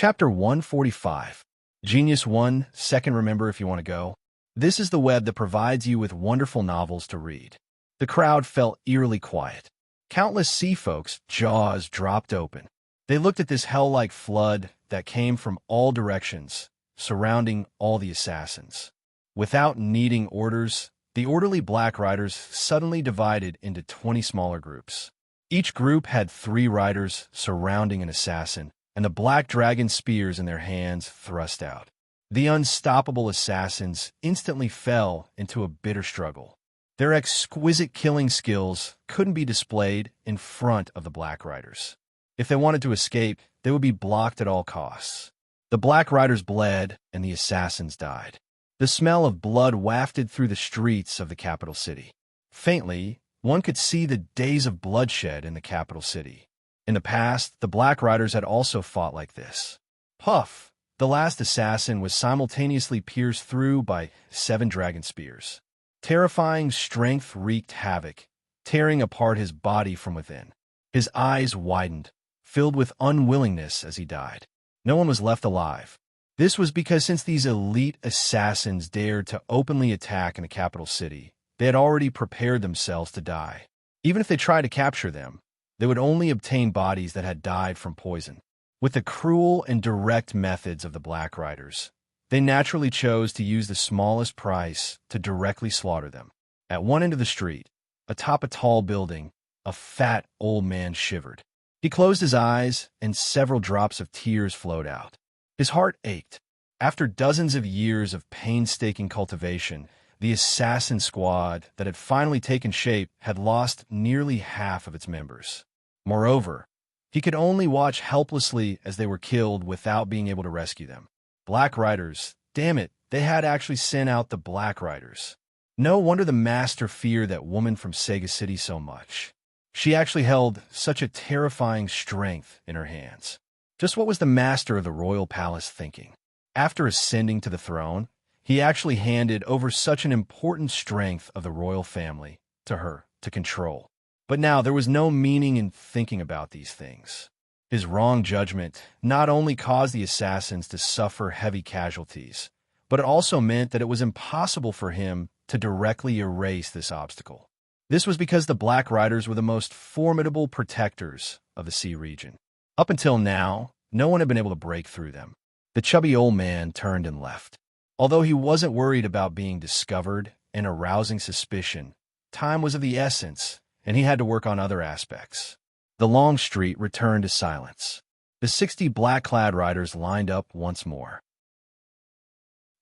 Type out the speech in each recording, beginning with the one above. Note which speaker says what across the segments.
Speaker 1: Chapter 145. Genius 1, Second Remember if you want to go. This is the web that provides you with wonderful novels to read. The crowd felt eerily quiet. Countless sea folks' jaws dropped open. They looked at this hell-like flood that came from all directions, surrounding all the assassins. Without needing orders, the orderly Black Riders suddenly divided into 20 smaller groups. Each group had 3 riders surrounding an assassin, and the black dragon spears in their hands thrust out. The unstoppable assassins instantly fell into a bitter struggle. Their exquisite killing skills couldn't be displayed in front of the Black Riders. If they wanted to escape, they would be blocked at all costs. The Black Riders bled, and the assassins died. The smell of blood wafted through the streets of the capital city. Faintly, one could see the days of bloodshed in the capital city. In the past, the Black Riders had also fought like this. Puff, the last assassin, was simultaneously pierced through by 7 dragon spears. Terrifying strength wreaked havoc, tearing apart his body from within. His eyes widened, filled with unwillingness as he died. No one was left alive. This was because since these elite assassins dared to openly attack in the capital city, they had already prepared themselves to die. Even if they tried to capture them, they would only obtain bodies that had died from poison. With the cruel and direct methods of the Black Riders, they naturally chose to use the smallest price to directly slaughter them. At one end of the street, atop a tall building, a fat old man shivered. He closed his eyes, and several drops of tears flowed out. His heart ached. After dozens of years of painstaking cultivation, the assassin squad that had finally taken shape had lost nearly half of its members. Moreover, he could only watch helplessly as they were killed without being able to rescue them. Black Riders, damn it, they had actually sent out the Black Riders. No wonder the master feared that woman from Sega City so much. She actually held such a terrifying strength in her hands. Just what was the master of the royal palace thinking? After ascending to the throne, he actually handed over such an important strength of the royal family to her to control. But now there was no meaning in thinking about these things. His wrong judgment not only caused the assassins to suffer heavy casualties, but it also meant that it was impossible for him to directly erase this obstacle. This was because the Black Riders were the most formidable protectors of the sea region. Up until now, no one had been able to break through them. The chubby old man turned and left. Although he wasn't worried about being discovered and arousing suspicion, time was of the essence, and he had to work on other aspects. The long street returned to silence. The 60 black-clad riders lined up once more.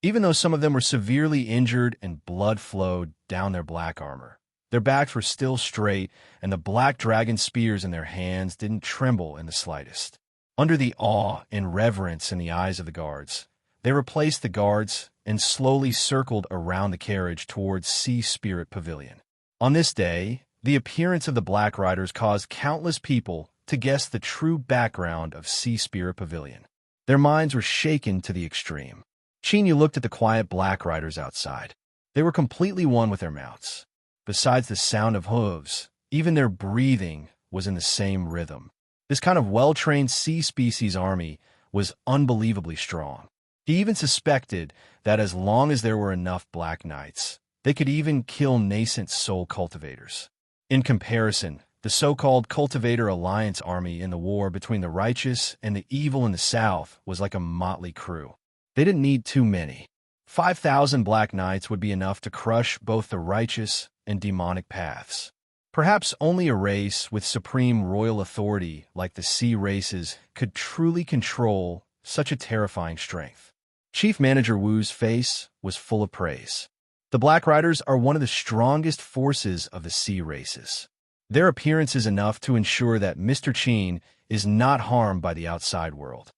Speaker 1: Even though some of them were severely injured and blood flowed down their black armor, their backs were still straight, and the black dragon spears in their hands didn't tremble in the slightest. Under the awe and reverence in the eyes of the guards, they replaced the guards and slowly circled around the carriage towards Sea Spirit Pavilion. On this day, the appearance of the Black Riders caused countless people to guess the true background of Sea Spirit Pavilion. Their minds were shaken to the extreme. Chinyu looked at the quiet Black Riders outside. They were completely one with their mounts. Besides the sound of hooves, even their breathing was in the same rhythm. This kind of well-trained sea species army was unbelievably strong. He even suspected that as long as there were enough Black Knights, they could even kill nascent soul cultivators. In comparison, the so-called Cultivator Alliance army in the war between the righteous and the evil in the south was like a motley crew. They didn't need too many. 5,000 Black Knights would be enough to crush both the righteous and demonic paths. Perhaps only a race with supreme royal authority like the sea races could truly control such a terrifying strength. Chief Manager Wu's face was full of praise. The Black Riders are one of the strongest forces of the sea races. Their appearance is enough to ensure that Mr. Chin is not harmed by the outside world.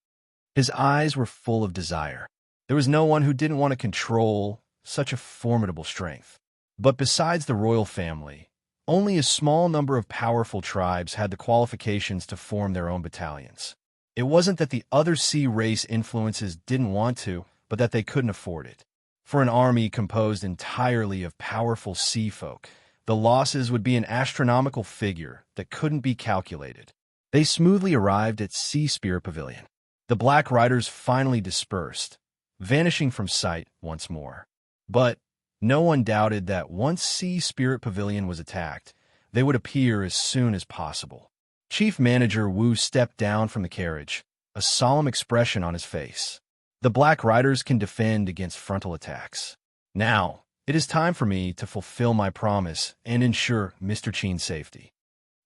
Speaker 1: His eyes were full of desire. There was no one who didn't want to control such a formidable strength. But besides the royal family, only a small number of powerful tribes had the qualifications to form their own battalions. It wasn't that the other sea race influences didn't want to, but that they couldn't afford it. For an army composed entirely of powerful sea folk, the losses would be an astronomical figure that couldn't be calculated. They smoothly arrived at Sea Spirit Pavilion. The Black Riders finally dispersed, vanishing from sight once more. But no one doubted that once Sea Spirit Pavilion was attacked, they would appear as soon as possible. Chief Manager Wu stepped down from the carriage, a solemn expression on his face. The Black Riders can defend against frontal attacks. Now, it is time for me to fulfill my promise and ensure Mr. Qin's safety.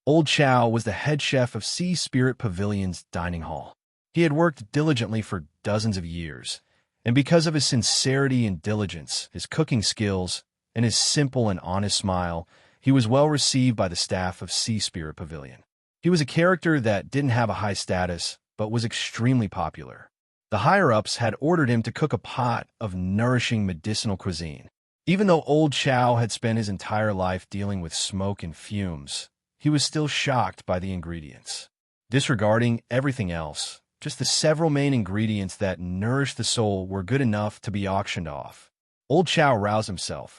Speaker 1: Old Chow was the head chef of Sea Spirit Pavilion's dining hall. He had worked diligently for dozens of years, and because of his sincerity and diligence, his cooking skills, and his simple and honest smile, he was well received by the staff of Sea Spirit Pavilion. He was a character that didn't have a high status, but was extremely popular. The higher-ups had ordered him to cook a pot of nourishing medicinal cuisine. Even though Old Chow had spent his entire life dealing with smoke and fumes, he was still shocked by the ingredients. Disregarding everything else, just the several main ingredients that nourished the soul were good enough to be auctioned off. Old Chow roused himself.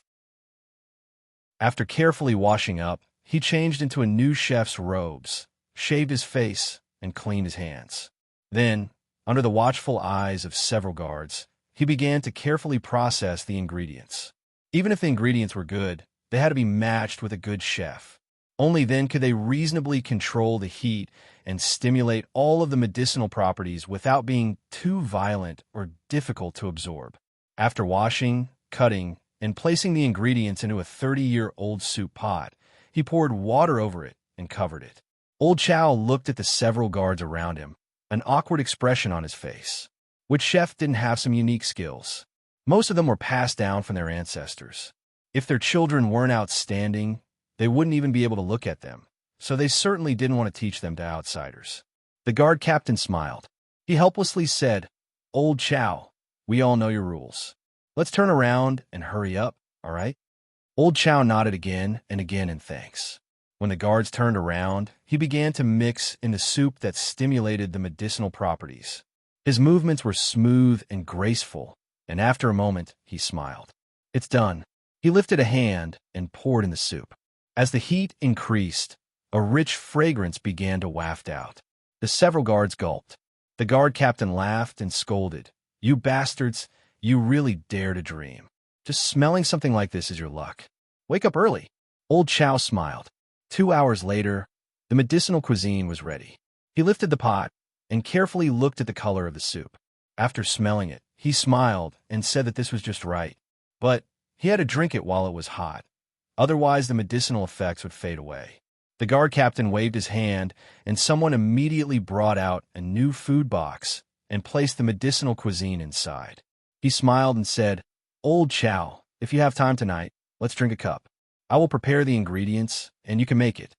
Speaker 1: After carefully washing up, he changed into a new chef's robes, shaved his face, and cleaned his hands. Then, under the watchful eyes of several guards, he began to carefully process the ingredients. Even if the ingredients were good, they had to be matched with a good chef. Only then could they reasonably control the heat and stimulate all of the medicinal properties without being too violent or difficult to absorb. After washing, cutting, and placing the ingredients into a 30-year-old soup pot, he poured water over it and covered it. Old Chow looked at the several guards around him, an awkward expression on his face. Which chef didn't have some unique skills? Most of them were passed down from their ancestors. If their children weren't outstanding, they wouldn't even be able to look at them, so they certainly didn't want to teach them to outsiders. The guard captain smiled. He helplessly said, "Old Chow, we all know your rules. Let's turn around and hurry up, all right?" Old Chow nodded again and again in thanks. When the guards turned around, he began to mix in the soup that stimulated the medicinal properties. His movements were smooth and graceful, and after a moment, he smiled. "It's done." He lifted a hand and poured in the soup. As the heat increased, a rich fragrance began to waft out. The several guards gulped. The guard captain laughed and scolded. "You bastards, you really dare to dream. Just smelling something like this is your luck. Wake up early." Old Chow smiled. 2 hours later, the medicinal cuisine was ready. He lifted the pot and carefully looked at the color of the soup. After smelling it, he smiled and said that this was just right. But he had to drink it while it was hot. Otherwise, the medicinal effects would fade away. The guard captain waved his hand, and someone immediately brought out a new food box and placed the medicinal cuisine inside. He smiled and said, "Old Chow, if you have time tonight, let's drink a cup. I will prepare the ingredients, and you can make it."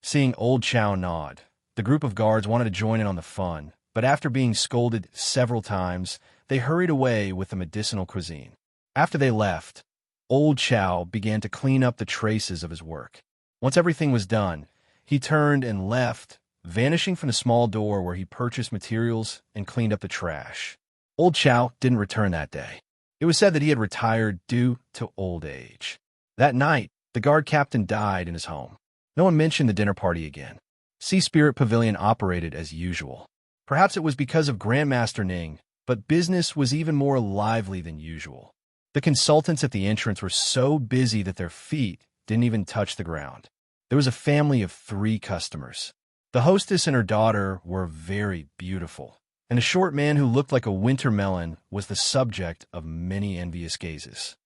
Speaker 1: Seeing Old Chow nod, the group of guards wanted to join in on the fun, but after being scolded several times, they hurried away with the medicinal cuisine. After they left, Old Chow began to clean up the traces of his work. Once everything was done, he turned and left, vanishing from the small door where he purchased materials and cleaned up the trash. Old Chow didn't return that day. It was said that he had retired due to old age. That night, the guard captain died in his home. No one mentioned the dinner party again. Sea Spirit Pavilion operated as usual. Perhaps it was because of Grandmaster Ning, but business was even more lively than usual. The consultants at the entrance were so busy that their feet didn't even touch the ground. There was a family of 3 customers. The hostess and her daughter were very beautiful, and a short man who looked like a winter melon was the subject of many envious gazes.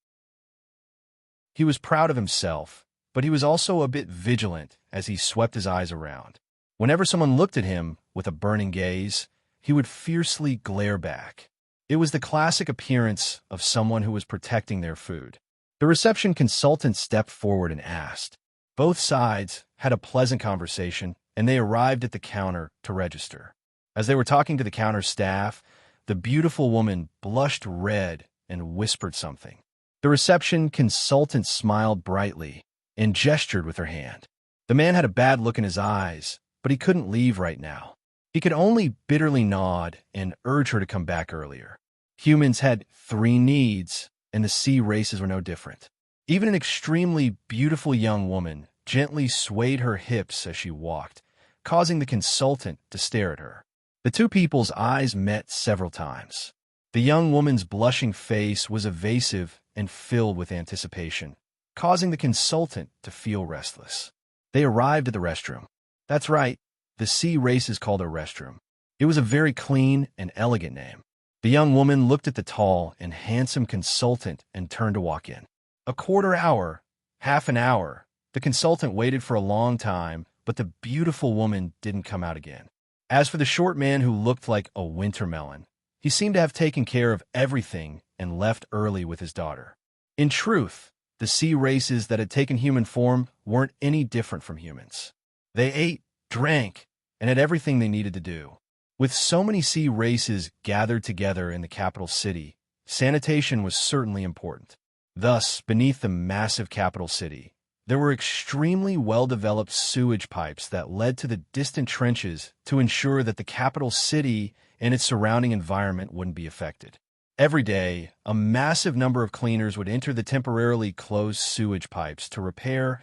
Speaker 1: He was proud of himself, but he was also a bit vigilant as he swept his eyes around. Whenever someone looked at him with a burning gaze, he would fiercely glare back. It was the classic appearance of someone who was protecting their food. The reception consultant stepped forward and asked. Both sides had a pleasant conversation, and they arrived at the counter to register. As they were talking to the counter staff, the beautiful woman blushed red and whispered something. The reception consultant smiled brightly and gestured with her hand. The man had a bad look in his eyes, but he couldn't leave right now. He could only bitterly nod and urge her to come back earlier. Humans had 3 needs, and the sea races were no different. Even an extremely beautiful young woman gently swayed her hips as she walked, causing the consultant to stare at her. The two people's eyes met several times. The young woman's blushing face was evasive and filled with anticipation, causing the consultant to feel restless. They arrived at the restroom. That's right, the sea races called a restroom. It was a very clean and elegant name. The young woman looked at the tall and handsome consultant and turned to walk in. A quarter hour, half an hour. The consultant waited for a long time, but the beautiful woman didn't come out again. As for the short man who looked like a winter melon, he seemed to have taken care of everything and left early with his daughter. In truth, the sea races that had taken human form weren't any different from humans. They ate, drank, and had everything they needed to do. With so many sea races gathered together in the capital city, sanitation was certainly important. Thus, beneath the massive capital city, there were extremely well-developed sewage pipes that led to the distant trenches to ensure that the capital city and its surrounding environment wouldn't be affected. Every day, a massive number of cleaners would enter the temporarily closed sewage pipes to repair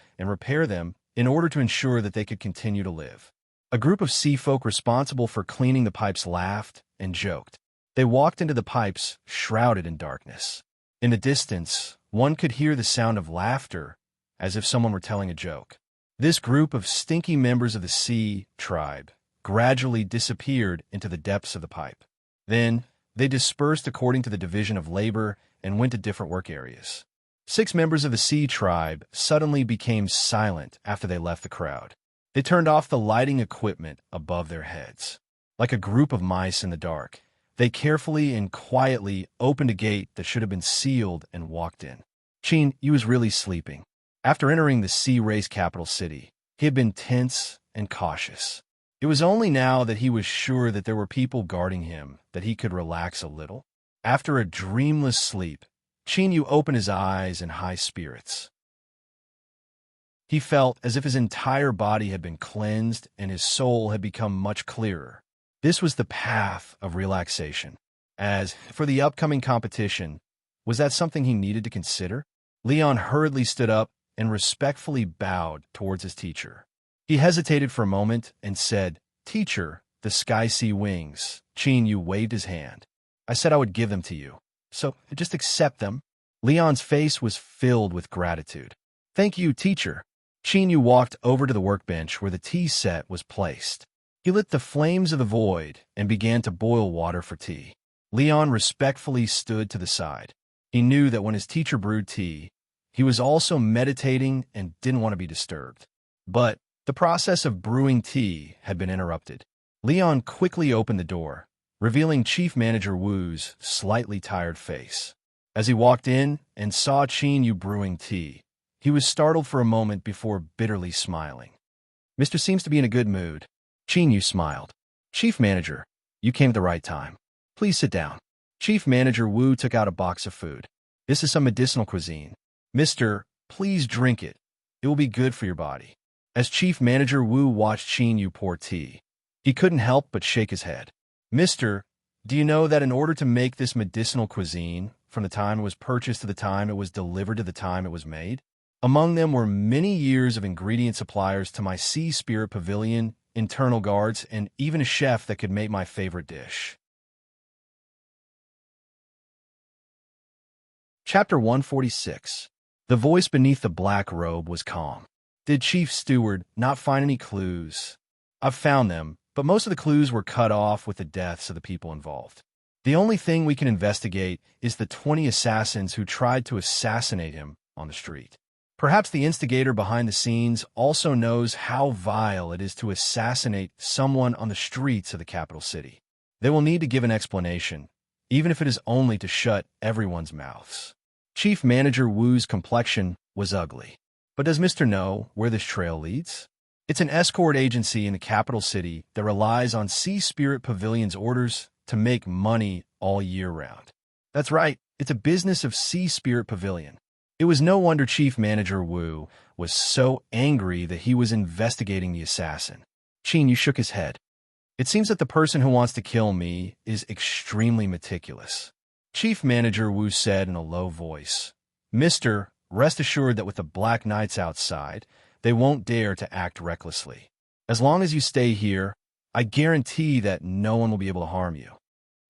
Speaker 1: them in order to ensure that they could continue to live. A group of sea folk responsible for cleaning the pipes laughed and joked. They walked into the pipes, shrouded in darkness. In the distance, one could hear the sound of laughter, as if someone were telling a joke. This group of stinky members of the sea tribe gradually disappeared into the depths of the pipe. Then, they dispersed according to the division of labor and went to different work areas. 6 members of the sea tribe suddenly became silent after they left the crowd. They turned off the lighting equipment above their heads. Like a group of mice in the dark, they carefully and quietly opened a gate that should have been sealed and walked in. Chin Yu was really sleeping. After entering the sea race capital city, he had been tense and cautious. It was only now that he was sure that there were people guarding him that he could relax a little. After a dreamless sleep, Chin Yu opened his eyes in high spirits. He felt as if his entire body had been cleansed and his soul had become much clearer. This was the path of relaxation. As for the upcoming competition, was that something he needed to consider? Leon hurriedly stood up and respectfully bowed towards his teacher. He hesitated for a moment and said, "Teacher, the sky-sea wings." Chin Yu waved his hand. "I said I would give them to you, so just accept them." Leon's face was filled with gratitude. "Thank you, teacher." Chin Yu walked over to the workbench where the tea set was placed. He lit the flames of the void and began to boil water for tea. Leon respectfully stood to the side. He knew that when his teacher brewed tea, he was also meditating and didn't want to be disturbed. But the process of brewing tea had been interrupted. Leon quickly opened the door, revealing Chief Manager Wu's slightly tired face. As he walked in and saw Chin Yu brewing tea, he was startled for a moment before bitterly smiling. "Mr. seems to be in a good mood." Chin Yu smiled. "Chief Manager, you came at the right time. Please sit down." Chief Manager Wu took out a box of food. "This is some medicinal cuisine. Mister, please drink it. It will be good for your body." As Chief Manager Wu watched Chin Yu pour tea, he couldn't help but shake his head. "Mister, do you know that in order to make this medicinal cuisine, from the time it was purchased to the time it was delivered to the time it was made, among them were many years of ingredient suppliers to my Sea Spirit Pavilion, internal guards, and even a chef that could make my favorite dish." Chapter 146. The voice beneath the black robe was calm. "Did Chief Steward not find any clues?" "I've found them, but most of the clues were cut off with the deaths of the people involved. The only thing we can investigate is the 20 assassins who tried to assassinate him on the street. Perhaps the instigator behind the scenes also knows how vile it is to assassinate someone on the streets of the capital city. They will need to give an explanation, even if it is only to shut everyone's mouths." Chief Manager Wu's complexion was ugly. "But does Mr. know where this trail leads?" "It's an escort agency in the capital city that relies on Sea Spirit Pavilion's orders to make money all year round." "That's right. It's a business of Sea Spirit Pavilion." It was no wonder Chief Manager Wu was so angry that he was investigating the assassin. Chin Yu shook his head. "It seems that the person who wants to kill me is extremely meticulous." Chief Manager Wu said in a low voice, "Mister, rest assured that with the Black Knights outside, they won't dare to act recklessly. As long as you stay here, I guarantee that no one will be able to harm you.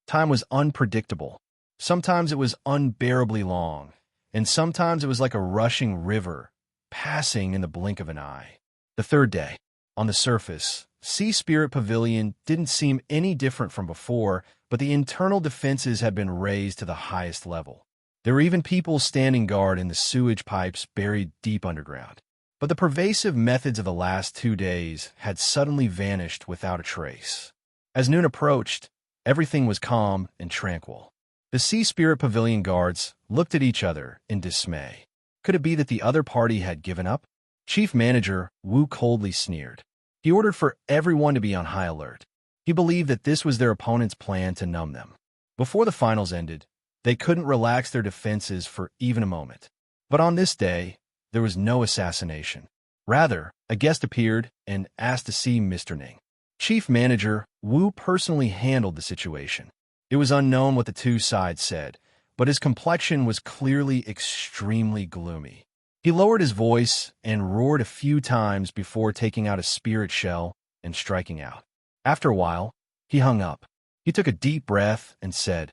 Speaker 1: Time was unpredictable. Sometimes it was unbearably long, and sometimes it was like a rushing river, passing in the blink of an eye. The third day, on the surface, Sea Spirit Pavilion didn't seem any different from before, but the internal defenses had been raised to the highest level. There were even people standing guard in the sewage pipes buried deep underground. But the pervasive methods of the last 2 days had suddenly vanished without a trace. As noon approached, everything was calm and tranquil. The Sea Spirit Pavilion guards looked at each other in dismay. Could it be that the other party had given up? Chief Manager Wu coldly sneered. He ordered for everyone to be on high alert. He believed that this was their opponent's plan to numb them. Before the finals ended, they couldn't relax their defenses for even a moment. But on this day, there was no assassination. Rather, a guest appeared and asked to see Mr. Ning. Chief Manager Wu personally handled the situation. It was unknown what the two sides said, but his complexion was clearly extremely gloomy. He lowered his voice and roared a few times before taking out a spirit shell and striking out. After a while, he hung up. He took a deep breath and said,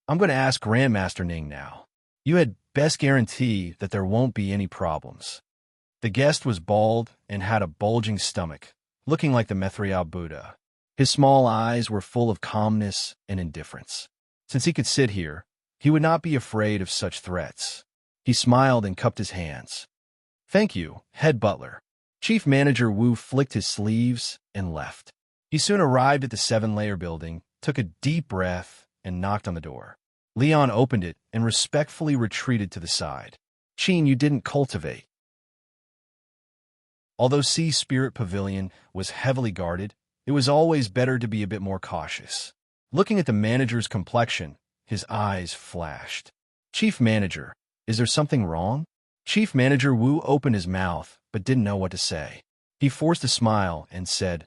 Speaker 1: "I'm going to ask Grandmaster Ning now. You had best guarantee that there won't be any problems." The guest was bald and had a bulging stomach, looking like the Mithriya Buddha. His small eyes were full of calmness and indifference. Since he could sit here, he would not be afraid of such threats. He smiled and cupped his hands. "Thank you, head butler." Chief Manager Wu flicked his sleeves and left. He soon arrived at the 7-layer building, took a deep breath, and knocked on the door. Leon opened it and respectfully retreated to the side. "Qin, you didn't cultivate." Although Sea Spirit Pavilion was heavily guarded, it was always better to be a bit more cautious. Looking at the manager's complexion, his eyes flashed. "Chief Manager, is there something wrong?" Chief Manager Wu opened his mouth, but didn't know what to say. He forced a smile and said,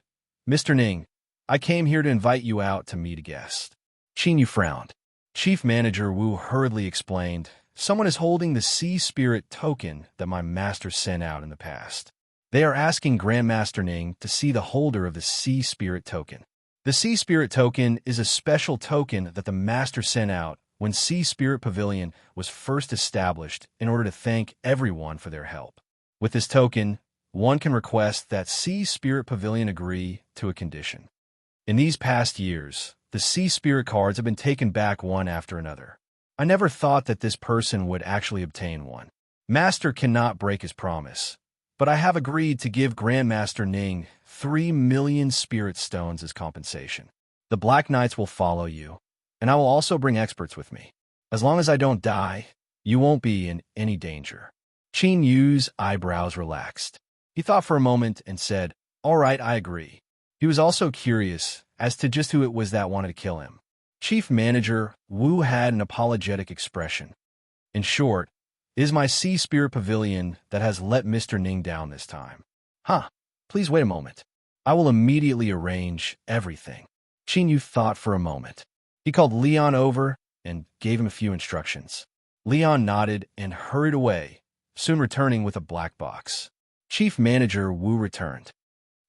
Speaker 1: "Mr. Ning, I came here to invite you out to meet a guest." Qin Yu frowned. Chief Manager Wu hurriedly explained, "Someone is holding the Sea Spirit token that my master sent out in the past. They are asking Grandmaster Ning to see the holder of the Sea Spirit token. The Sea Spirit token is a special token that the master sent out when Sea Spirit Pavilion was first established in order to thank everyone for their help. With this token, one can request that Sea Spirit Pavilion agree to a condition. In these past years, the Sea Spirit cards have been taken back one after another. I never thought that this person would actually obtain one. Master cannot break his promise, but I have agreed to give Grandmaster Ning 3 million spirit stones as compensation. The Black Knights will follow you, and I will also bring experts with me. As long as I don't die, you won't be in any danger." Qin Yu's eyebrows relaxed. He thought for a moment and said, "All right, I agree." He was also curious as to just who it was that wanted to kill him. Chief Manager Wu had an apologetic expression. "In short, it is my Sea Spirit Pavilion that has let Mr. Ning down this time." "Huh, please wait a moment. I will immediately arrange everything." Qin Yu thought for a moment. He called Leon over and gave him a few instructions. Leon nodded and hurried away, soon returning with a black box. Chief Manager Wu returned.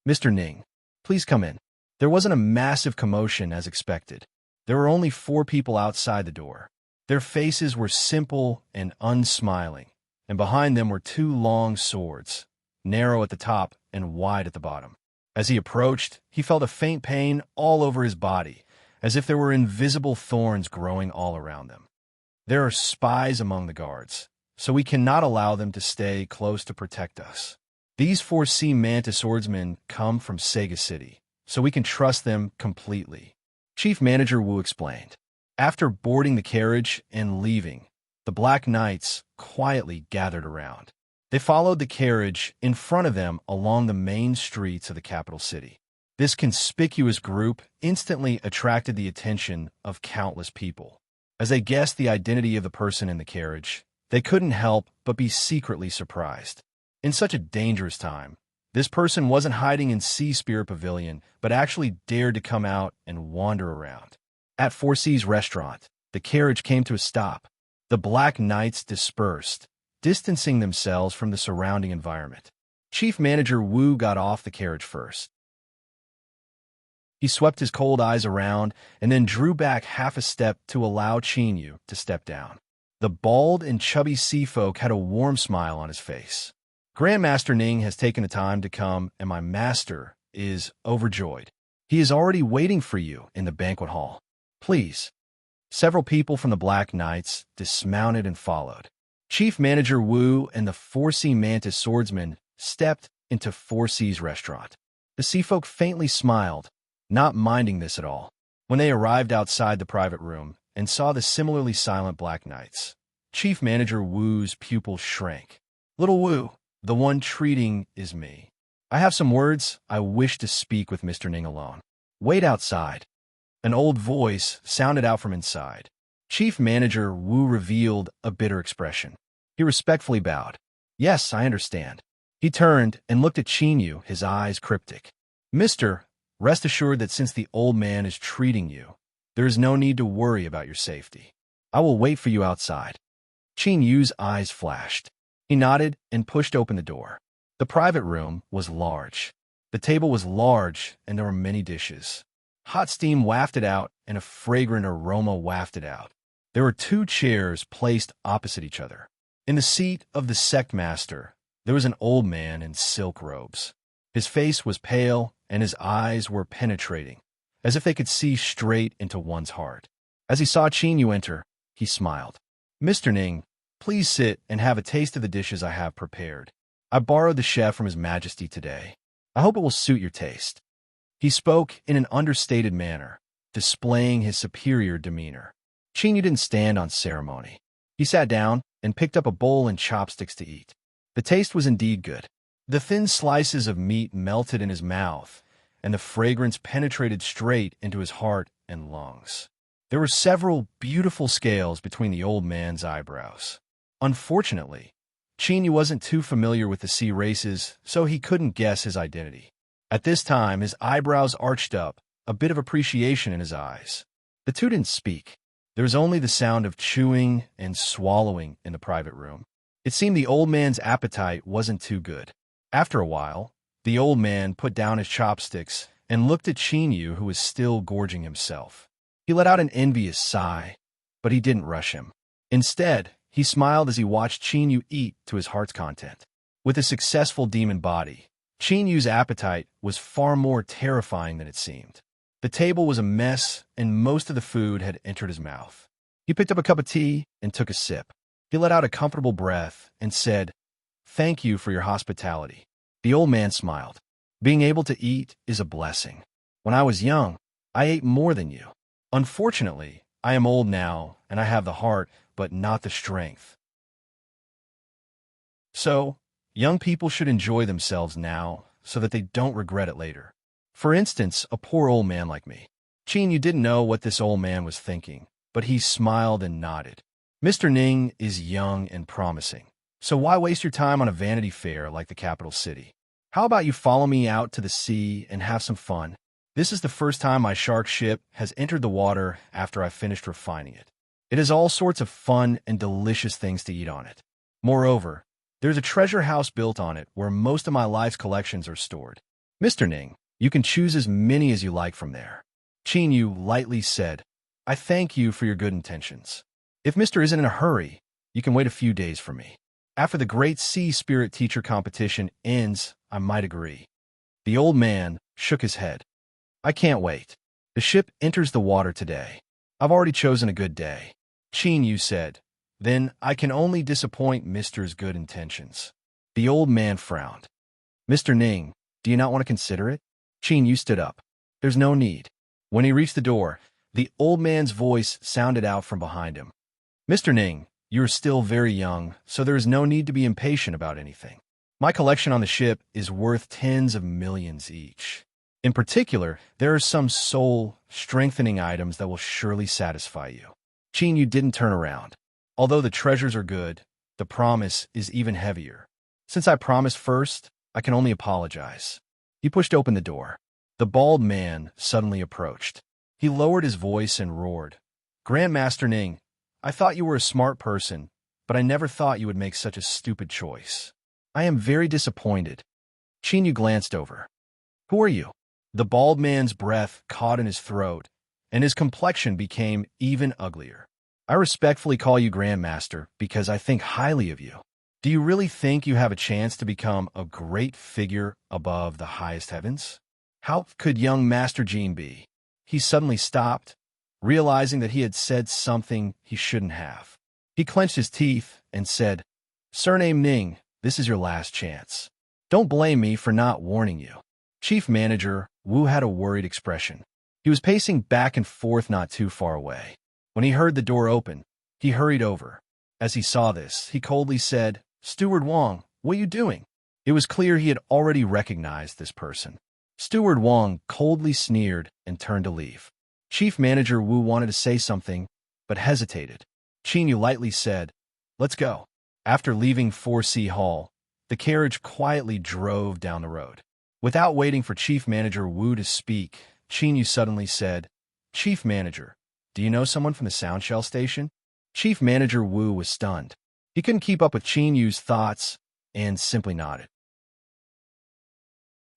Speaker 1: "Mr. Ning, please come in." There wasn't a massive commotion as expected. There were only 4 people outside the door. Their faces were simple and unsmiling, and behind them were 2 long swords, narrow at the top and wide at the bottom. As he approached, he felt a faint pain all over his body, as if there were invisible thorns growing all around them. "There are spies among the guards, so we cannot allow them to stay close to protect us. These 4 Sea Manta swordsmen come from Sega City, so we can trust them completely," Chief Manager Wu explained. After boarding the carriage and leaving, the Black Knights quietly gathered around. They followed the carriage in front of them along the main streets of the capital city. This conspicuous group instantly attracted the attention of countless people. As they guessed the identity of the person in the carriage, they couldn't help but be secretly surprised. In such a dangerous time, this person wasn't hiding in Sea Spirit Pavilion, but actually dared to come out and wander around. At 4C's restaurant, the carriage came to a stop. The Black Knights dispersed, distancing themselves from the surrounding environment. Chief Manager Wu got off the carriage first. He swept his cold eyes around and then drew back half a step to allow Yu to step down. The bald and chubby sea folk had a warm smile on his face. Grandmaster Ning has taken the time to come, and my master is overjoyed. He is already waiting for you in the banquet hall. Please. Several people from the Black Knights dismounted and followed. Chief Manager Wu and the Four Sea Mantis swordsman stepped into Four Seas restaurant. The sea folk faintly smiled, not minding this at all. When they arrived outside the private room and saw the similarly silent Black Knights, Chief Manager Wu's pupils shrank. Little Wu, the one treating is me. I have some words I wish to speak with Mr. Ning alone. Wait outside. An old voice sounded out from inside. Chief Manager Wu revealed a bitter expression. He respectfully bowed. Yes, I understand. He turned and looked at Yu, his eyes cryptic. Mister, rest assured that since the old man is treating you, there is no need to worry about your safety. I will wait for you outside. Yu's eyes flashed. He nodded and pushed open the door. The private room was large. The table was large, and there were many dishes. Hot steam wafted out, and a fragrant aroma wafted out. There were 2 chairs placed opposite each other. In the seat of the sect master, there was an old man in silk robes. His face was pale, and his eyes were penetrating, as if they could see straight into one's heart. As he saw Yu enter, he smiled. Mr. Ning, please sit and have a taste of the dishes I have prepared. I borrowed the chef from His Majesty today. I hope it will suit your taste. He spoke in an understated manner, displaying his superior demeanor. Yu didn't stand on ceremony. He sat down and picked up a bowl and chopsticks to eat. The taste was indeed good. The thin slices of meat melted in his mouth, and the fragrance penetrated straight into his heart and lungs. There were several beautiful scales between the old man's eyebrows. Unfortunately, Yu wasn't too familiar with the sea races, so he couldn't guess his identity. At this time, his eyebrows arched up, a bit of appreciation in his eyes. The 2 didn't speak. There was only the sound of chewing and swallowing in the private room. It seemed the old man's appetite wasn't too good. After a while, the old man put down his chopsticks and looked at Yu, who was still gorging himself. He let out an envious sigh, but he didn't rush him. Instead, he smiled as he watched Yu eat to his heart's content. With a successful demon body, Yu's appetite was far more terrifying than it seemed. The table was a mess, and most of the food had entered his mouth. He picked up a cup of tea and took a sip. He let out a comfortable breath and said, Thank you for your hospitality. The old man smiled. Being able to eat is a blessing. When I was young, I ate more than you. Unfortunately, I am old now, and I have the heart, but not the strength. So, young people should enjoy themselves now so that they don't regret it later. For instance, a poor old man like me. You didn't know what this old man was thinking, but he smiled and nodded. Mr. Ning is young and promising, so why waste your time on a vanity fair like the capital city? How about you follow me out to the sea and have some fun? This is the first time my shark ship has entered the water after I finished refining it. It has all sorts of fun and delicious things to eat on it. Moreover, there's a treasure house built on it where most of my life's collections are stored. Mr. Ning, you can choose as many as you like from there. Yu lightly said, I thank you for your good intentions. If Mr. isn't in a hurry, you can wait a few days for me. After the great sea spirit teacher competition ends, I might agree. The old man shook his head. I can't wait. The ship enters the water today. I've already chosen a good day. Yu said, Then I can only disappoint Mr.'s good intentions. The old man frowned. Mr. Ning, do you not want to consider it? Yu stood up. There's no need. When he reached the door, the old man's voice sounded out from behind him. Mr. Ning, you are still very young, so there is no need to be impatient about anything. My collection on the ship is worth tens of millions each. In particular, there are some soul-strengthening items that will surely satisfy you. Yu didn't turn around. Although the treasures are good, the promise is even heavier. Since I promised first, I can only apologize. He pushed open the door. The bald man suddenly approached. He lowered his voice and roared. Grandmaster Ning, I thought you were a smart person, but I never thought you would make such a stupid choice. I am very disappointed. Yu glanced over. Who are you? The bald man's breath caught in his throat, and his complexion became even uglier. I respectfully call you Grandmaster because I think highly of you. Do you really think you have a chance to become a great figure above the highest heavens? How could young Master Jean be? He suddenly stopped, realizing that he had said something he shouldn't have. He clenched his teeth and said, "Surname Ning, this is your last chance. Don't blame me for not warning you." Chief Manager Wu had a worried expression. He was pacing back and forth not too far away. When he heard the door open, he hurried over. As he saw this, he coldly said, "Steward Wang, what are you doing?" It was clear he had already recognized this person. Steward Wang coldly sneered and turned to leave. Chief Manager Wu wanted to say something, but hesitated. Qin Yu lightly said, "Let's go." After leaving 4C Hall, the carriage quietly drove down the road. Without waiting for Chief Manager Wu to speak, Qin Yu suddenly said, "Chief Manager, do you know someone from the Sound Shell Station?" Chief Manager Wu was stunned. He couldn't keep up with Qin Yu's thoughts and simply nodded.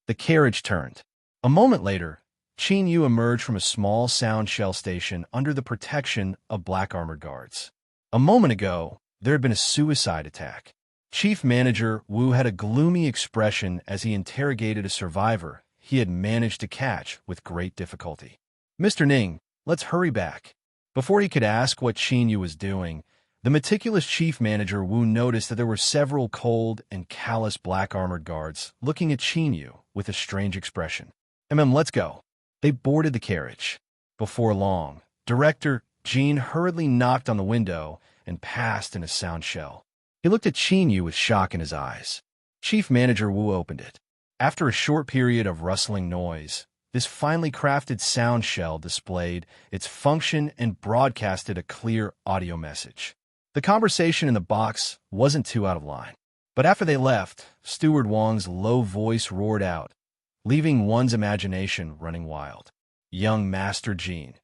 Speaker 1: The carriage turned. A moment later, Qin Yu emerged from a small sound shell station under the protection of black armored guards. A moment ago, there had been a suicide attack. Chief Manager Wu had a gloomy expression as he interrogated a survivor he had managed to catch with great difficulty. "Mr. Ning, let's hurry back." Before he could ask what Qin Yu was doing, the meticulous Chief Manager Wu noticed that there were several cold and callous black armored guards looking at Qin Yu with a strange expression. Let's go." They boarded the carriage. Before long, Director Jean hurriedly knocked on the window and passed in a sound shell. He looked at Qin Yu with shock in his eyes. Chief Manager Wu opened it. After a short period of rustling noise, this finely crafted sound shell displayed its function and broadcasted a clear audio message. The conversation in the box wasn't too out of line. But after they left, Steward Wang's low voice roared out, leaving one's imagination running wild. Young Master Jean.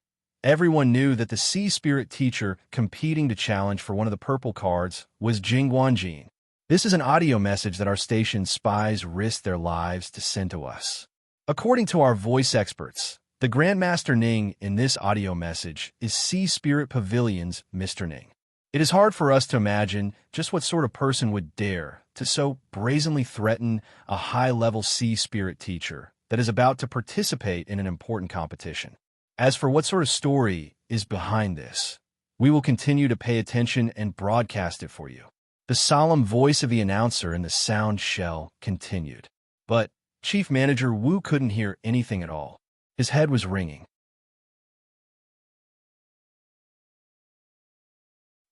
Speaker 1: Everyone knew that the Sea Spirit teacher competing to challenge for one of the purple cards was Jingguan Jean. This is an audio message that our station's spies risked their lives to send to us. According to our voice experts, the Grandmaster Ning in this audio message is Sea Spirit Pavilion's Mr. Ning. It is hard for us to imagine just what sort of person would dare to so brazenly threaten a high-level Sea Spirit teacher that is about to participate in an important competition. As for what sort of story is behind this, we will continue to pay attention and broadcast it for you. The solemn voice of the announcer in the sound shell continued. But Chief Manager Wu couldn't hear anything at all. His head was ringing.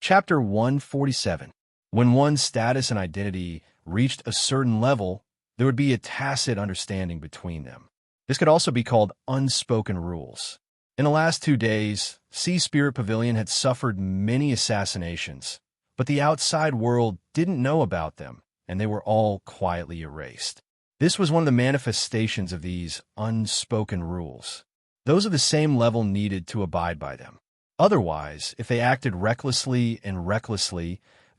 Speaker 1: Chapter 147. When one's status and identity reached a certain level, there would be a tacit understanding between them. This could also be called unspoken rules. In the last 2 days, Sea Spirit Pavilion had suffered many assassinations, but the outside world didn't know about them, and they were all quietly erased. This was one of the manifestations of these unspoken rules. Those of the same level needed to abide by them. Otherwise, if they acted recklessly,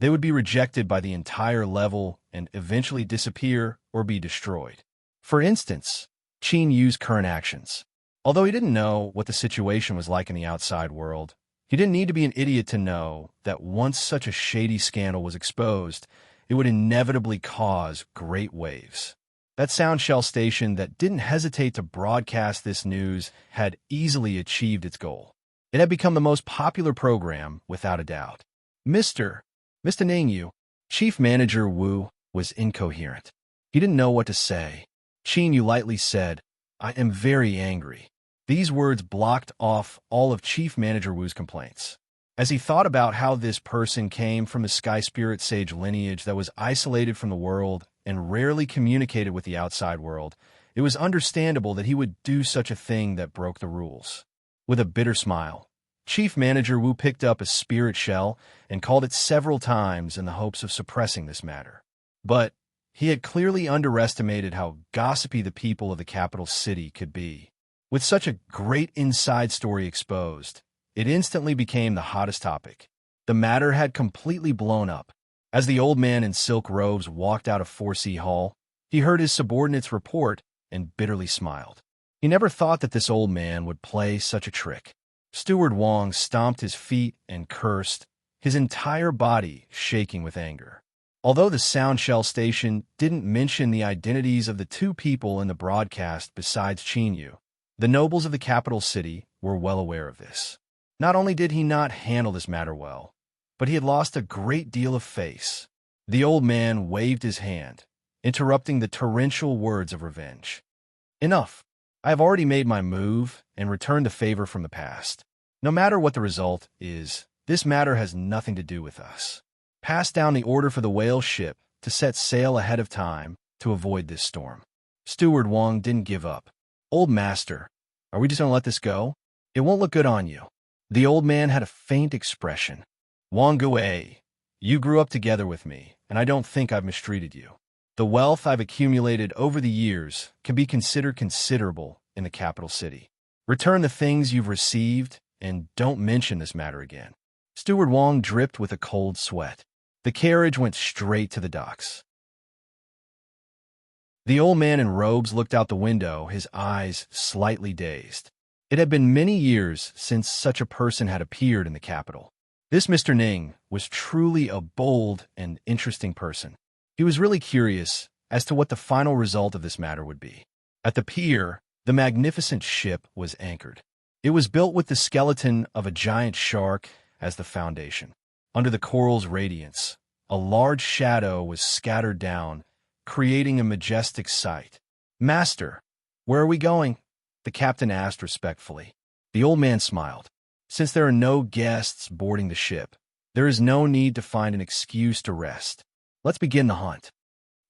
Speaker 1: they would be rejected by the entire level and eventually disappear or be destroyed. For instance, Qin Yu's current actions. Although he didn't know what the situation was like in the outside world, he didn't need to be an idiot to know that once such a shady scandal was exposed, it would inevitably cause great waves. That sound shell station that didn't hesitate to broadcast this news had easily achieved its goal. It had become the most popular program, without a doubt. Mr. Ningyu, Chief Manager Wu, was incoherent. He didn't know what to say. Qin Yu lightly said, "I am very angry." These words blocked off all of Chief Manager Wu's complaints. As he thought about how this person came from a Sky Spirit Sage lineage that was isolated from the world and rarely communicated with the outside world, it was understandable that he would do such a thing that broke the rules. With a bitter smile, Chief Manager Wu picked up a spirit shell and called it several times in the hopes of suppressing this matter. But he had clearly underestimated how gossipy the people of the capital city could be. With such a great inside story exposed, it instantly became the hottest topic. The matter had completely blown up. As the old man in silk robes walked out of 4C Hall, he heard his subordinates report and bitterly smiled. He He never thought that this old man would play such a trick. Steward Wong stomped his feet and cursed, his entire body shaking with anger. Although the Soundshell station didn't mention the identities of the two people in the broadcast besides Qin Yu, the nobles of the capital city were well aware of this. Not only did he not handle this matter well, but he had lost a great deal of face. The old man waved his hand, interrupting the torrential words of revenge. Enough. I have already made my move and returned the favor from the past. No matter what the result is, this matter has nothing to do with us. Pass down the order for the whale ship to set sail ahead of time to avoid this storm. Steward Wong didn't give up. Old master, are we just going to let this go? It won't look good on you. The old man had a faint expression. Wong Gui, you grew up together with me, and I don't think I've mistreated you. The wealth I've accumulated over the years can be considered considerable in the capital city. Return the things you've received, and don't mention this matter again. Steward Wong dripped with a cold sweat. The carriage went straight to the docks. The old man in robes looked out the window, his eyes slightly dazed. It had been many years since such a person had appeared in the capital. This Mr. Ning was truly a bold and interesting person. He was really curious as to what the final result of this matter would be. At the pier, the magnificent ship was anchored. It was built with the skeleton of a giant shark as the foundation. Under the coral's radiance, a large shadow was scattered down, creating a majestic sight. Master, where are we going? The captain asked respectfully. The old man smiled. Since there are no guests boarding the ship, there is no need to find an excuse to rest. Let's begin the hunt.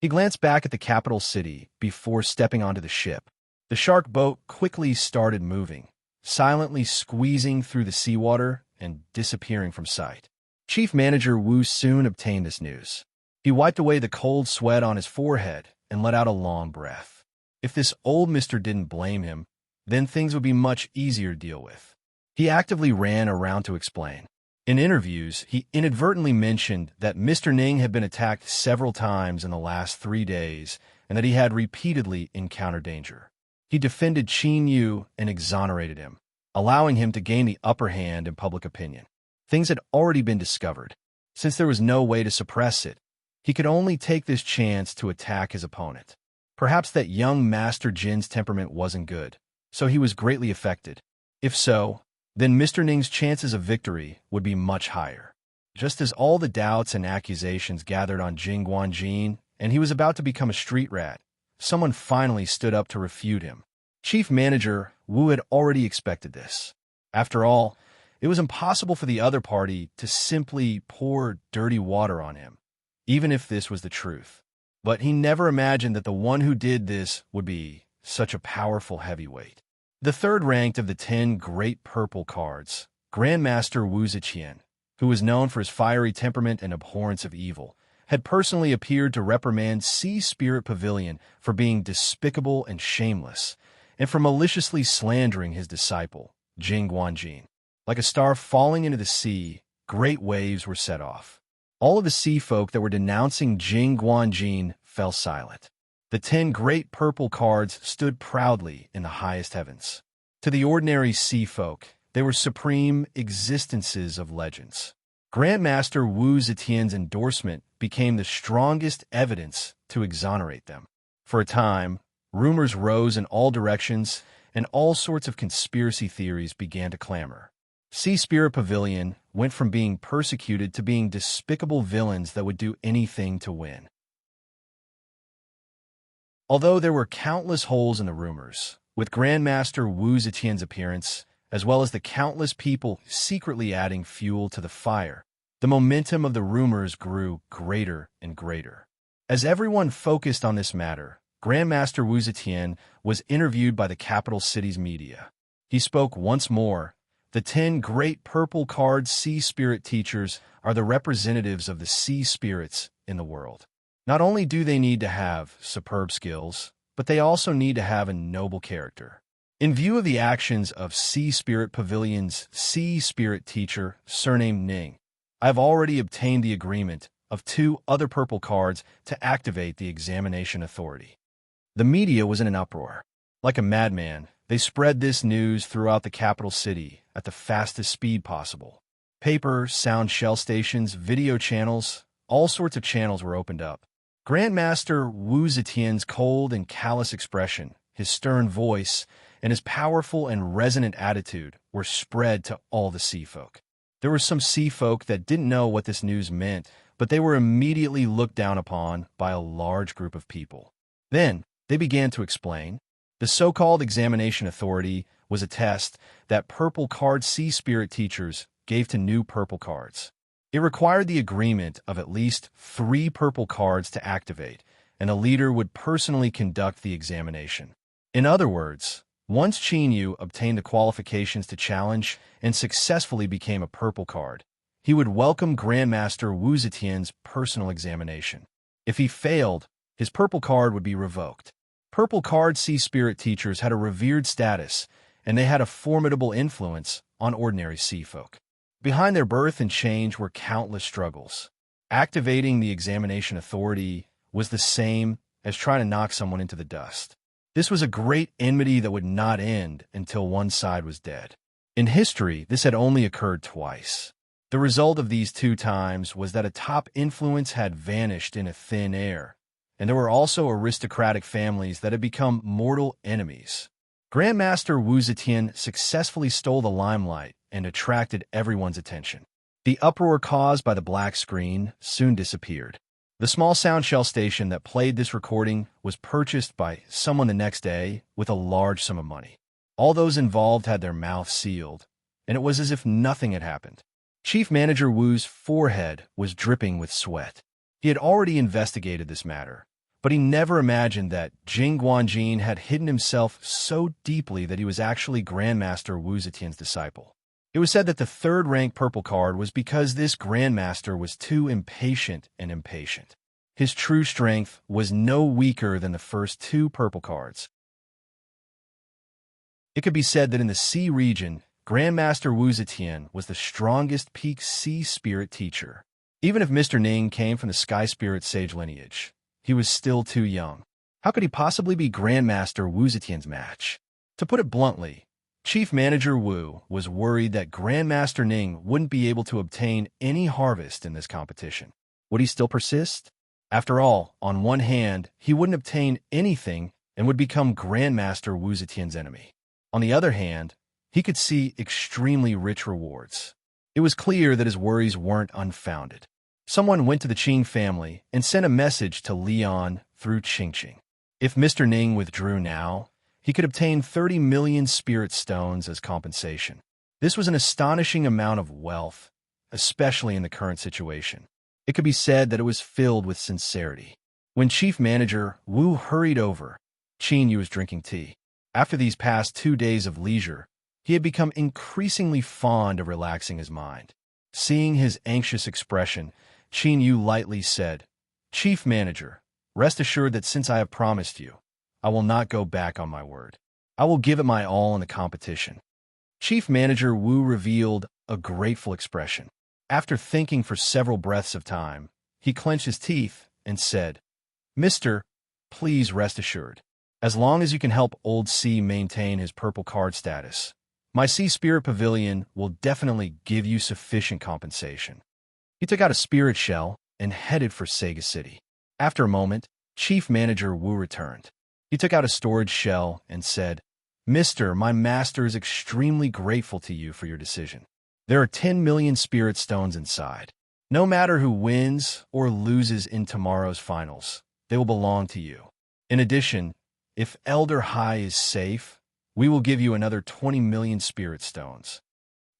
Speaker 1: He glanced back at the capital city before stepping onto the ship. The shark boat quickly started moving, silently squeezing through the seawater and disappearing from sight. Chief Manager Wu soon obtained this news. He wiped away the cold sweat on his forehead and let out a long breath. If this old mister didn't blame him, then things would be much easier to deal with. He actively ran around to explain. In interviews, he inadvertently mentioned that Mr. Ning had been attacked several times in the last 3 days and that he had repeatedly encountered danger. He defended Qin Yu and exonerated him, allowing him to gain the upper hand in public opinion. Things had already been discovered. Since there was no way to suppress it, he could only take this chance to attack his opponent. Perhaps that young Master Jin's temperament wasn't good, so he was greatly affected. If so, then Mr. Ning's chances of victory would be much higher. Just as all the doubts and accusations gathered on Jing Guanjin, and he was about to become a street rat, someone finally stood up to refute him. Chief Manager Wu had already expected this. After all, it was impossible for the other party to simply pour dirty water on him, even if this was the truth. But he never imagined that the one who did this would be such a powerful heavyweight. The third ranked of the 10 great purple cards, Grandmaster Wu Ziqian, who was known for his fiery temperament and abhorrence of evil, had personally appeared to reprimand Sea Spirit Pavilion for being despicable and shameless, and for maliciously slandering his disciple, Jing Guanjin. Like a star falling into the sea, great waves were set off. All of the sea folk that were denouncing Jing Guanjin fell silent. The 10 great purple cards stood proudly in the highest heavens. To the ordinary sea folk, they were supreme existences of legends. Grandmaster Wu Zetian's endorsement became the strongest evidence to exonerate them. For a time, rumors rose in all directions, and all sorts of conspiracy theories began to clamor. Sea Spirit Pavilion went from being persecuted to being despicable villains that would do anything to win. Although there were countless holes in the rumors, with Grandmaster Wu Zetian's appearance, as well as the countless people secretly adding fuel to the fire, the momentum of the rumors grew greater and greater. As everyone focused on this matter, Grandmaster Wu Zetian was interviewed by the capital city's media. He spoke once more. The 10 great purple card sea spirit teachers are the representatives of the sea spirits in the world. Not only do they need to have superb skills, but they also need to have a noble character. In view of the actions of Sea Spirit Pavilion's sea spirit teacher, surnamed Ning, I have already obtained the agreement of 2 other purple cards to activate the examination authority. The media was in an uproar. Like a madman, They spread this news throughout the capital city at the fastest speed possible. Paper, sound shell stations, video channels, all sorts of channels were opened up. Grandmaster Wu Zetian's cold and callous expression, his stern voice, and his powerful and resonant attitude were spread to all the sea folk. There were some sea folk that didn't know what this news meant, but they were immediately looked down upon by a large group of people. Then, they began to explain. The so-called examination authority was a test that purple card sea spirit teachers gave to new purple cards. It required the agreement of at least 3 purple cards to activate, and a leader would personally conduct the examination. In other words, once Qin obtained the qualifications to challenge and successfully became a purple card, he would welcome Grandmaster Wu Zetian's personal examination. If he failed, his purple card would be revoked. Purple card sea spirit teachers had a revered status, and they had a formidable influence on ordinary sea folk. Behind their birth and change were countless struggles. Activating the examination authority was the same as trying to knock someone into the dust. This was a great enmity that would not end until one side was dead. In history, this had only occurred twice. The result of these 2 times was that a top influence had vanished in a thin air, and there were also aristocratic families that had become mortal enemies. Grandmaster Wu Zetian successfully stole the limelight and attracted everyone's attention. The uproar caused by the black screen soon disappeared. The small sound shell station that played this recording was purchased by someone the next day with a large sum of money. All those involved had their mouths sealed, and it was as if nothing had happened. Chief Manager Wu's forehead was dripping with sweat. He had already investigated this matter, but he never imagined that Jing Guanjin had hidden himself so deeply that he was actually Grandmaster Wu Zetian's disciple. It was said that the 3rd-rank purple card was because this Grandmaster was too impatient. His true strength was no weaker than the first 2 purple cards. It could be said that in the sea region, Grandmaster Wu Zetian was the strongest peak sea spirit teacher. Even if Mr. Ning came from the sky spirit sage lineage, he was still too young. How could he possibly be Grandmaster Wu Zetian's match? To put it bluntly, Chief Manager Wu was worried that Grandmaster Ning wouldn't be able to obtain any harvest in this competition. Would he still persist? After all, on one hand, he wouldn't obtain anything and would become Grandmaster Wu Zetian's enemy. On the other hand, he could see extremely rich rewards. It was clear that his worries weren't unfounded. Someone went to the Qing family and sent a message to Leon through Qingqing. If Mr. Ning withdrew now, he could obtain 30 million spirit stones as compensation. This was an astonishing amount of wealth, especially in the current situation. It could be said that it was filled with sincerity. When Chief Manager Wu hurried over, Qin was drinking tea. After these past 2 days of leisure, he had become increasingly fond of relaxing his mind. Seeing his anxious expression, Qin lightly said, "Chief Manager, rest assured that since I have promised you, I will not go back on my word. I will give it my all in the competition." Chief Manager Wu revealed a grateful expression. After thinking for several breaths of time, he clenched his teeth and said, "Mister, please rest assured. As long as you can help Old Sea maintain his purple card status, my Sea Spirit Pavilion will definitely give you sufficient compensation." He took out a spirit shell and headed for Sega City. After a moment, Chief Manager Wu returned. He took out a storage shell and said, "Mister, my master is extremely grateful to you for your decision. There are 10 million spirit stones inside. No matter who wins or loses in tomorrow's finals, they will belong to you. In addition, if Elder Hai is safe, we will give you another 20 million spirit stones."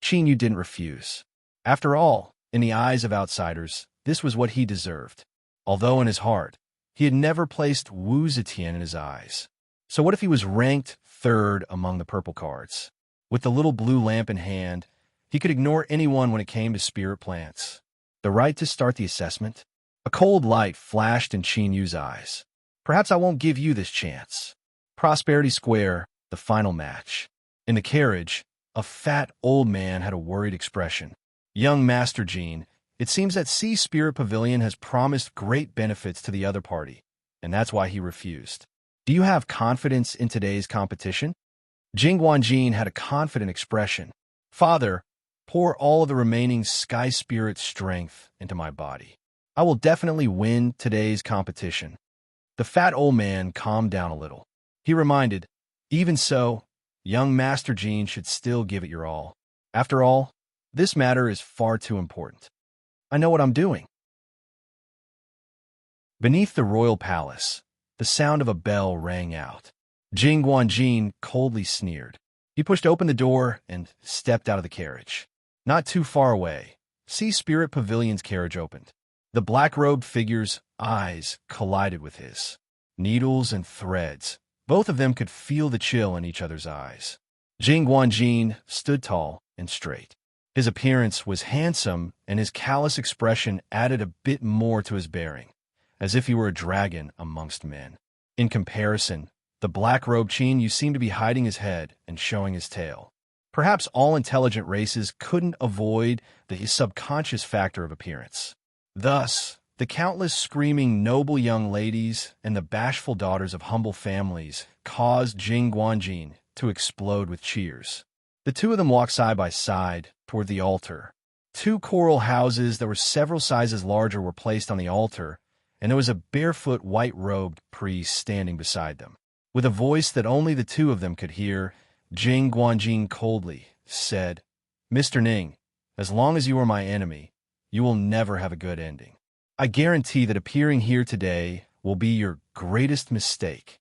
Speaker 1: Qin didn't refuse. After all, in the eyes of outsiders, this was what he deserved. Although in his heart, he had never placed Wu Zetian in his eyes. So what if he was ranked 3rd among the purple cards? With the little blue lamp in hand, he could ignore anyone when it came to spirit plants. The right to start the assessment? A cold light flashed in Qin eyes. "Perhaps I won't give you this chance." Prosperity Square, the final match. In the carriage, a fat old man had a worried expression. "Young Master Jean, it seems that Sea Spirit Pavilion has promised great benefits to the other party, and that's why he refused. Do you have confidence in today's competition?" Jing Guanjin had a confident expression. Father, pour all of the remaining sky spirit strength into my body. I will definitely win today's competition. The fat old man calmed down a little. He reminded, even so, young Master Jin should still give it your all. After all, this matter is far too important. I know what I'm doing. Beneath the royal palace, the sound of a bell rang out. Jing Guanjin coldly sneered. He pushed open the door and stepped out of the carriage. Not too far away, Sea Spirit Pavilion's carriage opened. The black-robed figure's eyes collided with his. Needles and threads, both of them could feel the chill in each other's eyes. Jing Guanjin stood tall and straight. His appearance was handsome, and his callous expression added a bit more to his bearing, as if he were a dragon amongst men. In comparison, the black-robed Qin seemed to be hiding his head and showing his tail. Perhaps all intelligent races couldn't avoid the subconscious factor of appearance. Thus, the countless screaming noble young ladies and the bashful daughters of humble families caused Jing Guanjin to explode with cheers. The two of them walked side by side toward the altar. Two coral houses that were several sizes larger were placed on the altar, and there was a barefoot, white-robed priest standing beside them. With a voice that only the two of them could hear, Jing Guanjin coldly said, "Mr. Ning, as long as you are my enemy, you will never have a good ending. I guarantee that appearing here today will be your greatest mistake."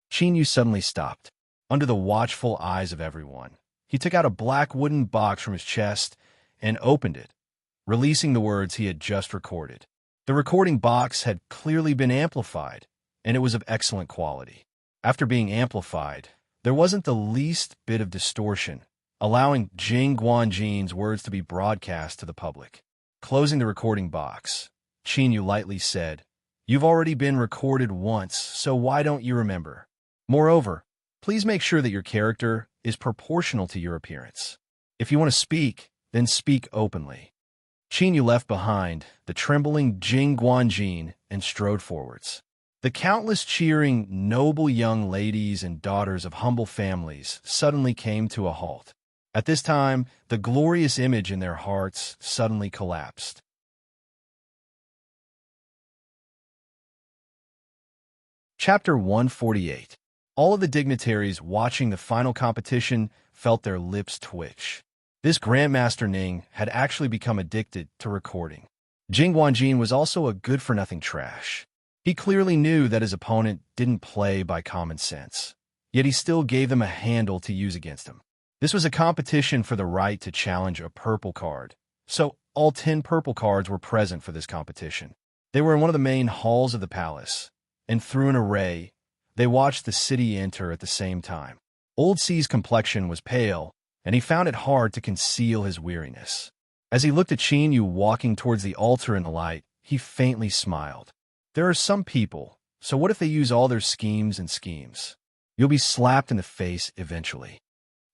Speaker 1: Qin Yu suddenly stopped. Under the watchful eyes of everyone, he took out a black wooden box from his chest and opened it, releasing the words he had just recorded. The recording box had clearly been amplified, and it was of excellent quality. After being amplified, there wasn't the least bit of distortion, allowing Jing Guanjin's words to be broadcast to the public. Closing the recording box, Qin Yu lightly said, "You've already been recorded once, so why don't you remember? Moreover, please make sure that your character is proportional to your appearance. If you want to speak, then speak openly." Qin Yu left behind the trembling Jing Guanjin and strode forwards. The countless cheering noble young ladies and daughters of humble families suddenly came to a halt. At this time, the glorious image in their hearts suddenly collapsed. Chapter 148. All of the dignitaries watching the final competition felt their lips twitch. This Grandmaster Ning had actually become addicted to recording. Jing Guanjin was also a good-for-nothing trash. He clearly knew that his opponent didn't play by common sense, yet he still gave them a handle to use against him. This was a competition for the right to challenge a purple card, so all 10 purple cards were present for this competition. They were in one of the main halls of the palace, and through an array, they watched the city enter at the same time. Old C's complexion was pale, and he found it hard to conceal his weariness. As he looked at Qin Yu walking towards the altar in the light, he faintly smiled. There are some people, so what if they use all their schemes? You'll be slapped in the face eventually.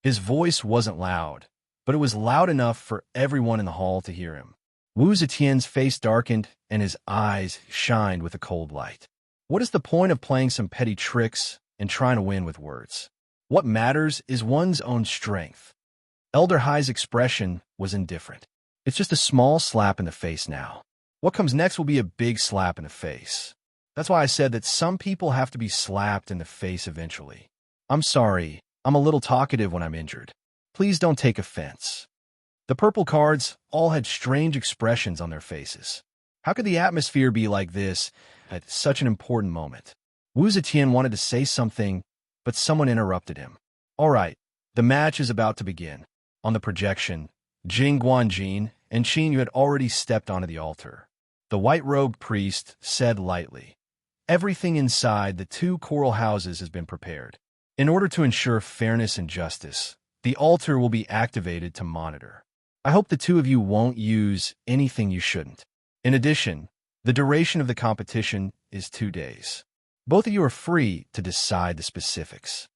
Speaker 1: His voice wasn't loud, but it was loud enough for everyone in the hall to hear him. Wu Zetian's face darkened, and his eyes shined with a cold light. What is the point of playing some petty tricks and trying to win with words? What matters is one's own strength. Elder Hai's expression was indifferent. It's just a small slap in the face now. What comes next will be a big slap in the face. That's why I said that some people have to be slapped in the face eventually. I'm sorry, I'm a little talkative when I'm injured. Please don't take offense. The purple cards all had strange expressions on their faces. How could the atmosphere be like this at such an important moment? Wu Zetian wanted to say something, but someone interrupted him. All right, the match is about to begin. On the projection, Jing Guanjin and Qin Yu had already stepped onto the altar. The white-robed priest said lightly, "Everything inside the 2 coral houses has been prepared. In order to ensure fairness and justice, the altar will be activated to monitor. I hope the 2 of you won't use anything you shouldn't. In addition, the duration of the competition is 2 days. Both of you are free to decide the specifics."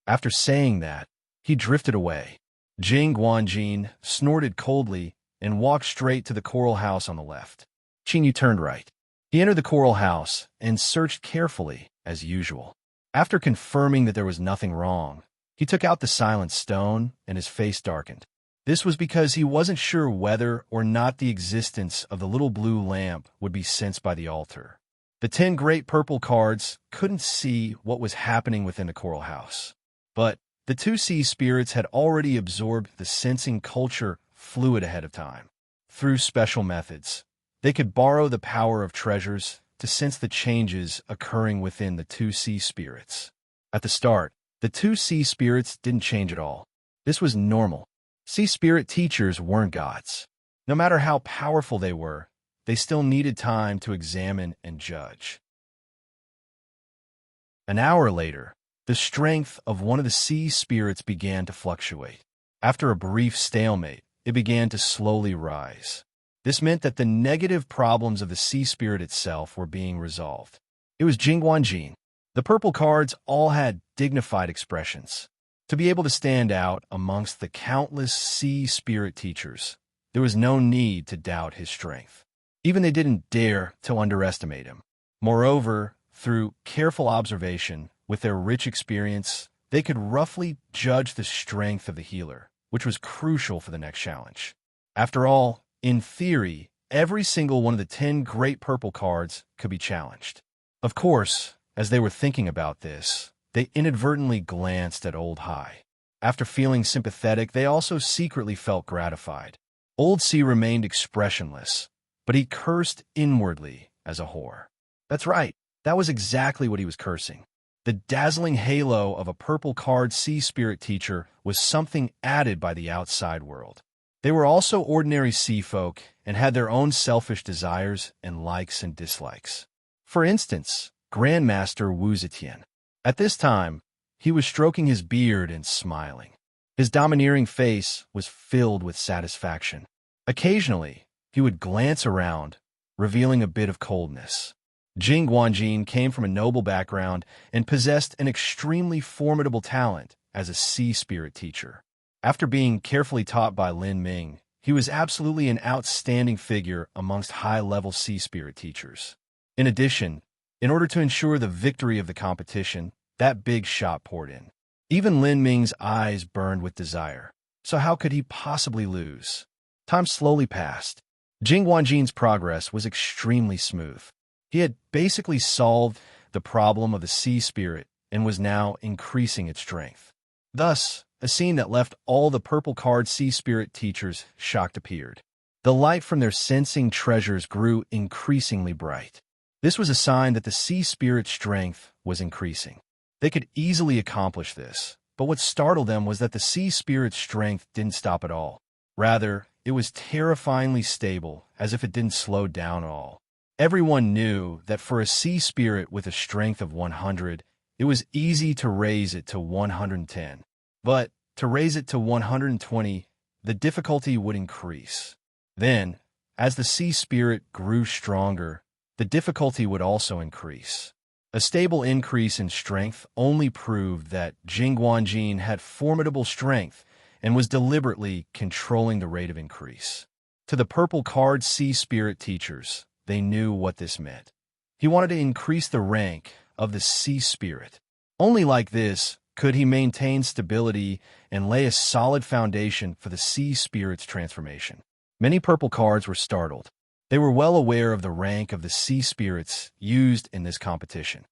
Speaker 1: After saying that, he drifted away. Jing Guanjin snorted coldly and walked straight to the coral house on the left. Qin Yu turned right. He entered the coral house and searched carefully, as usual. After confirming that there was nothing wrong, He took out the silent stone, and his face darkened. This was because he wasn't sure whether or not the existence of the little blue lamp would be sensed by the altar. The 10 great purple cards couldn't see what was happening within the coral house. But the 2 sea spirits had already absorbed the sensing culture fluid ahead of time. Through special methods, they could borrow the power of treasures to sense the changes occurring within the 2 sea spirits. At the start, the 2 sea spirits didn't change at all. This was normal. Sea spirit teachers weren't gods. No matter how powerful they were, they still needed time to examine and judge. An hour later, the strength of one of the sea spirits began to fluctuate. After a brief stalemate, it began to slowly rise. This meant that the negative problems of the sea spirit itself were being resolved. It was Jingguanjin. The purple cards all had dignified expressions. To be able to stand out amongst the countless sea spirit teachers, there was no need to doubt his strength. Even they didn't dare to underestimate him. Moreover, through careful observation, with their rich experience, they could roughly judge the strength of the healer, which was crucial for the next challenge. After all, in theory, every single one of the 10 great purple cards could be challenged. Of course, as they were thinking about this, they inadvertently glanced at Old High. After feeling sympathetic, they also secretly felt gratified. Old C remained expressionless, but he cursed inwardly as a whore. That's right, that was exactly what he was cursing. The dazzling halo of a purple card sea spirit teacher was something added by the outside world. They were also ordinary sea folk and had their own selfish desires and likes and dislikes. For instance, Grandmaster Wu Zetian. At this time, he was stroking his beard and smiling. His domineering face was filled with satisfaction. Occasionally, he would glance around, revealing a bit of coldness. Jing Guanjin came from a noble background and possessed an extremely formidable talent as a sea spirit teacher. After being carefully taught by Lin Ming, he was absolutely an outstanding figure amongst high-level sea spirit teachers. In addition, in order to ensure the victory of the competition, that big shot poured in. Even Lin Ming's eyes burned with desire. So how could he possibly lose? Time slowly passed. Jing Guanjin's progress was extremely smooth. He had basically solved the problem of the sea spirit and was now increasing its strength. Thus, a scene that left all the purple card sea spirit teachers shocked appeared. The light from their sensing treasures grew increasingly bright. This was a sign that the sea spirit's strength was increasing. They could easily accomplish this, but what startled them was that the sea spirit's strength didn't stop at all. Rather, it was terrifyingly stable, as if it didn't slow down at all. Everyone knew that for a sea spirit with a strength of 100, it was easy to raise it to 110. But to raise it to 120, the difficulty would increase. Then, as the sea spirit grew stronger, the difficulty would also increase. A stable increase in strength only proved that Jing Guanjin had formidable strength and was deliberately controlling the rate of increase. To the purple card sea spirit teachers, they knew what this meant. He wanted to increase the rank of the sea spirit. Only like this could he maintain stability and lay a solid foundation for the sea spirit's transformation. Many purple cards were startled. They were well aware of the rank of the sea spirits used in this competition.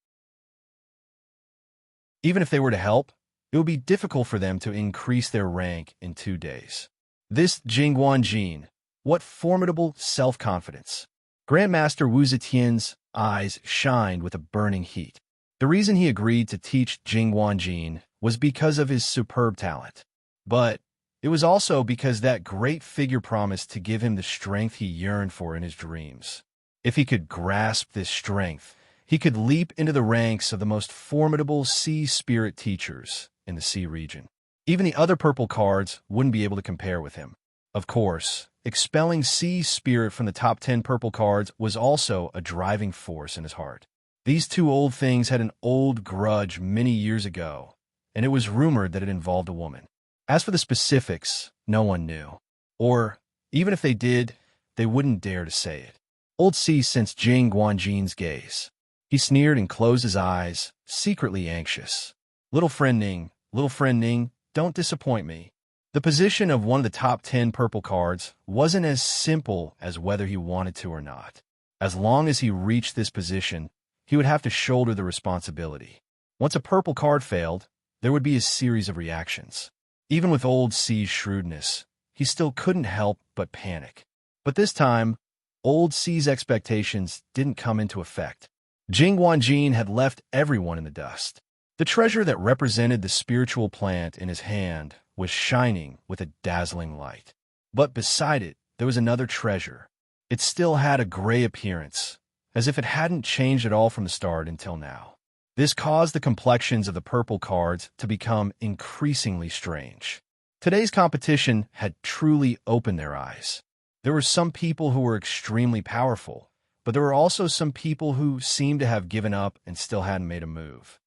Speaker 1: Even if they were to help, it would be difficult for them to increase their rank in 2 days. This Jing Guanjin, what formidable self-confidence. Grandmaster Wu Zetian's eyes shined with a burning heat. The reason he agreed to teach Jing Guanjin was because of his superb talent. But it was also because that great figure promised to give him the strength he yearned for in his dreams. If he could grasp this strength, he could leap into the ranks of the most formidable sea spirit teachers in the sea region. Even the other purple cards wouldn't be able to compare with him. Of course, expelling sea spirit from the top 10 purple cards was also a driving force in his heart. These two old things had an old grudge many years ago, and it was rumored that it involved a woman. As for the specifics, no one knew. Or, even if they did, they wouldn't dare to say it. Old C sensed Jing Guanjin's gaze. He sneered and closed his eyes, secretly anxious. Little friend Ning, Little friend Ning, don't disappoint me. The position of one of the top 10 purple cards wasn't as simple as whether he wanted to or not. As long as he reached this position, he would have to shoulder the responsibility. Once a purple card failed, there would be a series of reactions. Even with Old C's shrewdness, he still couldn't help but panic. But this time, Old C's expectations didn't come into effect. Jing Guanjin had left everyone in the dust. The treasure that represented the spiritual plant in his hand was shining with a dazzling light. But beside it, there was another treasure. It still had a gray appearance, as if it hadn't changed at all from the start until now. This caused the complexions of the purple cards to become increasingly strange. Today's competition had truly opened their eyes. There were some people who were extremely powerful, but there were also some people who seemed to have given up and still hadn't made a move.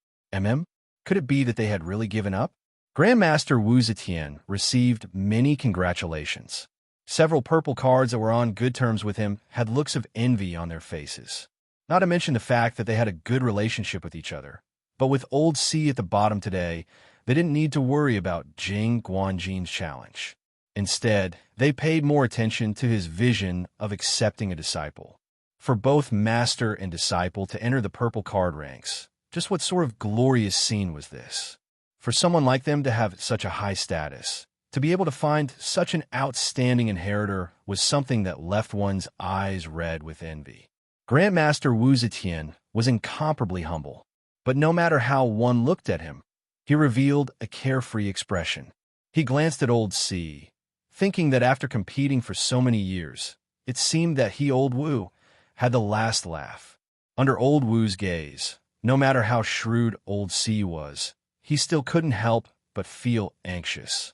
Speaker 1: Could it be that they had really given up? Grandmaster Wu Zetian received many congratulations. Several purple cards that were on good terms with him had looks of envy on their faces. Not to mention the fact that they had a good relationship with each other. But with Old C at the bottom today, they didn't need to worry about Jing Guanjin's challenge. Instead, they paid more attention to his vision of accepting a disciple. For both master and disciple to enter the purple card ranks, just what sort of glorious scene was this? For someone like them to have such a high status, to be able to find such an outstanding inheritor was something that left one's eyes red with envy. Grandmaster Wu Zetian was incomparably humble, but no matter how one looked at him, he revealed a carefree expression. He glanced at Old C, thinking that after competing for so many years, it seemed that he, Old Wu, had the last laugh. Under Old Wu's gaze, no matter how shrewd Old C was, he still couldn't help but feel anxious.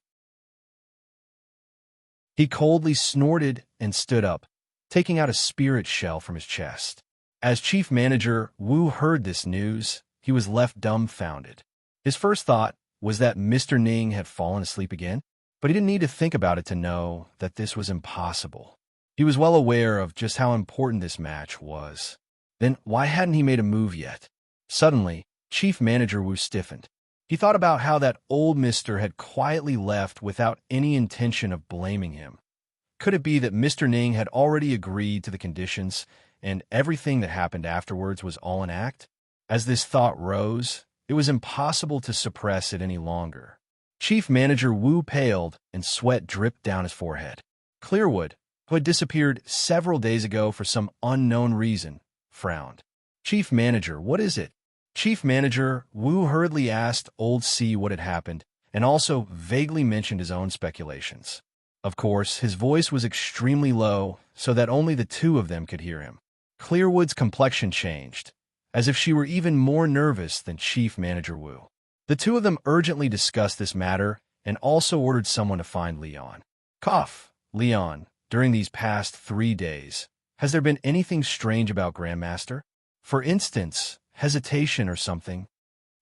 Speaker 1: He coldly snorted and stood up, taking out a spirit shell from his chest. As chief manager, Wu heard this news. He was left dumbfounded. His first thought was that Mr. Ning had fallen asleep again, but he didn't need to think about it to know that this was impossible. He was well aware of just how important this match was. Then why hadn't he made a move yet? Suddenly, chief manager Wu stiffened. He thought about how that old mister had quietly left without any intention of blaming him. Could it be that Mr. Ning had already agreed to the conditions and everything that happened afterwards was all an act? As this thought rose, it was impossible to suppress it any longer. Chief Manager Wu paled and sweat dripped down his forehead. Clearwood, who had disappeared several days ago for some unknown reason, frowned. Chief Manager, what is it? Chief Manager Wu hurriedly asked Old C what had happened and also vaguely mentioned his own speculations. Of course, his voice was extremely low so that only the two of them could hear him. Clearwood's complexion changed, as if she were even more nervous than Chief Manager Wu. The two of them urgently discussed this matter and also ordered someone to find Leon. Cough, Leon, during these past 3 days, has there been anything strange about Grandmaster? For instance, hesitation or something?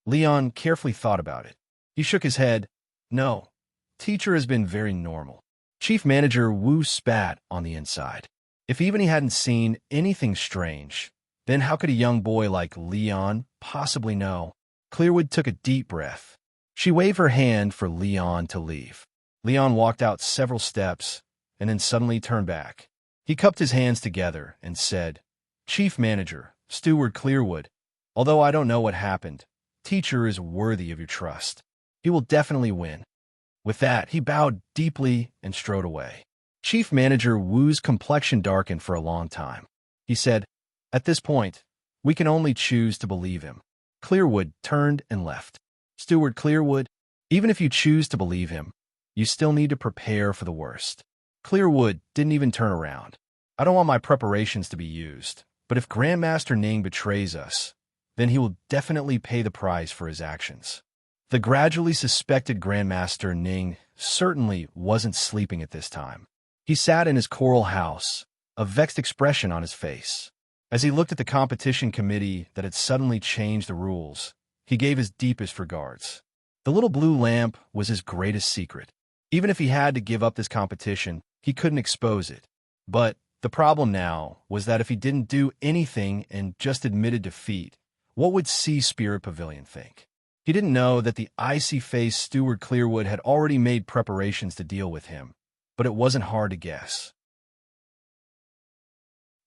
Speaker 1: Leon carefully thought about it. He shook his head. No, teacher has been very normal. Chief Manager Wu spat on the inside. If even he hadn't seen anything strange, then how could a young boy like Leon possibly know? Clearwood took a deep breath. She waved her hand for Leon to leave. Leon walked out several steps and then suddenly turned back. He cupped his hands together and said, Chief Manager, Steward Clearwood, although I don't know what happened, teacher is worthy of your trust. He will definitely win. With that, he bowed deeply and strode away. Chief Manager Wu's complexion darkened for a long time. He said, At this point, we can only choose to believe him. Clearwood turned and left. Steward Clearwood, even if you choose to believe him, you still need to prepare for the worst. Clearwood didn't even turn around. I don't want my preparations to be used, but if Grandmaster Ning betrays us, then he will definitely pay the price for his actions. The gradually suspected Grandmaster Ning certainly wasn't sleeping at this time. He sat in his coral house, a vexed expression on his face. As he looked at the competition committee that had suddenly changed the rules, he gave his deepest regards. The little blue lamp was his greatest secret. Even if he had to give up this competition, he couldn't expose it. But the problem now was that if he didn't do anything and just admitted defeat, what would Sea Spirit Pavilion think? He didn't know that the icy-faced steward Clearwood had already made preparations to deal with him, but it wasn't hard to guess.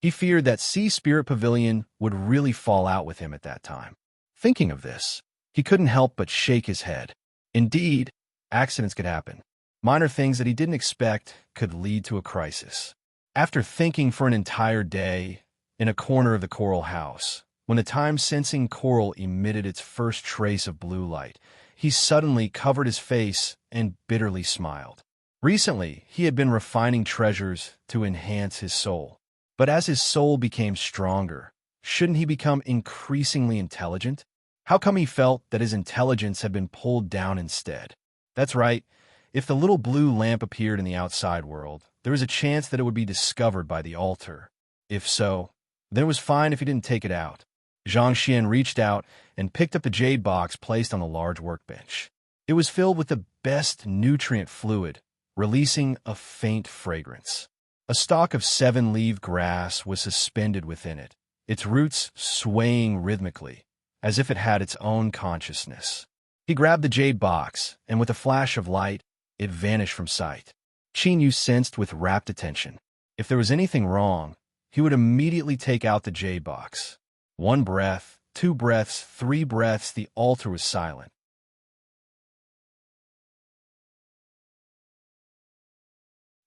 Speaker 1: He feared that Sea Spirit Pavilion would really fall out with him at that time. Thinking of this, he couldn't help but shake his head. Indeed, accidents could happen. Minor things that he didn't expect could lead to a crisis. After thinking for an entire day in a corner of the coral house, when the time-sensing coral emitted its first trace of blue light, he suddenly covered his face and bitterly smiled. Recently, he had been refining treasures to enhance his soul. But as his soul became stronger, shouldn't he become increasingly intelligent? How come he felt that his intelligence had been pulled down instead? That's right. If the little blue lamp appeared in the outside world, there was a chance that it would be discovered by the altar. If so, then it was fine if he didn't take it out. Zhang Xian reached out and picked up the jade box placed on the large workbench. It was filled with the best nutrient fluid, releasing a faint fragrance. A stalk of 7-leaved grass was suspended within it, its roots swaying rhythmically, as if it had its own consciousness. He grabbed the jade box, and with a flash of light, it vanished from sight. Qin Yu sensed with rapt attention. If there was anything wrong, he would immediately take out the jade box. 1 breath, 2 breaths, 3 breaths, the altar was silent.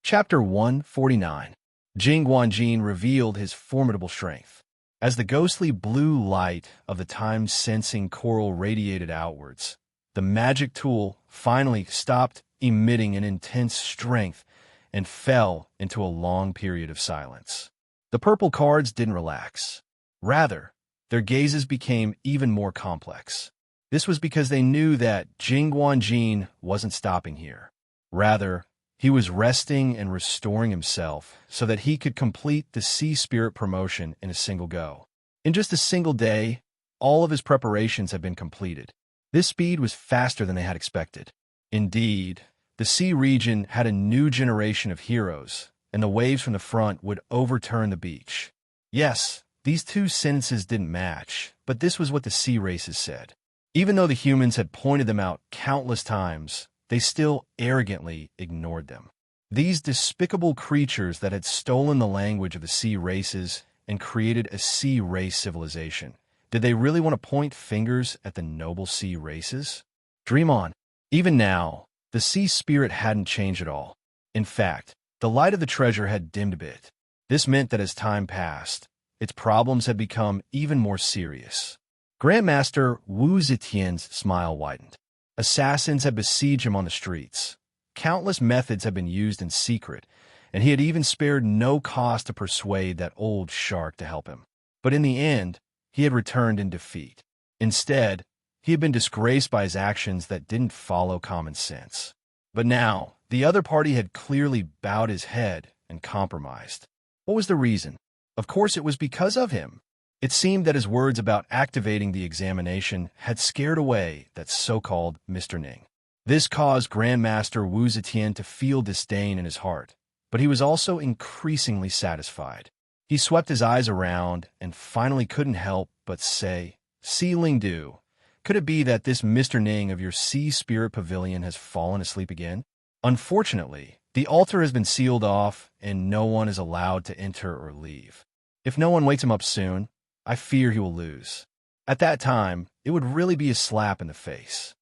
Speaker 1: Chapter 149. Jing Guanjin revealed his formidable strength. As the ghostly blue light of the time-sensing coral radiated outwards, the magic tool finally stopped emitting an intense strength and fell into a long period of silence. The purple cards didn't relax. Rather, their gazes became even more complex. This was because they knew that Jing Guanjin wasn't stopping here. Rather, he was resting and restoring himself so that he could complete the Sea Spirit promotion in a single go. In just a single day, all of his preparations had been completed. This speed was faster than they had expected. Indeed, the sea region had a new generation of heroes, and the waves from the front would overturn the beach. Yes, these two sentences didn't match, but this was what the sea races said. Even though the humans had pointed them out countless times, they still arrogantly ignored them. These despicable creatures that had stolen the language of the sea races and created a sea race civilization. Did they really want to point fingers at the noble sea races? Dream on. Even now, the sea spirit hadn't changed at all. In fact, the light of the treasure had dimmed a bit. This meant that as time passed, its problems had become even more serious. Grandmaster Wu Zetian's smile widened. Assassins had besieged him on the streets. Countless methods had been used in secret, and he had even spared no cost to persuade that old shark to help him. But in the end, he had returned in defeat. Instead, he had been disgraced by his actions that didn't follow common sense. But now, the other party had clearly bowed his head and compromised. What was the reason? Of course, it was because of him. It seemed that his words about activating the examination had scared away that so-called Mr. Ning. This caused Grandmaster Wu Zetian to feel disdain in his heart, but he was also increasingly satisfied. He swept his eyes around and finally couldn't help but say, "Si Lingdu, could it be that this Mr. Ning of your Sea Spirit Pavilion has fallen asleep again? Unfortunately, the altar has been sealed off and no one is allowed to enter or leave. If no one wakes him up soon, I fear he will lose. At that time, it would really be a slap in the face."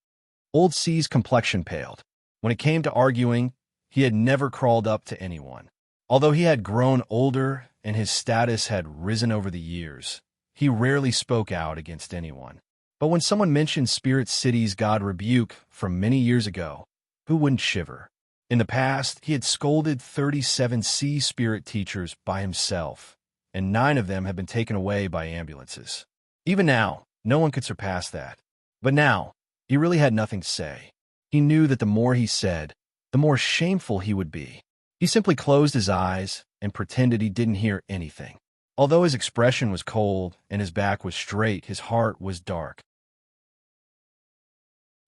Speaker 1: Old C's complexion paled. When it came to arguing, he had never crawled up to anyone. Although he had grown older and his status had risen over the years, he rarely spoke out against anyone. But when someone mentioned Spirit City's god Rebuke from many years ago, who wouldn't shiver? In the past, he had scolded 37 sea spirit teachers by himself, and 9 of them had been taken away by ambulances. Even now, no one could surpass that. But now, he really had nothing to say. He knew that the more he said, the more shameful he would be. He simply closed his eyes and pretended he didn't hear anything. Although his expression was cold and his back was straight, his heart was dark.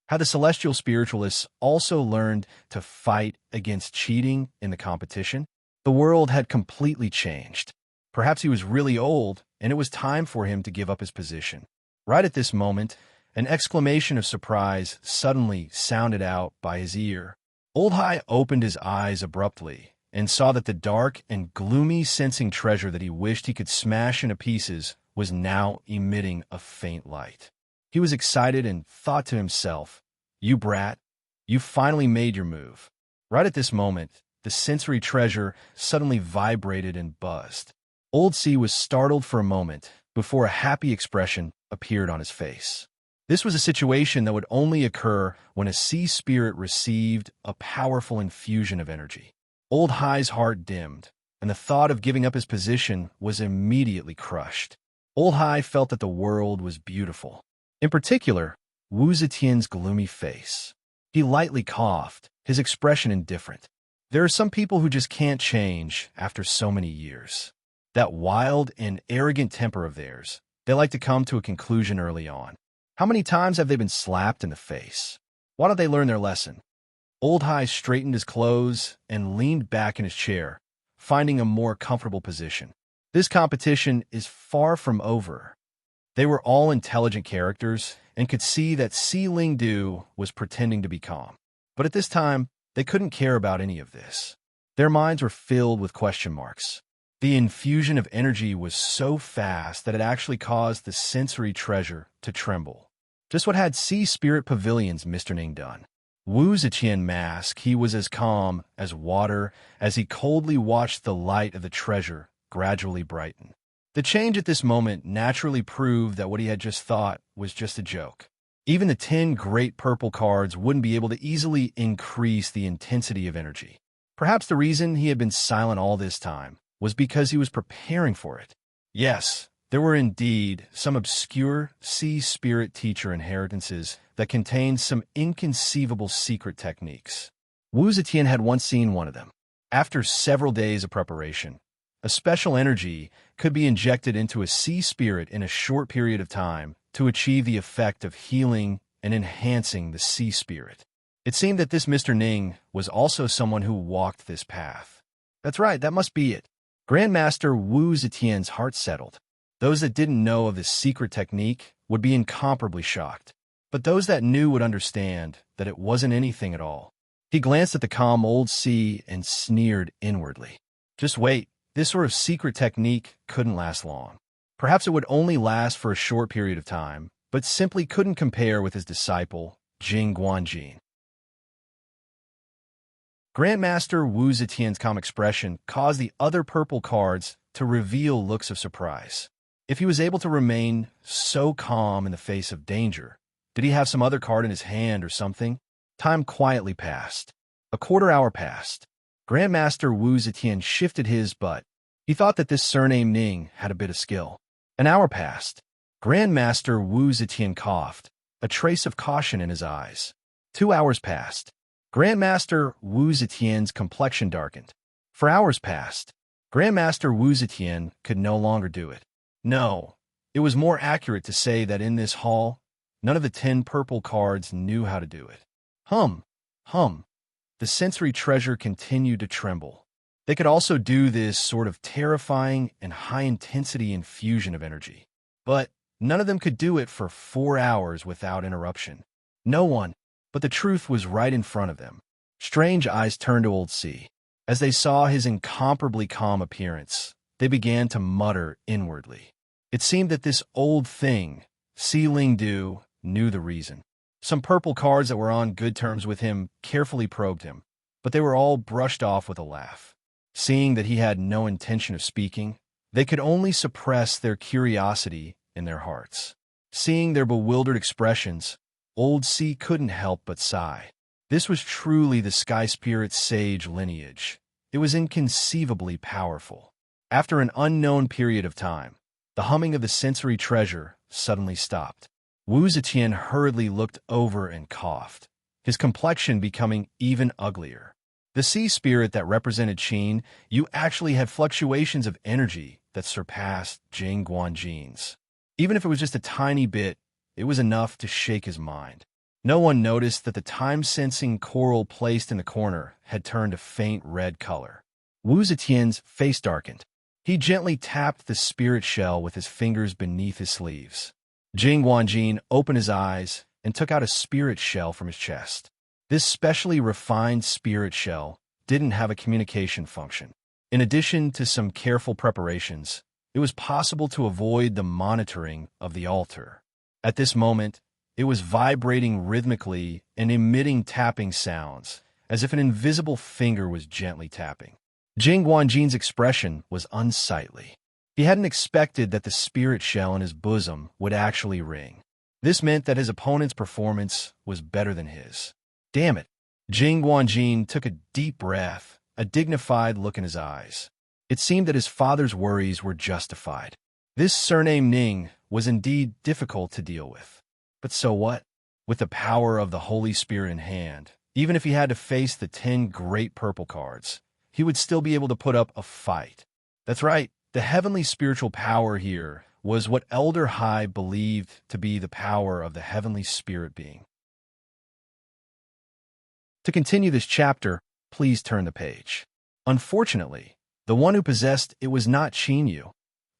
Speaker 1: Had the celestial spiritualists also learned to fight against cheating in the competition? The world had completely changed. Perhaps he was really old, and it was time for him to give up his position. Right at this moment, An exclamation of surprise suddenly sounded out by his ear. Old Hai opened his eyes abruptly and saw that the dark and gloomy sensing treasure that he wished he could smash into pieces was now emitting a faint light. He was excited and thought to himself, "You brat, you finally made your move." Right at this moment, the sensory treasure suddenly vibrated and buzzed. Old C was startled for a moment before a happy expression appeared on his face. This was a situation that would only occur when a sea spirit received a powerful infusion of energy. Old Hai's heart dimmed, and the thought of giving up his position was immediately crushed. Old Hai felt that the world was beautiful. In particular, Wu Zetian's gloomy face. He lightly coughed, his expression indifferent. There are some people who just can't change after so many years. That wild and arrogant temper of theirs, they like to come to a conclusion early on. How many times have they been slapped in the face? Why don't they learn their lesson? Old Hai straightened his clothes and leaned back in his chair, finding a more comfortable position. This competition is far from over. They were all intelligent characters and could see that Si Lingdu was pretending to be calm. But at this time, they couldn't care about any of this. Their minds were filled with question marks. The infusion of energy was so fast that it actually caused the sensory treasure to tremble. Just what had Sea Spirit Pavilion's Mr. Ning done? Wu Zetian mask, he was as calm as water as he coldly watched the light of the treasure gradually brighten. The change at this moment naturally proved that what he had just thought was just a joke. Even the 10 great purple cards wouldn't be able to easily increase the intensity of energy. Perhaps the reason he had been silent all this time was because he was preparing for it. Yes, there were indeed some obscure sea spirit teacher inheritances that contained some inconceivable secret techniques. Wu Zetian had once seen one of them. After several days of preparation, a special energy could be injected into a sea spirit in a short period of time to achieve the effect of healing and enhancing the sea spirit. It seemed that this Mr. Ning was also someone who walked this path. That's right, that must be it. Grandmaster Wu Zetian's heart settled. Those that didn't know of this secret technique would be incomparably shocked, but those that knew would understand that it wasn't anything at all. He glanced at the calm old sea and sneered inwardly. Just wait, this sort of secret technique couldn't last long. Perhaps it would only last for a short period of time, but simply couldn't compare with his disciple, Jing Guanjin. Grandmaster Wu Zetian's calm expression caused the other purple cards to reveal looks of surprise. If he was able to remain so calm in the face of danger, did he have some other card in his hand or something? Time quietly passed. A quarter hour passed. Grandmaster Wu Zetian shifted his butt. He thought that this surname Ning had a bit of skill. An hour passed. Grandmaster Wu Zetian coughed, a trace of caution in his eyes. 2 hours passed. Grandmaster Wu Zetian's complexion darkened. For hours passed. Grandmaster Wu Zetian could no longer do it. No, it was more accurate to say that in this hall, none of the 10 purple cards knew how to do it. Hum. The sensory treasure continued to tremble. They could also do this sort of terrifying and high-intensity infusion of energy. But none of them could do it for 4 hours without interruption. No one. But the truth was right in front of them. Strange eyes turned to Old C. As they saw his incomparably calm appearance, they began to mutter inwardly. It seemed that this old thing, Si Lingdu, knew the reason. Some purple cards that were on good terms with him carefully probed him, but they were all brushed off with a laugh. Seeing that he had no intention of speaking, they could only suppress their curiosity in their hearts. Seeing their bewildered expressions, Old C couldn't help but sigh. This was truly the Sky Spirit's sage lineage. It was inconceivably powerful. After an unknown period of time, the humming of the sensory treasure suddenly stopped. Wu Zetian hurriedly looked over and coughed, his complexion becoming even uglier. The sea spirit that represented Qin, you actually had fluctuations of energy that surpassed Jing Guanjin's. Even if it was just a tiny bit, it was enough to shake his mind. No one noticed that the time-sensing coral placed in the corner had turned a faint red color. Wu Zetian's face darkened. He gently tapped the spirit shell with his fingers beneath his sleeves. Jing Guanjin opened his eyes and took out a spirit shell from his chest. This specially refined spirit shell didn't have a communication function. In addition to some careful preparations, it was possible to avoid the monitoring of the altar. At this moment, it was vibrating rhythmically and emitting tapping sounds, as if an invisible finger was gently tapping. Jing Guanjin's expression was unsightly. He hadn't expected that the spirit shell in his bosom would actually ring. This meant that his opponent's performance was better than his. Damn it! Jing Guanjin took a deep breath, a dignified look in his eyes. It seemed that his father's worries were justified. This surname Ning was indeed difficult to deal with. But so what? With the power of the Holy Spirit in hand, even if he had to face the 10 great purple cards, he would still be able to put up a fight. That's right, the heavenly spiritual power here was what Elder Hai believed to be the power of the heavenly spirit being. To continue this chapter, please turn the page. Unfortunately, the one who possessed it was not Qinyu,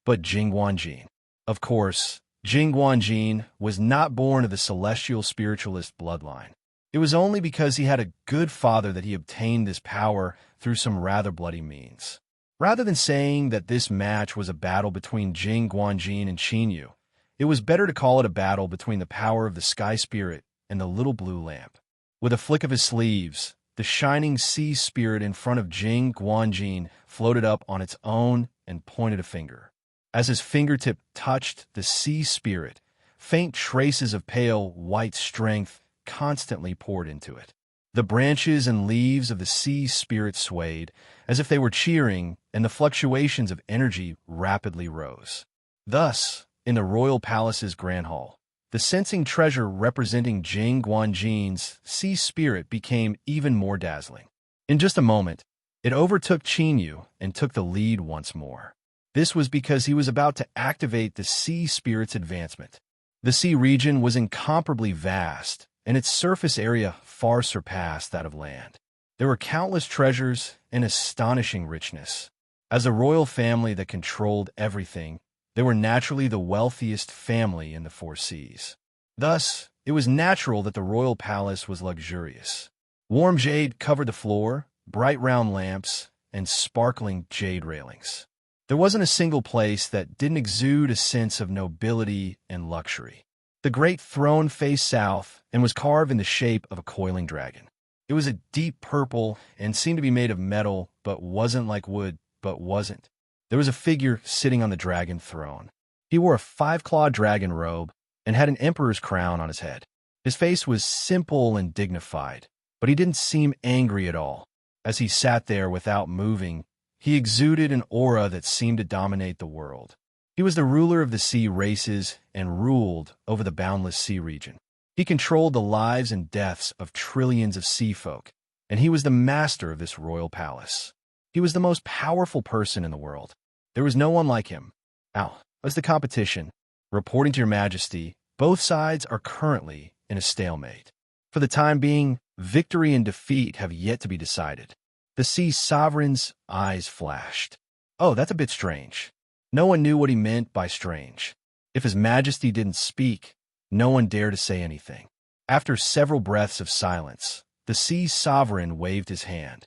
Speaker 1: but Jing Guanjin. Of course, Jing Guanjin was not born of the celestial spiritualist bloodline. It was only because he had a good father that he obtained this power through some rather bloody means. Rather than saying that this match was a battle between Jing Guanjin and Qinyu, it was better to call it a battle between the power of the sky spirit and the little blue lamp. With a flick of his sleeves, the shining sea spirit in front of Jing Guanjin floated up on its own and pointed a finger. As his fingertip touched the sea spirit, faint traces of pale white strength constantly poured into it. The branches and leaves of the sea spirit swayed, as if they were cheering, and the fluctuations of energy rapidly rose. Thus, in the royal palace's grand hall, the sensing treasure representing Jing Guanjin's sea spirit became even more dazzling. In just a moment, it overtook Qinyu and took the lead once more. This was because he was about to activate the sea spirit's advancement. The sea region was incomparably vast, and its surface area far surpassed that of land. There were countless treasures and astonishing richness. As a royal family that controlled everything, they were naturally the wealthiest family in the 4 seas. Thus, it was natural that the royal palace was luxurious. Warm jade covered the floor, bright round lamps, and sparkling jade railings. There wasn't a single place that didn't exude a sense of nobility and luxury. The great throne faced south and was carved in the shape of a coiling dragon. It was a deep purple and seemed to be made of metal, but wasn't like wood, but wasn't. There was a figure sitting on the dragon throne. He wore a 5-clawed dragon robe and had an emperor's crown on his head. His face was simple and dignified, but he didn't seem angry at all. As he sat there without moving, he exuded an aura that seemed to dominate the world. He was the ruler of the sea races and ruled over the boundless sea region. He controlled the lives and deaths of trillions of sea folk, and he was the master of this royal palace. He was the most powerful person in the world. There was no one like him. Now, as the competition, reporting to your majesty, both sides are currently in a stalemate. For the time being, victory and defeat have yet to be decided. The sea sovereign's eyes flashed. Oh, that's a bit strange. No one knew what he meant by strange. If his majesty didn't speak, no one dared to say anything. After several breaths of silence, the sea sovereign waved his hand.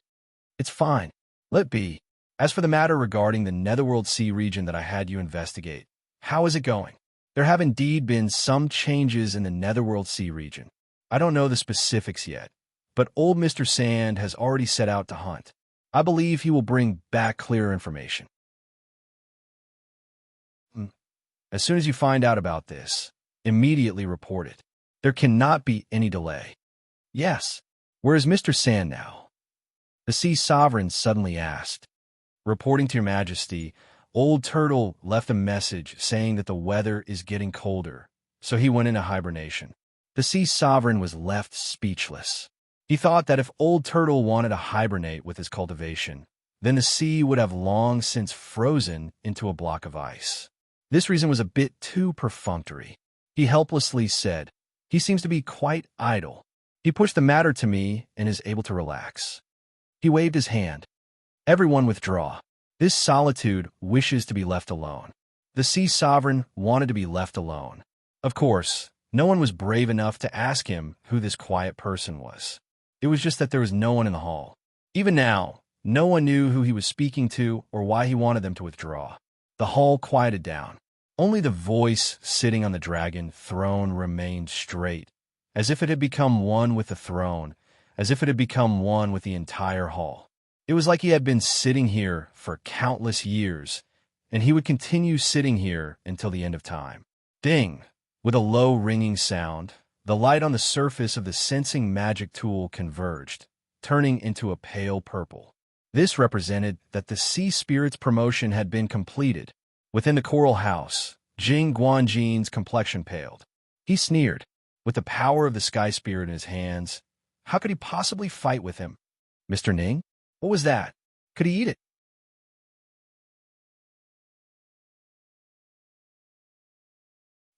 Speaker 1: It's fine. Let be. As for the matter regarding the Netherworld Sea region that I had you investigate, how is it going? There have indeed been some changes in the Netherworld Sea region. I don't know the specifics yet, but old Mr. Sand has already set out to hunt. I believe he will bring back clearer information. As soon as you find out about this, immediately report it. There cannot be any delay. Yes. Where is Mr. Sand now? The sea sovereign suddenly asked. Reporting to your majesty, Old Turtle left a message saying that the weather is getting colder, so he went into hibernation. The sea sovereign was left speechless. He thought that if Old Turtle wanted to hibernate with his cultivation, then the sea would have long since frozen into a block of ice. This reason was a bit too perfunctory. He helplessly said, "He seems to be quite idle. He pushed the matter to me and is able to relax." He waved his hand. Everyone withdraw. This solitude wishes to be left alone. The sea sovereign wanted to be left alone. Of course, no one was brave enough to ask him who this quiet person was. It was just that there was no one in the hall. Even now, no one knew who he was speaking to or why he wanted them to withdraw. The hall quieted down. Only the voice sitting on the dragon throne remained straight, as if it had become one with the throne, as if it had become one with the entire hall. It was like he had been sitting here for countless years, and he would continue sitting here until the end of time. Ding! With a low ringing sound, the light on the surface of the sensing magic tool converged, turning into a pale purple. This represented that the sea spirit's promotion had been completed. Within the coral house, Jing Guanjin's complexion paled. He sneered. With the power of the sky spirit in his hands, how could he possibly fight with him? Mr. Ning? What was that? Could he eat it?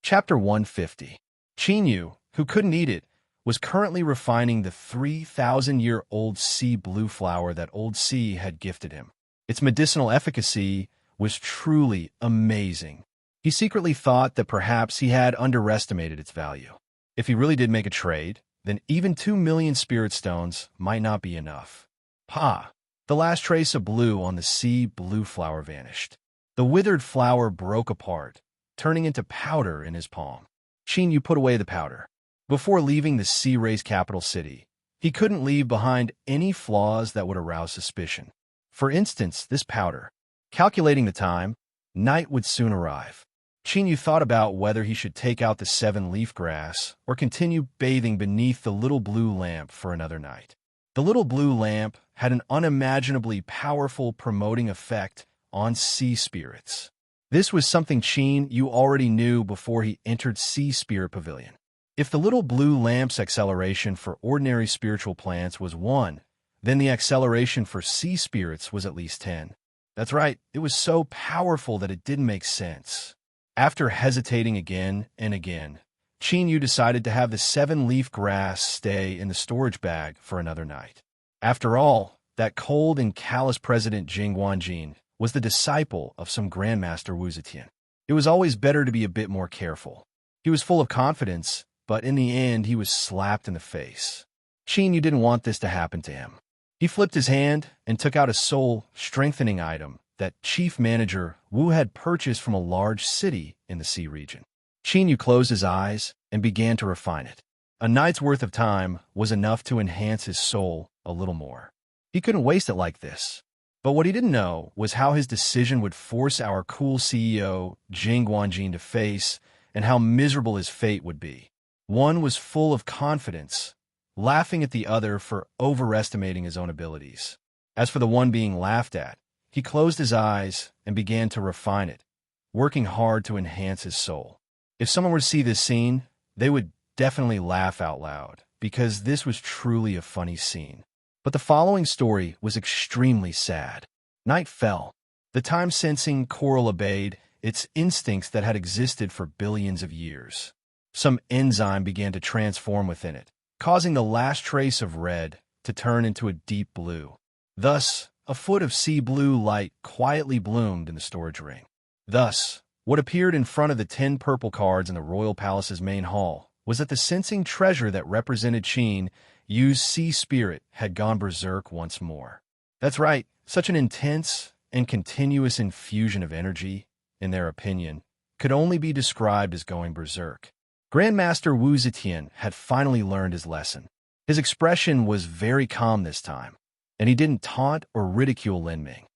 Speaker 1: Chapter 150. Qin Yu, who couldn't eat it, was currently refining the 3,000-year-old sea blue flower that Old Sea had gifted him. Its medicinal efficacy was truly amazing. He secretly thought that perhaps he had underestimated its value. If he really did make a trade, then even 2 million spirit stones might not be enough. Pa! The last trace of blue on the sea blue flower vanished. The withered flower broke apart, turning into powder in his palm. Qin Yu put away the powder. Before leaving the Sea Ray's capital city, he couldn't leave behind any flaws that would arouse suspicion. For instance, this powder. Calculating the time, night would soon arrive. Qin Yu thought about whether he should take out the 7-leaf grass or continue bathing beneath the little blue lamp for another night. The little blue lamp had an unimaginably powerful promoting effect on sea spirits. This was something Qin Yu already knew before he entered Sea Spirit Pavilion. If the little blue lamp's acceleration for ordinary spiritual plants was 1, then the acceleration for sea spirits was at least 10. That's right, it was so powerful that it didn't make sense. After hesitating again and again, Qin Yu decided to have the 7-leaf grass stay in the storage bag for another night. After all, that cold and callous President Jing Guanjin was the disciple of some Grandmaster Wu Zetian. It was always better to be a bit more careful. He was full of confidence, but in the end he was slapped in the face. Qin Yu didn't want this to happen to him. He flipped his hand and took out a soul-strengthening item that Chief Manager Wu had purchased from a large city in the sea region. Qin Yu closed his eyes and began to refine it. A night's worth of time was enough to enhance his soul a little more. He couldn't waste it like this. But what he didn't know was how his decision would force our cool CEO, Jing Guanjin, to face and how miserable his fate would be. One was full of confidence, laughing at the other for overestimating his own abilities. As for the one being laughed at, he closed his eyes and began to refine it, working hard to enhance his soul. If someone were to see this scene, they would definitely laugh out loud, because this was truly a funny scene. But the following story was extremely sad. Night fell. The time-sensing coral obeyed its instincts that had existed for billions of years. Some enzyme began to transform within it, causing the last trace of red to turn into a deep blue. Thus, a foot of sea blue light quietly bloomed in the storage ring. Thus, what appeared in front of the 10 purple cards in the royal palace's main hall was that the sensing treasure that represented Qin Yu's sea spirit had gone berserk once more. That's right, such an intense and continuous infusion of energy, in their opinion, could only be described as going berserk. Grandmaster Wu Zetian had finally learned his lesson. His expression was very calm this time, and he didn't taunt or ridicule Lin Ming.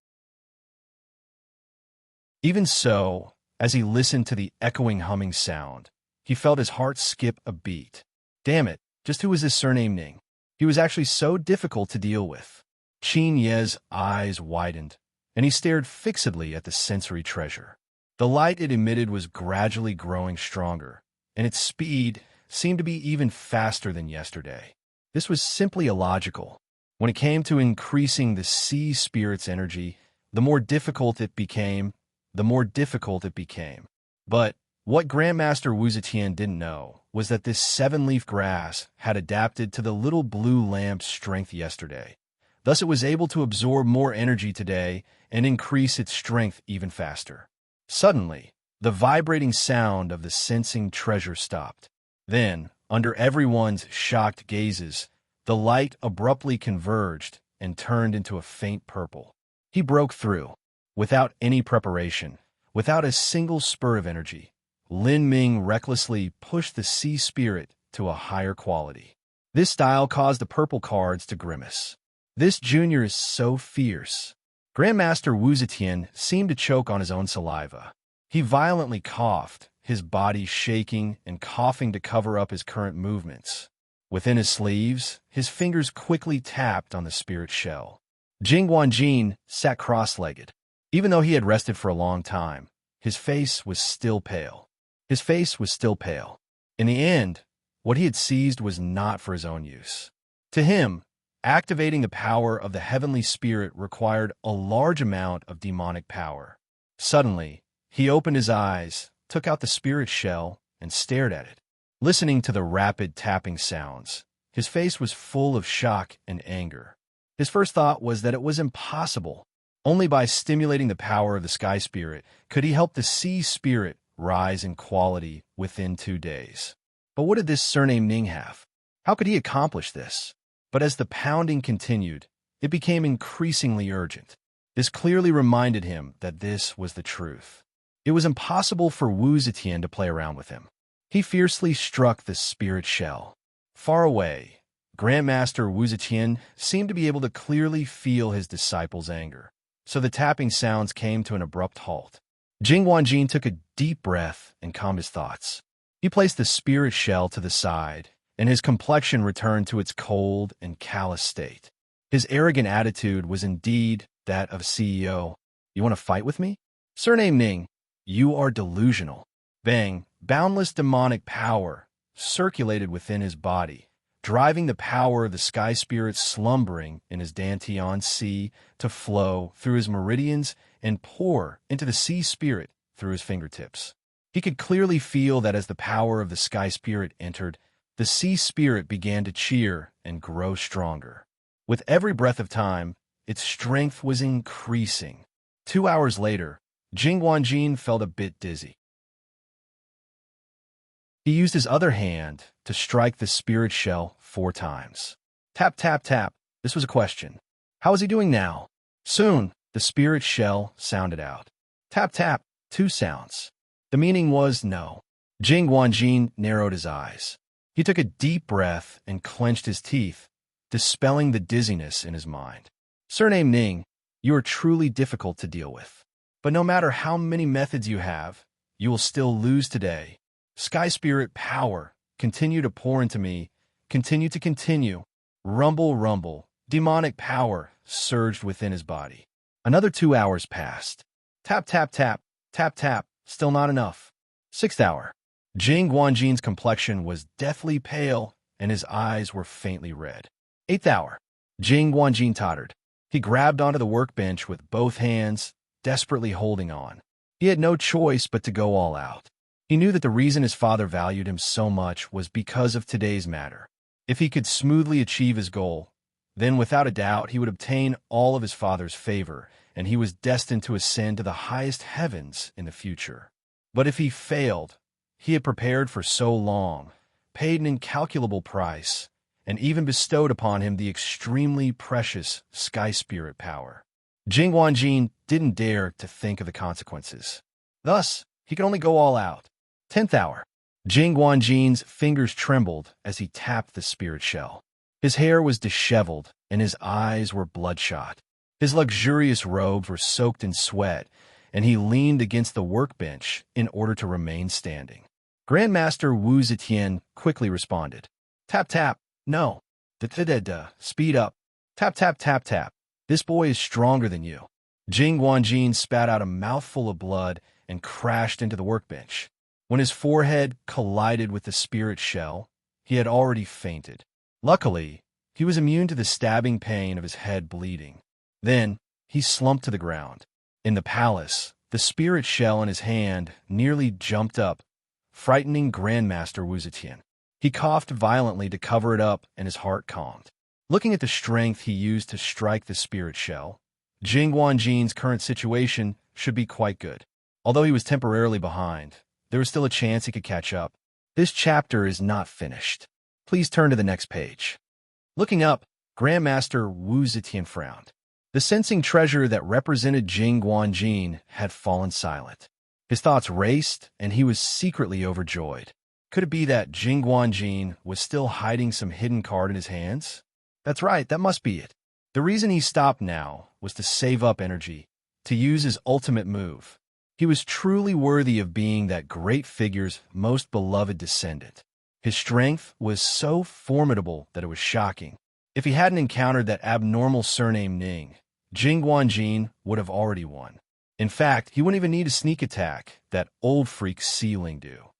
Speaker 1: Even so, as he listened to the echoing humming sound, he felt his heart skip a beat. Damn it, just who was this surname Ning? He was actually so difficult to deal with. Qin Ye's eyes widened, and he stared fixedly at the sensory treasure. The light it emitted was gradually growing stronger, and its speed seemed to be even faster than yesterday. This was simply illogical. When it came to increasing the sea spirit's energy, the more difficult it became. But what Grandmaster Wu Zetian didn't know was that this 7-leaf grass had adapted to the little blue lamp's strength yesterday. Thus it was able to absorb more energy today and increase its strength even faster. Suddenly, The vibrating sound of the sensing treasure stopped. Then, under everyone's shocked gazes, the light abruptly converged and turned into a faint purple. He broke through. Without any preparation, without a single spur of energy, Lin Ming recklessly pushed the sea spirit to a higher quality. This style caused the purple cards to grimace. This junior is so fierce. Grandmaster Wu Zetian seemed to choke on his own saliva. He violently coughed, his body shaking and coughing to cover up his current movements. Within his sleeves, his fingers quickly tapped on the spirit shell. Jing Guanjin sat cross-legged. Even though he had rested for a long time, his face was still pale. His face was still pale. In the end, what he had seized was not for his own use. To him, activating the power of the heavenly spirit required a large amount of demonic power. Suddenly, he opened his eyes, took out the spirit shell, and stared at it. Listening to the rapid tapping sounds, his face was full of shock and anger. His first thought was that it was impossible. Only by stimulating the power of the sky spirit could he help the sea spirit rise in quality within 2 days. But what did this surname Ning have? How could he accomplish this? But as the pounding continued, it became increasingly urgent. This clearly reminded him that this was the truth. It was impossible for Wu Zetian to play around with him. He fiercely struck the spirit shell. Far away, Grandmaster Wu Zetian seemed to be able to clearly feel his disciple's anger. So the tapping sounds came to an abrupt halt. Jing Guanjin took a deep breath and calmed his thoughts. He placed the spirit shell to the side, and his complexion returned to its cold and callous state. His arrogant attitude was indeed that of a CEO. You want to fight with me? Surname Ning, you are delusional. Bang, boundless demonic power circulated within his body, driving the power of the sky spirit slumbering in his Dantian sea to flow through his meridians and pour into the sea spirit through his fingertips. He could clearly feel that as the power of the sky spirit entered, the sea spirit began to cheer and grow stronger. With every breath of time, its strength was increasing. 2 hours later, Jing Guanjin felt a bit dizzy. He used his other hand to strike the spirit shell 4 times. Tap, tap, tap. This was a question. How is he doing now? Soon, the spirit shell sounded out. Tap, tap, 2 sounds. The meaning was no. Jing Guanjin narrowed his eyes. He took a deep breath and clenched his teeth, dispelling the dizziness in his mind. Surname Ning, you are truly difficult to deal with. But no matter how many methods you have, you will still lose today. Sky spirit power, continue to pour into me, continue. Rumble, rumble, demonic power surged within his body. Another 2 hours passed. Tap, tap, tap, tap, tap, still not enough. 6th hour. Jing Guanjin's complexion was deathly pale, and his eyes were faintly red. 8th hour. Jing Guanjin tottered. He grabbed onto the workbench with both hands, desperately holding on. He had no choice but to go all out. He knew that the reason his father valued him so much was because of today's matter. If he could smoothly achieve his goal, then without a doubt he would obtain all of his father's favor, and he was destined to ascend to the highest heavens in the future. But if he failed, he had prepared for so long, paid an incalculable price, and even bestowed upon him the extremely precious sky spirit power. Jing Guanjin didn't dare to think of the consequences. Thus, he could only go all out. 10th hour. Jing Guanjin's fingers trembled as he tapped the spirit shell. His hair was disheveled, and his eyes were bloodshot. His luxurious robes were soaked in sweat, and he leaned against the workbench in order to remain standing. Grandmaster Wu Zetian quickly responded. Tap, tap, no. Da-da-da-da, speed up. Tap, tap, tap, tap. This boy is stronger than you. Jing Guanjin spat out a mouthful of blood and crashed into the workbench. When his forehead collided with the spirit shell, he had already fainted. Luckily, he was immune to the stabbing pain of his head bleeding. Then, he slumped to the ground. In the palace, the spirit shell in his hand nearly jumped up, frightening Grandmaster Wu Zetian. He coughed violently to cover it up, and his heart calmed. Looking at the strength he used to strike the spirit shell, Jing Guanjin's current situation should be quite good. Although he was temporarily behind, there was still a chance he could catch up. This chapter is not finished. Please turn to the next page. Looking up, Grandmaster Wu Zetian frowned. The sensing treasure that represented Jing Guanjin had fallen silent. His thoughts raced, and he was secretly overjoyed. Could it be that Jing Guanjin was still hiding some hidden card in his hands? That's right, that must be it. The reason he stopped now was to save up energy, to use his ultimate move. He was truly worthy of being that great figure's most beloved descendant. His strength was so formidable that it was shocking. If he hadn't encountered that abnormal surname Ning, Jing Guanjin would have already won. In fact, he wouldn't even need a sneak attack that old freak Sealing do.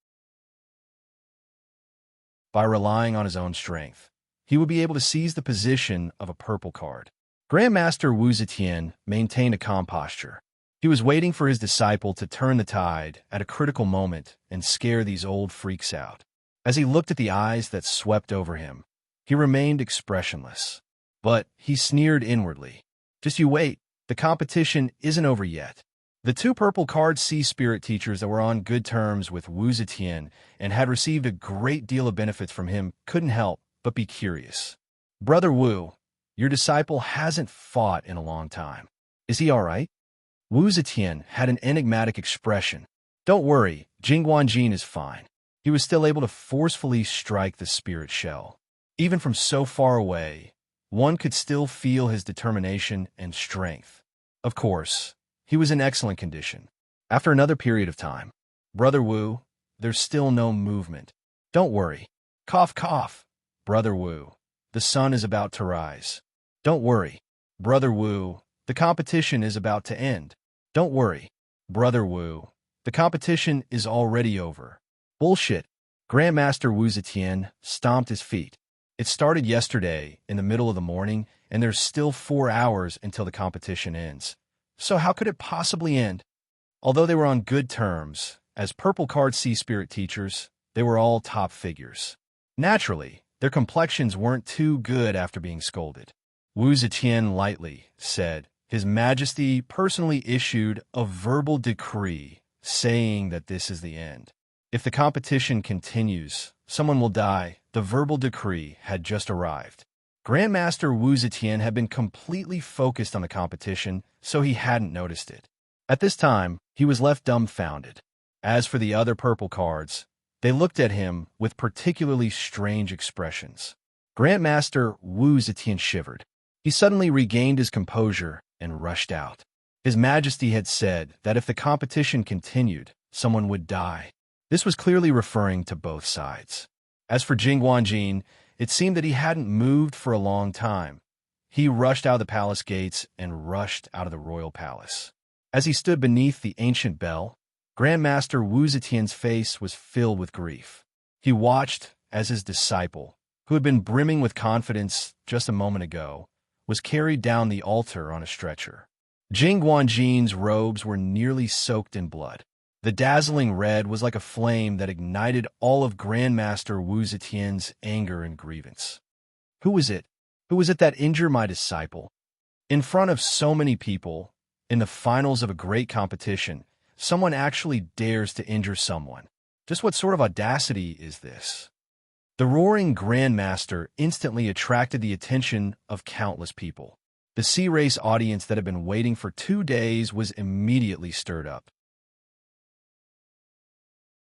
Speaker 1: By relying on his own strength, he would be able to seize the position of a purple card. Grandmaster Wu Zetian maintained a calm posture. He was waiting for his disciple to turn the tide at a critical moment and scare these old freaks out. As he looked at the eyes that swept over him, he remained expressionless. But he sneered inwardly. Just you wait, the competition isn't over yet. The two purple card sea spirit teachers that were on good terms with Wu Zetian and had received a great deal of benefits from him couldn't help but be curious. Brother Wu, your disciple hasn't fought in a long time. Is he all right? Wu Zetian had an enigmatic expression. Don't worry, Jing Guanjin is fine. He was still able to forcefully strike the spirit shell. Even from so far away, one could still feel his determination and strength. Of course, he was in excellent condition. After another period of time, Brother Wu, there's still no movement. Don't worry. Cough, cough. Brother Wu, the sun is about to rise. Don't worry. Brother Wu, the competition is about to end. Don't worry. Brother Wu, the competition is already over. Bullshit. Grandmaster Wu Zetian stomped his feet. It started yesterday in the middle of the morning, and there's still 4 hours until the competition ends. So how could it possibly end? Although they were on good terms, as purple card sea spirit teachers, they were all top figures. Naturally, their complexions weren't too good after being scolded. Wu Zetian lightly said, His Majesty personally issued a verbal decree saying that this is the end. If the competition continues, someone will die. The verbal decree had just arrived. Grandmaster Wu Zetian had been completely focused on the competition, so he hadn't noticed it. At this time, he was left dumbfounded. As for the other purple cards, they looked at him with particularly strange expressions. Grandmaster Wu Zetian shivered. He suddenly regained his composure and rushed out. His Majesty had said that if the competition continued, someone would die. This was clearly referring to both sides. As for Jing Guanjin, it seemed that he hadn't moved for a long time. He rushed out of the palace gates and rushed out of the royal palace. As he stood beneath the ancient bell, Grandmaster Wu Zetian's face was filled with grief. He watched as his disciple, who had been brimming with confidence just a moment ago, was carried down the altar on a stretcher. Jing Guanjin's robes were nearly soaked in blood. The dazzling red was like a flame that ignited all of Grandmaster Wu Zetian's anger and grievance. Who was it? Who was it that injured my disciple? In front of so many people, in the finals of a great competition, someone actually dares to injure someone. Just what sort of audacity is this? The roaring Grandmaster instantly attracted the attention of countless people. The sea race audience that had been waiting for 2 days was immediately stirred up.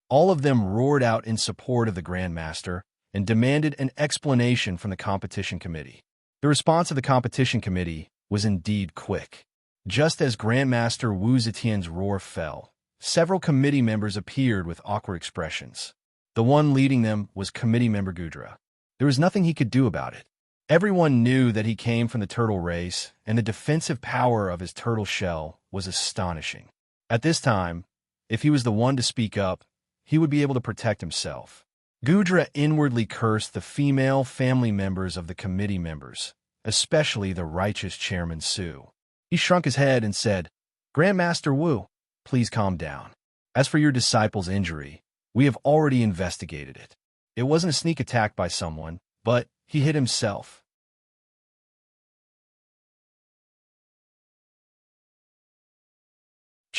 Speaker 1: All of them roared out in support of the Grandmaster and demanded an explanation from the competition committee. The response of the competition committee was indeed quick. Just as Grandmaster Wu Zetian's roar fell, several committee members appeared with awkward expressions. The one leading them was committee member Gudra. There was nothing he could do about it. Everyone knew that he came from the turtle race, and the defensive power of his turtle shell was astonishing. At this time, if he was the one to speak up, he would be able to protect himself. Gudra inwardly cursed the female family members of the committee members, especially the righteous Chairman Su. He shrunk his head and said, Grandmaster Wu, please calm down. As for your disciple's injury, we have already investigated it. It wasn't a sneak attack by someone, but he hit himself.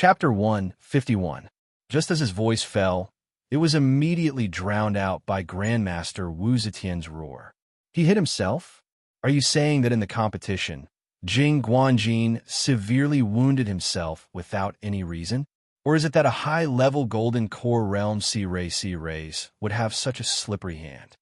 Speaker 1: Chapter 151. Just as his voice fell, it was immediately drowned out by Grandmaster Wu Zetian's roar. He hit himself? Are you saying that in the competition, Jing Guanjin severely wounded himself without any reason? Or is it that a high-level Golden Core Realm C-Rays would have such a slippery hand?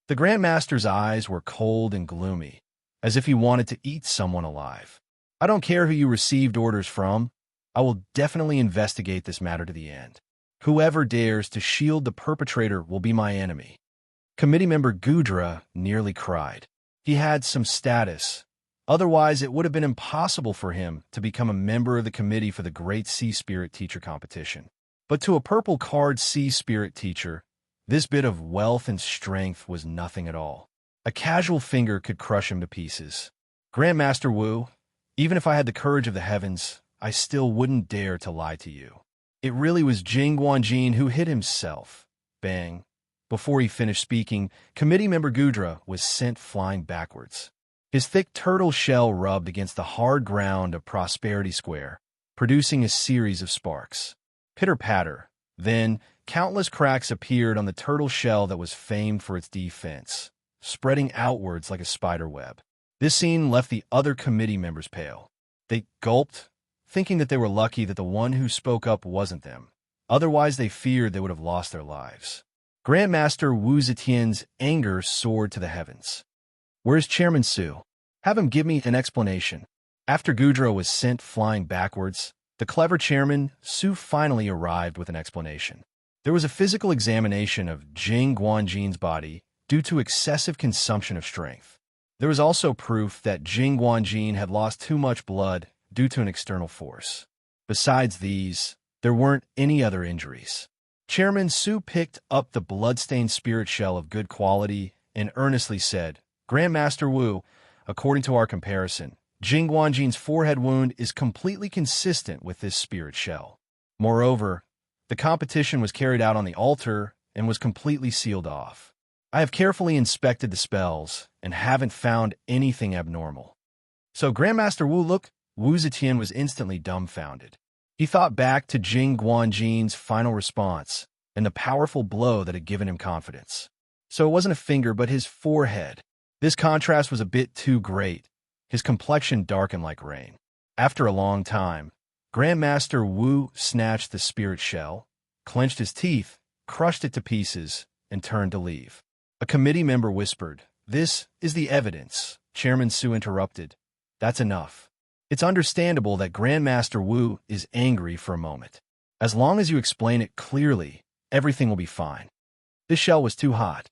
Speaker 1: The Grandmaster's eyes were cold and gloomy, as if he wanted to eat someone alive. I don't care who you received orders from. I will definitely investigate this matter to the end. Whoever dares to shield the perpetrator will be my enemy. Committee member Gudra nearly cried. He had some status. Otherwise, it would have been impossible for him to become a member of the committee for the Great Sea Spirit Teacher competition. But to a purple card Sea Spirit Teacher, this bit of wealth and strength was nothing at all. A casual finger could crush him to pieces. Grandmaster Wu, even if I had the courage of the heavens, I still wouldn't dare to lie to you. It really was Jing Guanjin who hit himself. Bang. Before he finished speaking, committee member Gudra was sent flying backwards. His thick turtle shell rubbed against the hard ground of Prosperity Square, producing a series of sparks. Pitter-patter. Then, countless cracks appeared on the turtle shell that was famed for its defense, spreading outwards like a spider web. This scene left the other committee members pale. They gulped, thinking that they were lucky that the one who spoke up wasn't them. Otherwise, they feared they would have lost their lives. Grandmaster Wu Zetian's anger soared to the heavens. Where's Chairman Su? Have him give me an explanation. After Gudra was sent flying backwards, the clever chairman, Su, finally arrived with an explanation. There was a physical examination of Jing Guanjin's body due to excessive consumption of strength. There was also proof that Jing Guanjin had lost too much blood due to an external force. Besides these, there weren't any other injuries. Chairman Su picked up the blood-stained spirit shell of good quality and earnestly said, Grandmaster Wu, according to our comparison, Jing Guanjin's forehead wound is completely consistent with this spirit shell. Moreover, the competition was carried out on the altar and was completely sealed off. I have carefully inspected the spells and haven't found anything abnormal. So Grandmaster Wu, look, Wu Zetian was instantly dumbfounded. He thought back to Jing Guanjin's final response and the powerful blow that had given him confidence. So it wasn't a finger, but his forehead. This contrast was a bit too great. His complexion darkened like rain. After a long time, Grandmaster Wu snatched the spirit shell, clenched his teeth, crushed it to pieces, and turned to leave. A committee member whispered, This is the evidence. Chairman Su interrupted. That's enough. It's understandable that Grandmaster Wu is angry for a moment. As long as you explain it clearly, everything will be fine. This shell was too hot.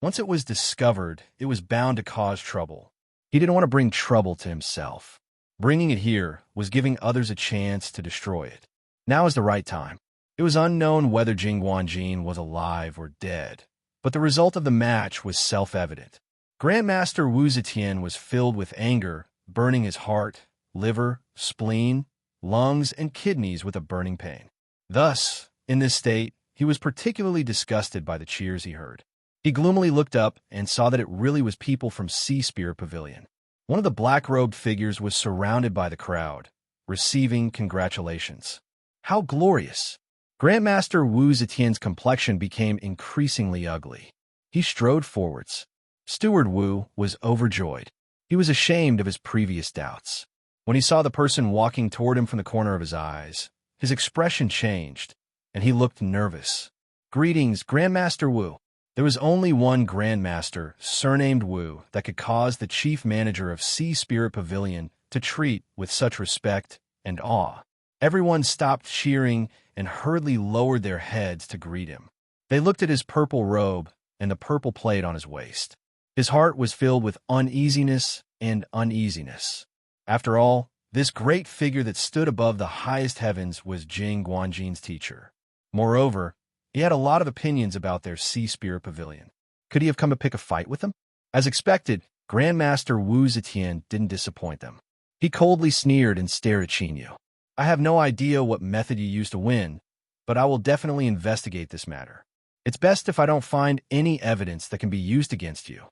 Speaker 1: Once it was discovered, it was bound to cause trouble. He didn't want to bring trouble to himself. Bringing it here was giving others a chance to destroy it. Now is the right time. It was unknown whether Jing Guanjin was alive or dead, but the result of the match was self-evident. Grandmaster Wu Zetian was filled with anger, burning his heart, liver, spleen, lungs, and kidneys with a burning pain. Thus, in this state, he was particularly disgusted by the cheers he heard. He gloomily looked up and saw that it really was people from Sea Spirit Pavilion. One of the black-robed figures was surrounded by the crowd, receiving congratulations. How glorious! Grandmaster Wu Zetian's complexion became increasingly ugly. He strode forwards. Steward Wu was overjoyed. He was ashamed of his previous doubts. When he saw the person walking toward him from the corner of his eyes, his expression changed, and he looked nervous. Greetings, Grandmaster Wu. There was only one Grandmaster, surnamed Wu, that could cause the chief manager of Sea Spirit Pavilion to treat with such respect and awe. Everyone stopped cheering and hurriedly lowered their heads to greet him. They looked at his purple robe and the purple plate on his waist. His heart was filled with uneasiness and uneasiness. After all, this great figure that stood above the highest heavens was Jing Guanjin's teacher. Moreover, he had a lot of opinions about their Sea Spirit Pavilion. Could he have come to pick a fight with them? As expected, Grandmaster Wu Zetian didn't disappoint them. He coldly sneered and stared at Xinyu. I have no idea what method you used to win, but I will definitely investigate this matter. It's best if I don't find any evidence that can be used against you.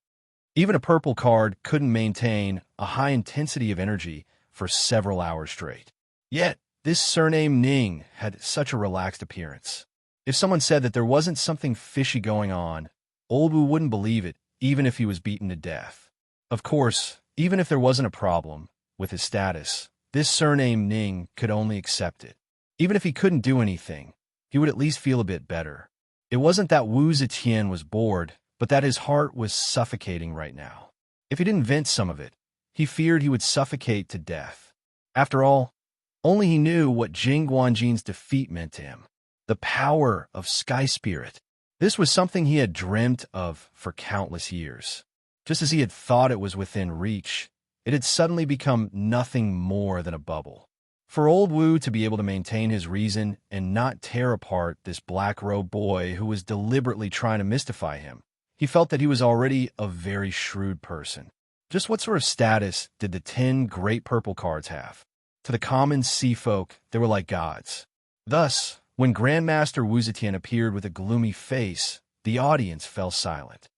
Speaker 1: Even a purple card couldn't maintain a high intensity of energy for several hours straight. Yet, this surname Ning had such a relaxed appearance. If someone said that there wasn't something fishy going on, Old Wu wouldn't believe it, even if he was beaten to death. Of course, even if there wasn't a problem with his status, this surname Ning could only accept it. Even if he couldn't do anything, he would at least feel a bit better. It wasn't that Wu Zetian was bored, but that his heart was suffocating right now. If he didn't vent some of it, he feared he would suffocate to death. After all, only he knew what Jing Guanjin's defeat meant to him. The power of Sky Spirit. This was something he had dreamt of for countless years. Just as he had thought it was within reach, it had suddenly become nothing more than a bubble. For Old Wu to be able to maintain his reason and not tear apart this black-robed boy who was deliberately trying to mystify him, he felt that he was already a very shrewd person. Just what sort of status did the 10 great purple cards have? To the common sea folk, they were like gods. Thus, when Grandmaster Wu Zetian appeared with a gloomy face, the audience fell silent.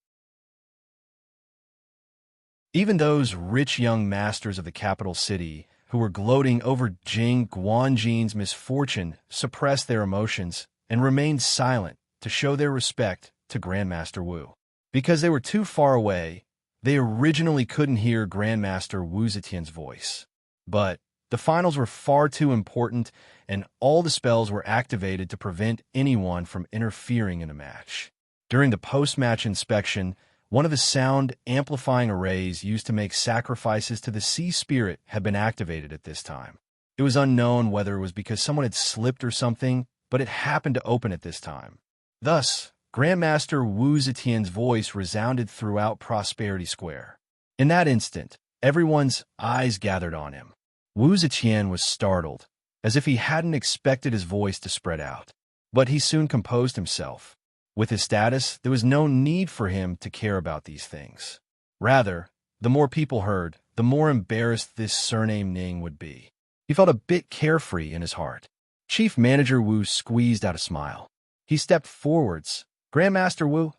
Speaker 1: Even those rich young masters of the capital city who were gloating over Jing Guanjin's misfortune suppressed their emotions and remained silent to show their respect to Grandmaster Wu. Because they were too far away, they originally couldn't hear Grandmaster Wu Zetian's voice. But the finals were far too important, and all the spells were activated to prevent anyone from interfering in the match. During the post-match inspection, one of the sound-amplifying arrays used to make sacrifices to the sea spirit had been activated at this time. It was unknown whether it was because someone had slipped or something, but it happened to open at this time. Thus, Grandmaster Wu Zetian's voice resounded throughout Prosperity Square. In that instant, everyone's eyes gathered on him. Wu Zetian was startled, as if he hadn't expected his voice to spread out. But he soon composed himself. With his status, there was no need for him to care about these things. Rather, the more people heard, the more embarrassed this surname Ning would be. He felt a bit carefree in his heart. Chief Manager Wu squeezed out a smile. He stepped forwards. Grandmaster Wu,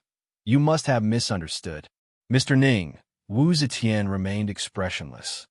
Speaker 1: you must have misunderstood. Mr. Ning, Wu Zetian remained expressionless.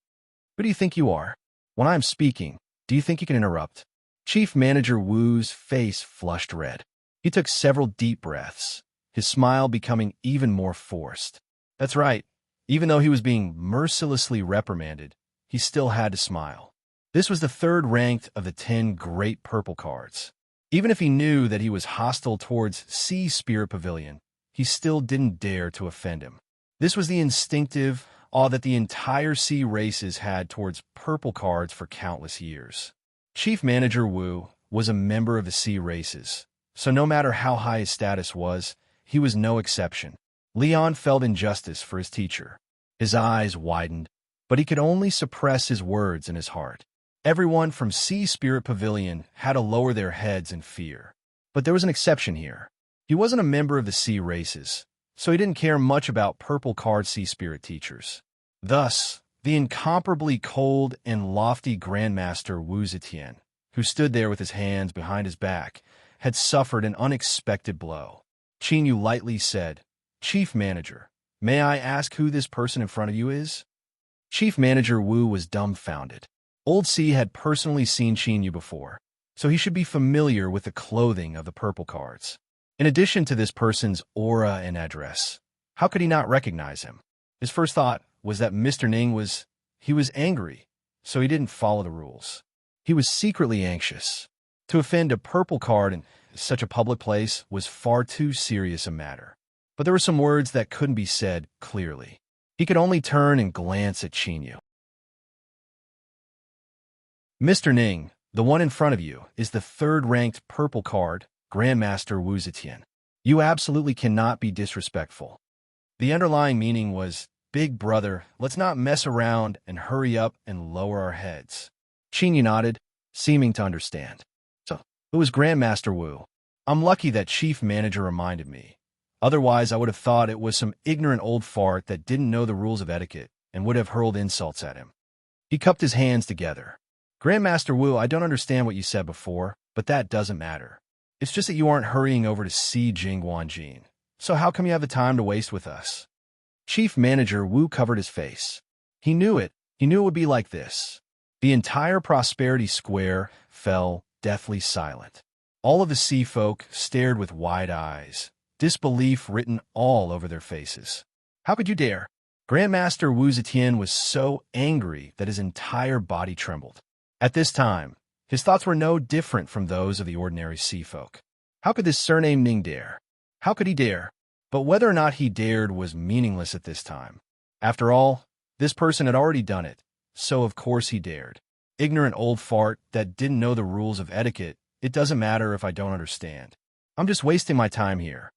Speaker 1: Who do you think you are? When I'm speaking, do you think you can interrupt? Chief Manager Wu's face flushed red. He took several deep breaths, his smile becoming even more forced. That's right. Even though he was being mercilessly reprimanded, he still had to smile. This was the third ranked of the 10 great purple cards. Even if he knew that he was hostile towards Sea Spirit Pavilion, he still didn't dare to offend him. This was the instinctive awe that the entire sea races had towards purple cards for countless years. Chief Manager Wu was a member of the sea races, so no matter how high his status was, he was no exception. Leon felt injustice for his teacher. His eyes widened, but he could only suppress his words in his heart. Everyone from Sea Spirit Pavilion had to lower their heads in fear. But there was an exception here. He wasn't a member of the sea races, so he didn't care much about purple card sea spirit teachers. Thus, the incomparably cold and lofty Grandmaster Wu Zetian, who stood there with his hands behind his back, had suffered an unexpected blow. Qin Yu lightly said, "Chief Manager, may I ask who this person in front of you is?" Chief Manager Wu was dumbfounded. Old C had personally seen Qin Yu before, so he should be familiar with the clothing of the purple cards. In addition to this person's aura and address, how could he not recognize him? His first thought was that Mr. Ning was angry, so he didn't follow the rules. He was secretly anxious. To offend a purple card in such a public place was far too serious a matter. But there were some words that couldn't be said clearly. He could only turn and glance at Qin Yu. Mr. Ning, the one in front of you, is the third-ranked purple card, Grandmaster Wu Zetian. You absolutely cannot be disrespectful. The underlying meaning was, "Big brother, let's not mess around and hurry up and lower our heads." Qin Yu nodded, seeming to understand. So, it was Grandmaster Wu. I'm lucky that Chief Manager reminded me. Otherwise, I would have thought it was some ignorant old fart that didn't know the rules of etiquette and would have hurled insults at him. He cupped his hands together. Grandmaster Wu, I don't understand what you said before, but that doesn't matter. It's just that you aren't hurrying over to see Jing Guanjin. So how come you have the time to waste with us? Chief Manager Wu covered his face. He knew it. He knew it would be like this. The entire Prosperity Square fell deathly silent. All of the sea folk stared with wide eyes, disbelief written all over their faces. How could you dare? Grandmaster Wu Zetian was so angry that his entire body trembled. At this time, his thoughts were no different from those of the ordinary sea folk. How could this surnamed Ning dare? How could he dare? But whether or not he dared was meaningless at this time. After all, this person had already done it, so of course he dared. Ignorant old fart that didn't know the rules of etiquette, it doesn't matter if I don't understand. I'm just wasting my time here.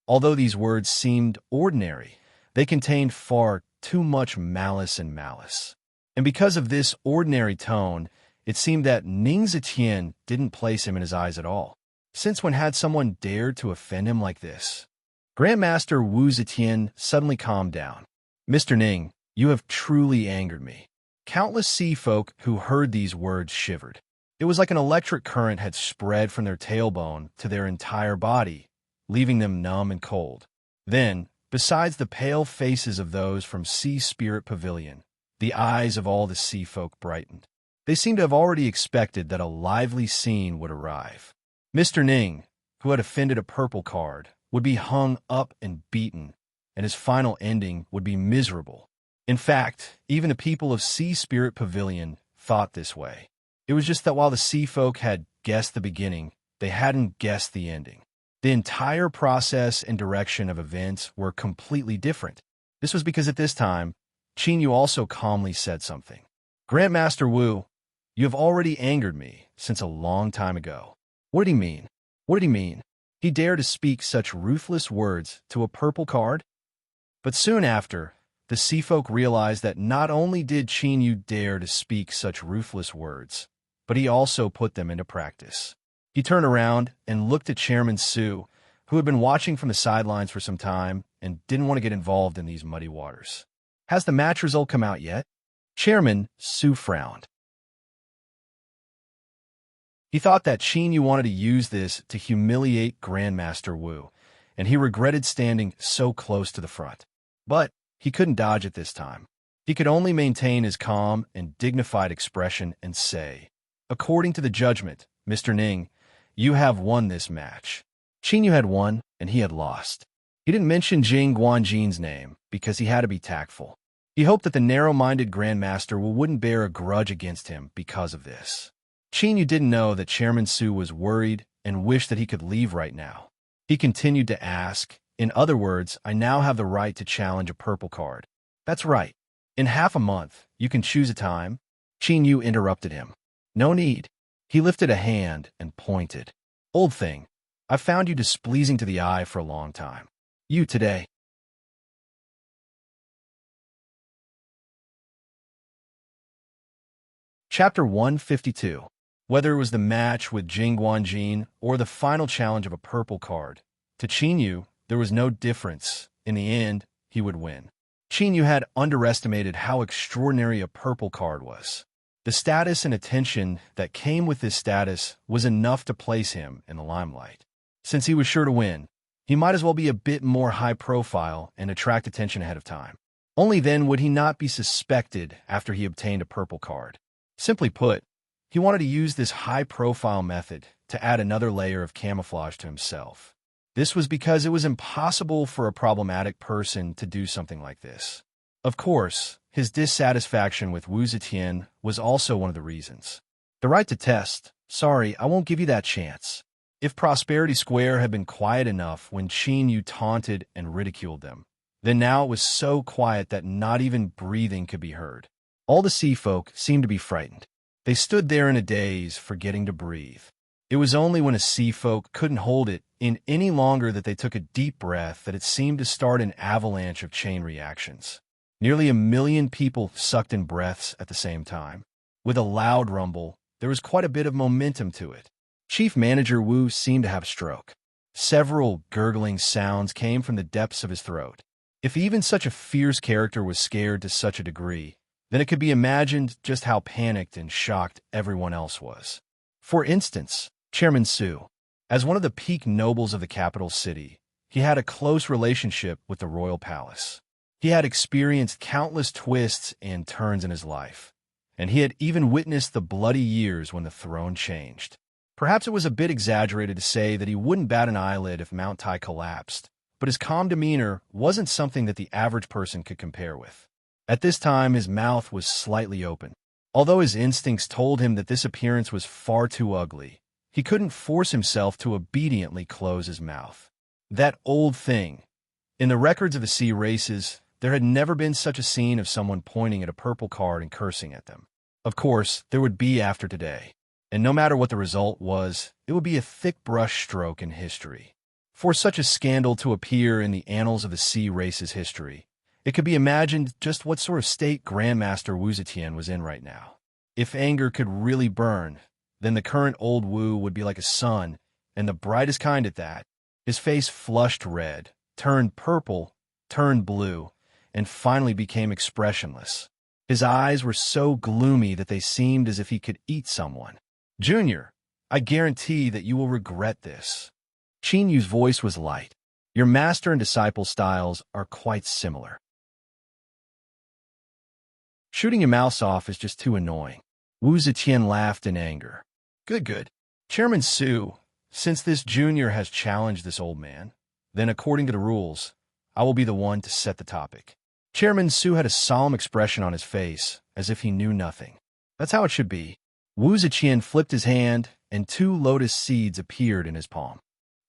Speaker 1: Although these words seemed ordinary, they contained far too much malice and malice. And because of this ordinary tone, it seemed that Ning Zetian didn't place him in his eyes at all. Since when had someone dared to offend him like this? Grandmaster Wu Zetian suddenly calmed down. Mr. Ning, you have truly angered me. Countless sea folk who heard these words shivered. It was like an electric current had spread from their tailbone to their entire body, leaving them numb and cold. Then, besides the pale faces of those from Sea Spirit Pavilion, the eyes of all the sea folk brightened. They seemed to have already expected that a lively scene would arrive. Mr. Ning, who had offended a purple card, would be hung up and beaten, and his final ending would be miserable. In fact, even the people of Sea Spirit Pavilion thought this way. It was just that while the sea folk had guessed the beginning, they hadn't guessed the ending. The entire process and direction of events were completely different. This was because at this time, Qin Yu also calmly said something. Grandmaster Wu, you have already angered me since a long time ago. What did he mean? What did he mean? He dared to speak such ruthless words to a purple card? But soon after, the sea folk realized that not only did Qin Yu dare to speak such ruthless words, but he also put them into practice. He turned around and looked at Chairman Su, who had been watching from the sidelines for some time and didn't want to get involved in these muddy waters. Has the match result come out yet? Chairman Su frowned. He thought that Qin Yu wanted to use this to humiliate Grandmaster Wu, and he regretted standing so close to the front. But he couldn't dodge it this time. He could only maintain his calm and dignified expression and say, according to the judgment, Mr. Ning, you have won this match. Qin Yu had won, and he had lost. He didn't mention Jing Guanjin's name because he had to be tactful. He hoped that the narrow-minded Grandmaster wouldn't bear a grudge against him because of this. Qin Yu didn't know that Chairman Su was worried and wished that he could leave right now. He continued to ask, in other words, I now have the right to challenge a purple card. That's right. In half a month, you can choose a time. Qin Yu interrupted him. No need. He lifted a hand and pointed. Old thing, I've found you displeasing to the eye for a long time. You today. Chapter 152. Whether it was the match with Jing Guanjin or the final challenge of a purple card, to Qin Yu, there was no difference. In the end, he would win. Qin Yu had underestimated how extraordinary a purple card was. The status and attention that came with this status was enough to place him in the limelight. Since he was sure to win, he might as well be a bit more high profile and attract attention ahead of time. Only then would he not be suspected after he obtained a purple card. Simply put, he wanted to use this high-profile method to add another layer of camouflage to himself. This was because it was impossible for a problematic person to do something like this. Of course, his dissatisfaction with Wu Zetian was also one of the reasons. The right to test. Sorry, I won't give you that chance. If Prosperity Square had been quiet enough when Qin Yu taunted and ridiculed them, then now it was so quiet that not even breathing could be heard. All the sea folk seemed to be frightened. They stood there in a daze, forgetting to breathe. It was only when a sea folk couldn't hold it in any longer that they took a deep breath that it seemed to start an avalanche of chain reactions. Nearly 1 million people sucked in breaths at the same time. With a loud rumble, there was quite a bit of momentum to it. Chief Manager Wu seemed to have a stroke. Several gurgling sounds came from the depths of his throat. If even such a fierce character was scared to such a degree, then it could be imagined just how panicked and shocked everyone else was. For instance, Chairman Su. As one of the peak nobles of the capital city, he had a close relationship with the royal palace. He had experienced countless twists and turns in his life, and he had even witnessed the bloody years when the throne changed. Perhaps it was a bit exaggerated to say that he wouldn't bat an eyelid if Mount Tai collapsed, but his calm demeanor wasn't something that the average person could compare with. At this time, his mouth was slightly open. Although his instincts told him that this appearance was far too ugly, he couldn't force himself to obediently close his mouth. That old thing. In the records of the sea races, there had never been such a scene of someone pointing at a purple card and cursing at them. Of course, there would be after today, and no matter what the result was, it would be a thick brush stroke in history. For such a scandal to appear in the annals of the sea race's history, it could be imagined just what sort of state Grandmaster Wu Zetian was in right now. If anger could really burn, then the current old Wu would be like a sun, and the brightest kind at that. His face flushed red, turned purple, turned blue, and finally became expressionless. His eyes were so gloomy that they seemed as if he could eat someone. "Junior, I guarantee that you will regret this." Qin Yu's voice was light. "Your master and disciple styles are quite similar. Shooting your mouse off is just too annoying." Wu Zetian laughed in anger. Good. Chairman Su, since this junior has challenged this old man, then according to the rules, I will be the one to set the topic." Chairman Su had a solemn expression on his face, as if he knew nothing. That's how it should be. Wu Zetian flipped his hand, and 2 lotus seeds appeared in his palm.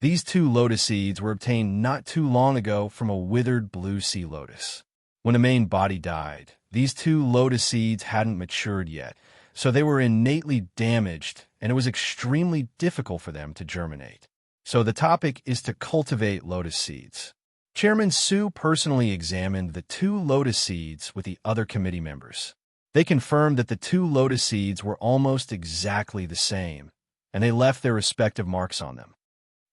Speaker 1: These 2 lotus seeds were obtained not too long ago from a withered blue sea lotus. When the main body died, these 2 lotus seeds hadn't matured yet, so they were innately damaged, and it was extremely difficult for them to germinate. So the topic is to cultivate lotus seeds. Chairman Su personally examined the 2 lotus seeds with the other committee members. They confirmed that the 2 lotus seeds were almost exactly the same, and they left their respective marks on them.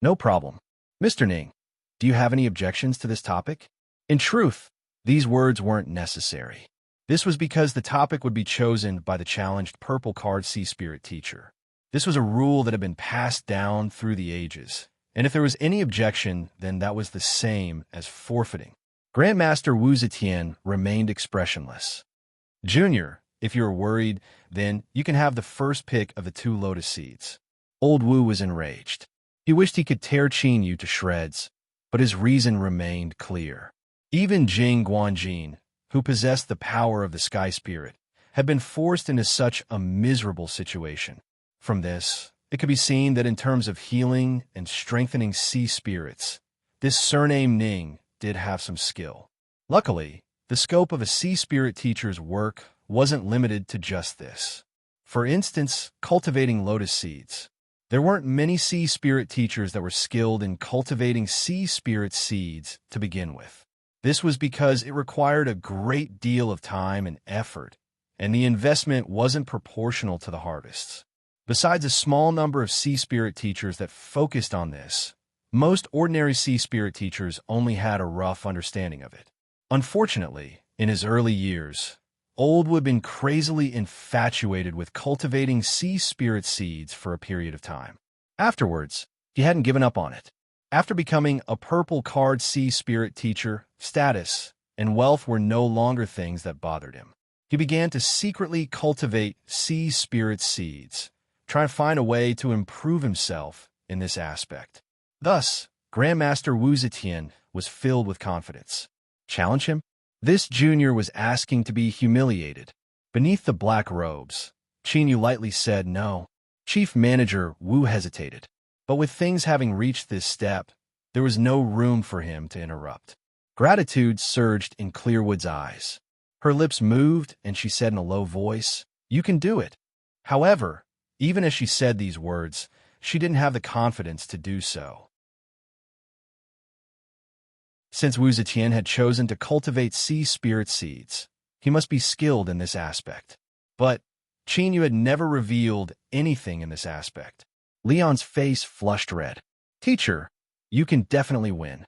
Speaker 1: "No problem. Mr. Ning, do you have any objections to this topic?" In truth, these words weren't necessary. This was because the topic would be chosen by the challenged purple card sea spirit teacher. This was a rule that had been passed down through the ages, and if there was any objection, then that was the same as forfeiting. Grandmaster Wu Zetian remained expressionless. "Junior, if you are worried, then you can have the first pick of the 2 lotus seeds." Old Wu was enraged. He wished he could tear Qin Yu to shreds, but his reason remained clear. Even Jing Guanjin, who possessed the power of the sky spirit, had been forced into such a miserable situation. From this, it could be seen that in terms of healing and strengthening sea spirits, this surname Ning did have some skill. Luckily, the scope of a sea spirit teacher's work wasn't limited to just this. For instance, cultivating lotus seeds. There weren't many sea spirit teachers that were skilled in cultivating sea spirit seeds to begin with. This was because it required a great deal of time and effort, and the investment wasn't proportional to the harvests. Besides a small number of sea spirit teachers that focused on this, most ordinary sea spirit teachers only had a rough understanding of it. Unfortunately, in his early years, Old Wu had been crazily infatuated with cultivating sea spirit seeds for a period of time. Afterwards, he hadn't given up on it. After becoming a purple card sea spirit teacher, status and wealth were no longer things that bothered him. He began to secretly cultivate sea spirit seeds, trying to find a way to improve himself in this aspect. Thus, Grandmaster Wu Zetian was filled with confidence. Challenge him? This junior was asking to be humiliated. Beneath the black robes, Qin Yu lightly said no. Chief Manager Wu hesitated, but with things having reached this step, there was no room for him to interrupt. Gratitude surged in Clearwood's eyes. Her lips moved, and she said in a low voice, "You can do it." However, even as she said these words, she didn't have the confidence to do so. Since Wu Zetian had chosen to cultivate sea spirit seeds, he must be skilled in this aspect. But Qin Yu had never revealed anything in this aspect. Leon's face flushed red. "Teacher, you can definitely win."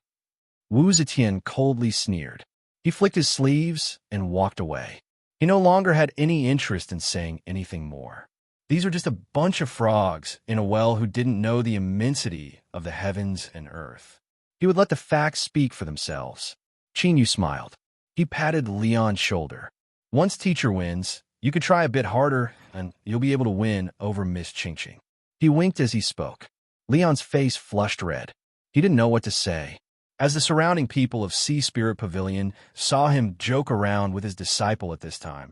Speaker 1: Wu Zetian coldly sneered. He flicked his sleeves and walked away. He no longer had any interest in saying anything more. These were just a bunch of frogs in a well who didn't know the immensity of the heavens and earth. He would let the facts speak for themselves. Qin Yu smiled. He patted Leon's shoulder. "Once teacher wins, You could try a bit harder, and you'll be able to win over Miss Ching. He winked as he spoke. Leon's face flushed red. He didn't know what to say. As the surrounding people of Sea Spirit Pavilion saw him joke around with his disciple at this time,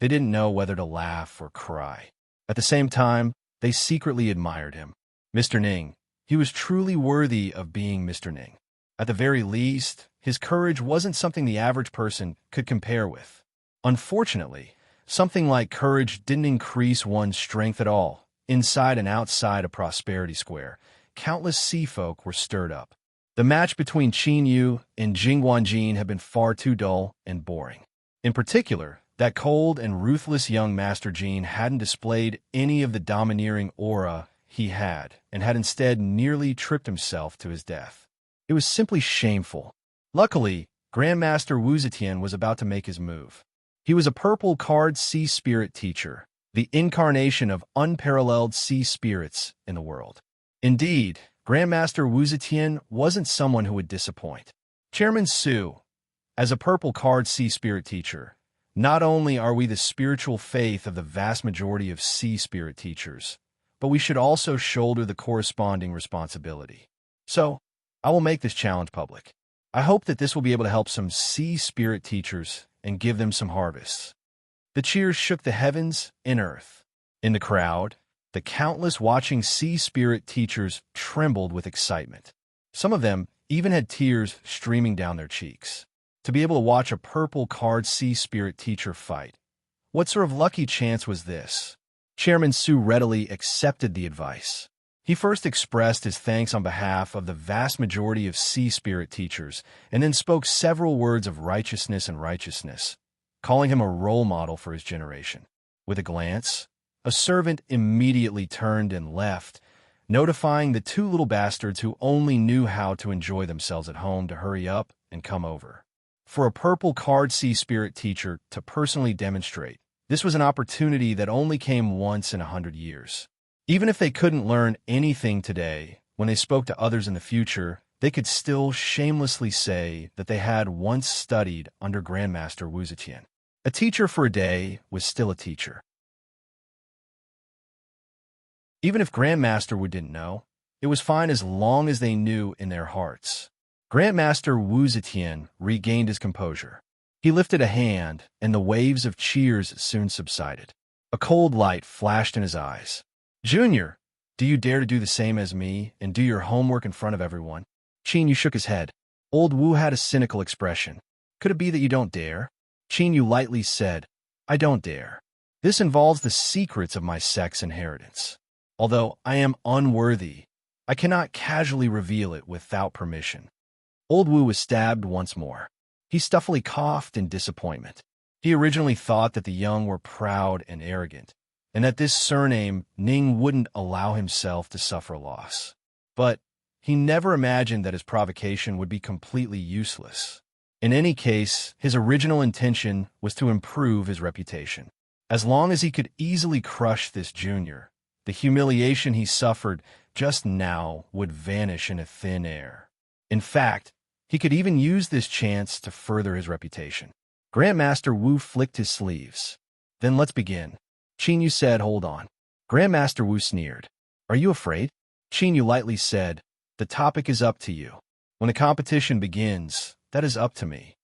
Speaker 1: they didn't know whether to laugh or cry. At the same time, they secretly admired him. Mr. Ning. He was truly worthy of being Mr. Ning. At the very least, his courage wasn't something the average person could compare with. Unfortunately, something like courage didn't increase one's strength at all. Inside and outside of Prosperity Square, countless sea folk were stirred up. The match between Qin Yu and Jing Wanjin had been far too dull and boring. In particular, that cold and ruthless young Master Jin hadn't displayed any of the domineering aura he had, and had instead nearly tripped himself to his death. It was simply shameful. Luckily, Grandmaster Wu Zetian was about to make his move. He was a purple card sea spirit teacher, the incarnation of unparalleled sea spirits in the world. Indeed, Grandmaster Wu Zetian wasn't someone who would disappoint. Chairman Su, as a purple card sea spirit teacher, not only are we the spiritual faith of the vast majority of sea spirit teachers, but we should also shoulder the corresponding responsibility. So, I will make this challenge public. I hope that this will be able to help some sea spirit teachers and give them some harvests. The cheers shook the heavens and earth. In the crowd, the countless watching sea spirit teachers trembled with excitement. Some of them even had tears streaming down their cheeks. To be able to watch a purple card sea spirit teacher fight. What sort of lucky chance was this? Chairman Su readily accepted the advice. He first expressed his thanks on behalf of the vast majority of sea spirit teachers, and then spoke several words of righteousness, calling him a role model for his generation. With a glance, a servant immediately turned and left, notifying the two little bastards who only knew how to enjoy themselves at home to hurry up and come over. For a purple card sea spirit teacher to personally demonstrate, this was an opportunity that only came once in 100 years. Even if they couldn't learn anything today, when they spoke to others in the future, they could still shamelessly say that they had once studied under Grandmaster Wu Zetian. A teacher for a day was still a teacher. Even if Grandmaster Wu didn't know, it was fine as long as they knew in their hearts. Grandmaster Wu Zetian regained his composure. He lifted a hand, and the waves of cheers soon subsided. A cold light flashed in his eyes. Junior, do you dare to do the same as me and do your homework in front of everyone? Qin Yu shook his head. Old Wu had a cynical expression. Could it be that you don't dare? Qin Yu lightly said, I don't dare. This involves the secrets of my sex inheritance. Although I am unworthy, I cannot casually reveal it without permission. Old Wu was stabbed once more. He stuffily coughed in disappointment. He originally thought that the young were proud and arrogant, and that this surname Ning wouldn't allow himself to suffer loss. But he never imagined that his provocation would be completely useless. In any case, his original intention was to improve his reputation. As long as he could easily crush this junior, the humiliation he suffered just now would vanish into thin air. In fact, he could even use this chance to further his reputation. Grandmaster Wu flicked his sleeves. Then let's begin. Qin Yu said, hold on. Grandmaster Wu sneered. Are you afraid? Qin Yu lightly said, the topic is up to you. When the competition begins, that is up to me.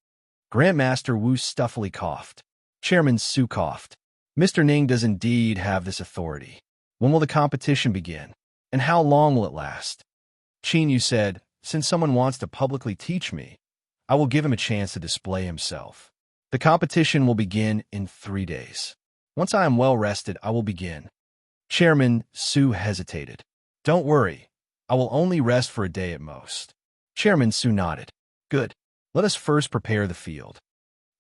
Speaker 1: Grandmaster Wu stuffily coughed. Chairman Su coughed. Mr. Ning does indeed have this authority. When will the competition begin? And how long will it last? Qin Yu said, since someone wants to publicly teach me, I will give him a chance to display himself. The competition will begin in 3 days. Once I am well rested, I will begin. Chairman Su hesitated. Don't worry, I will only rest for a day at most. Chairman Su nodded. Good. Let us first prepare the field.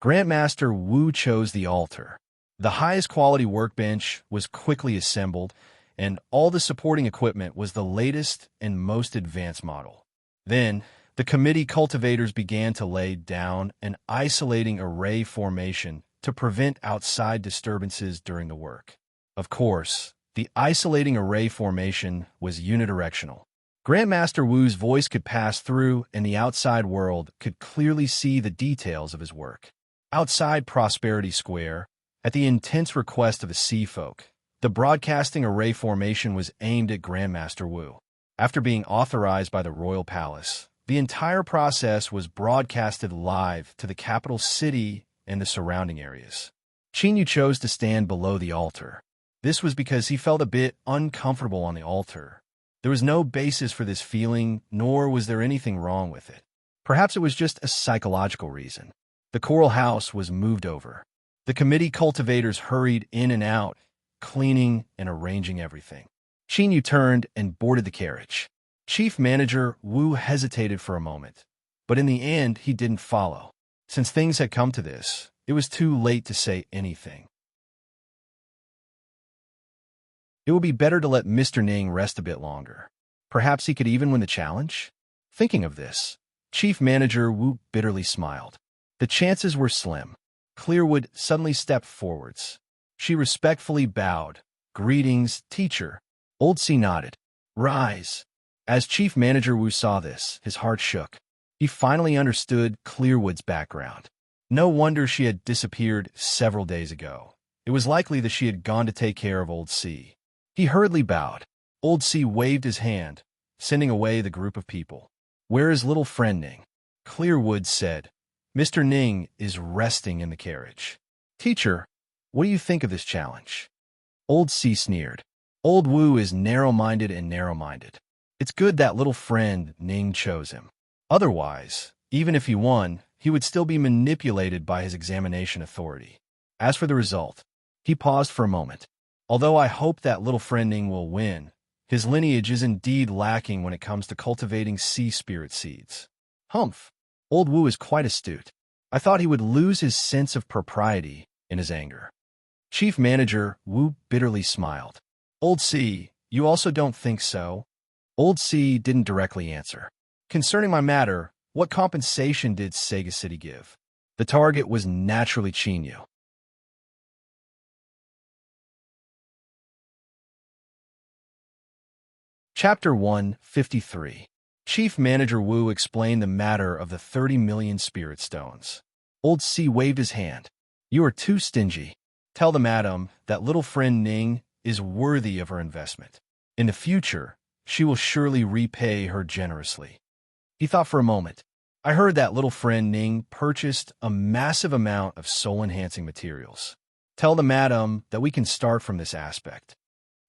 Speaker 1: Grandmaster Wu chose the altar. The highest quality workbench was quickly assembled, and all the supporting equipment was the latest and most advanced model. Then, the committee cultivators began to lay down an isolating array formation to prevent outside disturbances during the work. Of course, the isolating array formation was unidirectional. Grandmaster Wu's voice could pass through, and the outside world could clearly see the details of his work. Outside Prosperity Square, At the intense request of the sea folk, the broadcasting array formation was aimed at Grandmaster Wu. After being authorized by the royal palace, the entire process was broadcasted live to the capital city and the surrounding areas. Qingyu chose to stand below the altar. This was because he felt a bit uncomfortable on the altar. There was no basis for this feeling, nor was there anything wrong with it. Perhaps it was just a psychological reason. The coral house was moved over. The committee cultivators hurried in and out, cleaning and arranging everything. Qingyu turned and boarded the carriage. Chief Manager Wu hesitated for a moment, but in the end he didn't follow. Since things had come to this, it was too late to say anything. It would be better to let Mr. Ning rest a bit longer. Perhaps he could even win the challenge? Thinking of this, Chief Manager Wu bitterly smiled. The chances were slim. Clearwood suddenly stepped forwards. She respectfully bowed. "Greetings, teacher." Old C nodded. "Rise." As Chief Manager Wu saw this, his heart shook. He finally understood Clearwood's background. No wonder she had disappeared several days ago. It was likely that she had gone to take care of Old C. He hurriedly bowed. Old C waved his hand, sending away the group of people. "Where is little friend Ning?" Clearwood said. "Mr. Ning is resting in the carriage." "Teacher, what do you think of this challenge?" Old C sneered. "Old Wu is narrow-minded and narrow-minded. It's good that little friend Ning chose him. Otherwise, even if he won, he would still be manipulated by his examination authority. As for the result," he paused for a moment. "Although I hope that little friend Ning will win, his lineage is indeed lacking when it comes to cultivating sea spirit seeds." "Humph. Old Wu is quite astute. I thought he would lose his sense of propriety in his anger." Chief Manager Wu bitterly smiled. "Old C, you also don't think so?" Old C didn't directly answer. "Concerning my matter, what compensation did Sega City give?" The target was naturally Qingyu. Chapter 153. Chief Manager Wu explained the matter of the 30 million spirit stones. Old C waved his hand. "You are too stingy. Tell the madam that little friend Ning is worthy of her investment. In the future, she will surely repay her generously." He thought for a moment. "I heard that little friend Ning purchased a massive amount of soul-enhancing materials. Tell the madam that we can start from this aspect."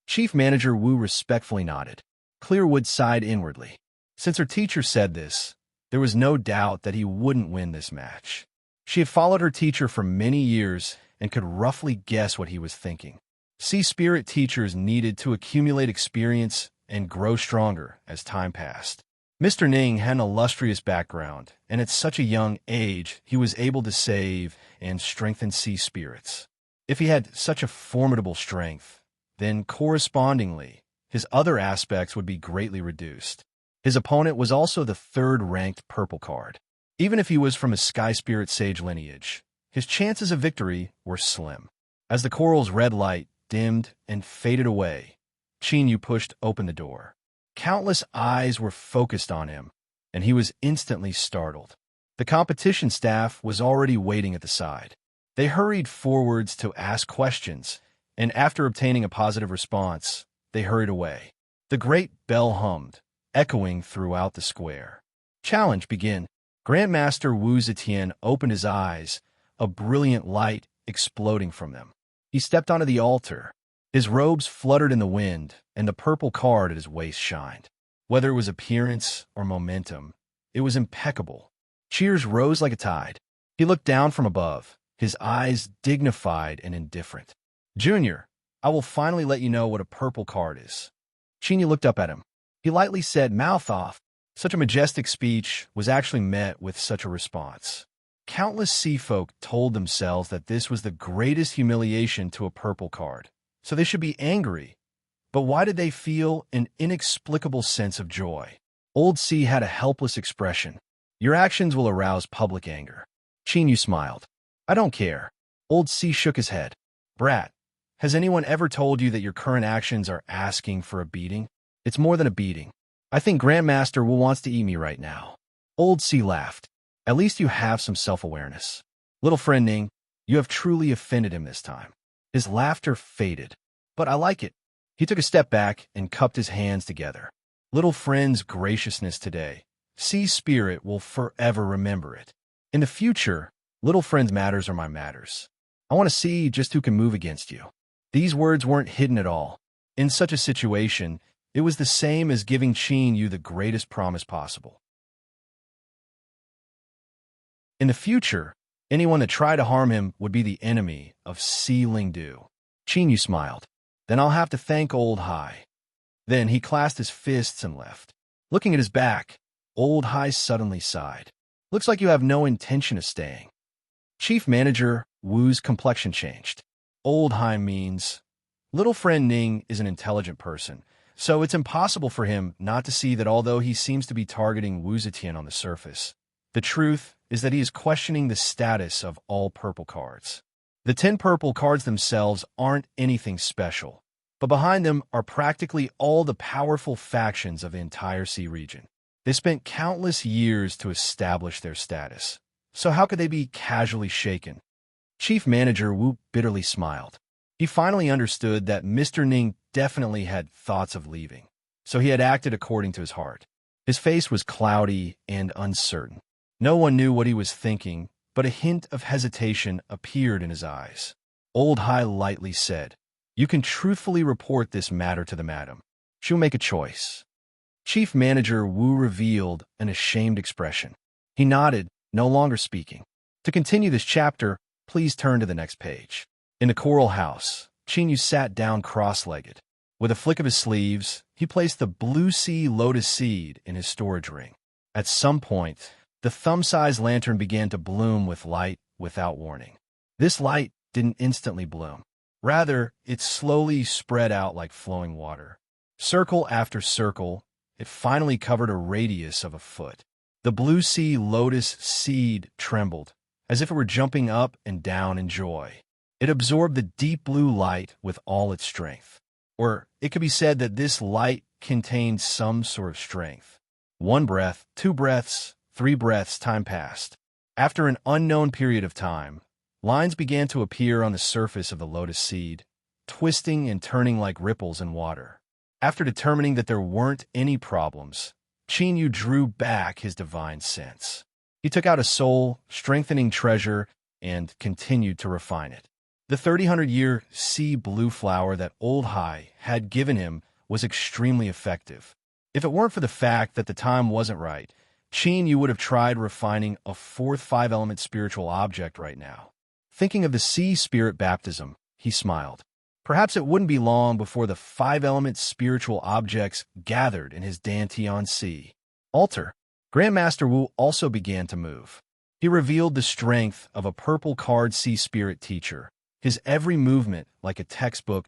Speaker 1: Chief Manager Wu respectfully nodded. Clearwood sighed inwardly. Since her teacher said this, there was no doubt that he wouldn't win this match. She had followed her teacher for many years and could roughly guess what he was thinking. Sea spirit teachers needed to accumulate experience and grow stronger as time passed. Mr. Ning had an illustrious background, and at such a young age, he was able to save and strengthen sea spirits. If he had such a formidable strength, then correspondingly, his other aspects would be greatly reduced. His opponent was also the third-ranked purple card. Even if he was from a Sky Spirit Sage lineage, his chances of victory were slim. As the coral's red light dimmed and faded away, Qingyu pushed open the door. Countless eyes were focused on him, and he was instantly startled. The competition staff was already waiting at the side. They hurried forwards to ask questions, and after obtaining a positive response, they hurried away. The great bell hummed, echoing throughout the square. "Challenge begin." Grandmaster Wu Zetian opened his eyes, a brilliant light exploding from them. He stepped onto the altar. His robes fluttered in the wind, and the purple card at his waist shined. Whether it was appearance or momentum, it was impeccable. Cheers rose like a tide. He looked down from above, his eyes dignified and indifferent. "Junior, I will finally let you know what a purple card is." Qingyu looked up at him. He lightly said, "Mouth off." Such a majestic speech was actually met with such a response. Countless sea folk told themselves that this was the greatest humiliation to a purple card, so they should be angry. But why did they feel an inexplicable sense of joy? Old C had a helpless expression. "Your actions will arouse public anger." Qingyu smiled. "I don't care." Old C shook his head. "Brat, has anyone ever told you that your current actions are asking for a beating? It's more than a beating. I think Grandmaster Wu wants to eat me right now." Old C laughed. "At least you have some self-awareness. Little friend Ning, You have truly offended him this time." His laughter faded. "But I like it." He took a step back and cupped his hands together. "Little friend's graciousness today. Sea Spirit will forever remember it. In the future, little friend's matters are my matters. I want to see just who can move against you." These words weren't hidden at all. In such a situation, it was the same as giving Qin Yu the greatest promise possible. In the future, anyone that tried to harm him would be the enemy of Si Lingdu. Qin Yu smiled. "Then I'll have to thank Old Hai." Then he clasped his fists and left. Looking at his back, Old Hai suddenly sighed. "Looks like you have no intention of staying." Chief Manager Wu's complexion changed. Old Hai means, little friend Ning is an intelligent person, so it's impossible for him not to see that although he seems to be targeting Wu Zetian on the surface, the truth is that he is questioning the status of all purple cards. The 10 purple cards themselves aren't anything special, but behind them are practically all the powerful factions of the entire sea region. They spent countless years to establish their status, so how could they be casually shaken? Chief Manager Wu bitterly smiled. He finally understood that Mr. Ning definitely had thoughts of leaving, so he had acted according to his heart. His face was cloudy and uncertain. No one knew what he was thinking, but a hint of hesitation appeared in his eyes. Old Hai lightly said, "You can truthfully report this matter to the madam. She'll make a choice." Chief Manager Wu revealed an ashamed expression. He nodded, no longer speaking. To continue this chapter, please turn to the next page. In the coral house, Qin Yu sat down cross-legged. With a flick of his sleeves, he placed the blue sea lotus seed in his storage ring. At some point, the thumb-sized lantern began to bloom with light without warning. This light didn't instantly bloom. Rather, it slowly spread out like flowing water. Circle after circle, it finally covered a radius of a foot. The blue sea lotus seed trembled, as if it were jumping up and down in joy. It absorbed the deep blue light with all its strength. Or it could be said that this light contained some sort of strength. 1 breath, 2 breaths, 3 breaths, time passed. After an unknown period of time, lines began to appear on the surface of the lotus seed, twisting and turning like ripples in water. After determining that there weren't any problems, Qin Yu drew back his divine sense. He took out a soul-strengthening treasure and continued to refine it. The 300-year sea blue flower that Old Hai had given him was extremely effective. If it weren't for the fact that the time wasn't right, Qin Yu would have tried refining a 4th 5-element spiritual object right now. Thinking of the sea spirit baptism, he smiled. Perhaps it wouldn't be long before the 5-element spiritual objects gathered in his Dantian Sea altar. Grandmaster Wu also began to move. He revealed the strength of a purple card sea spirit teacher, his every movement like a textbook.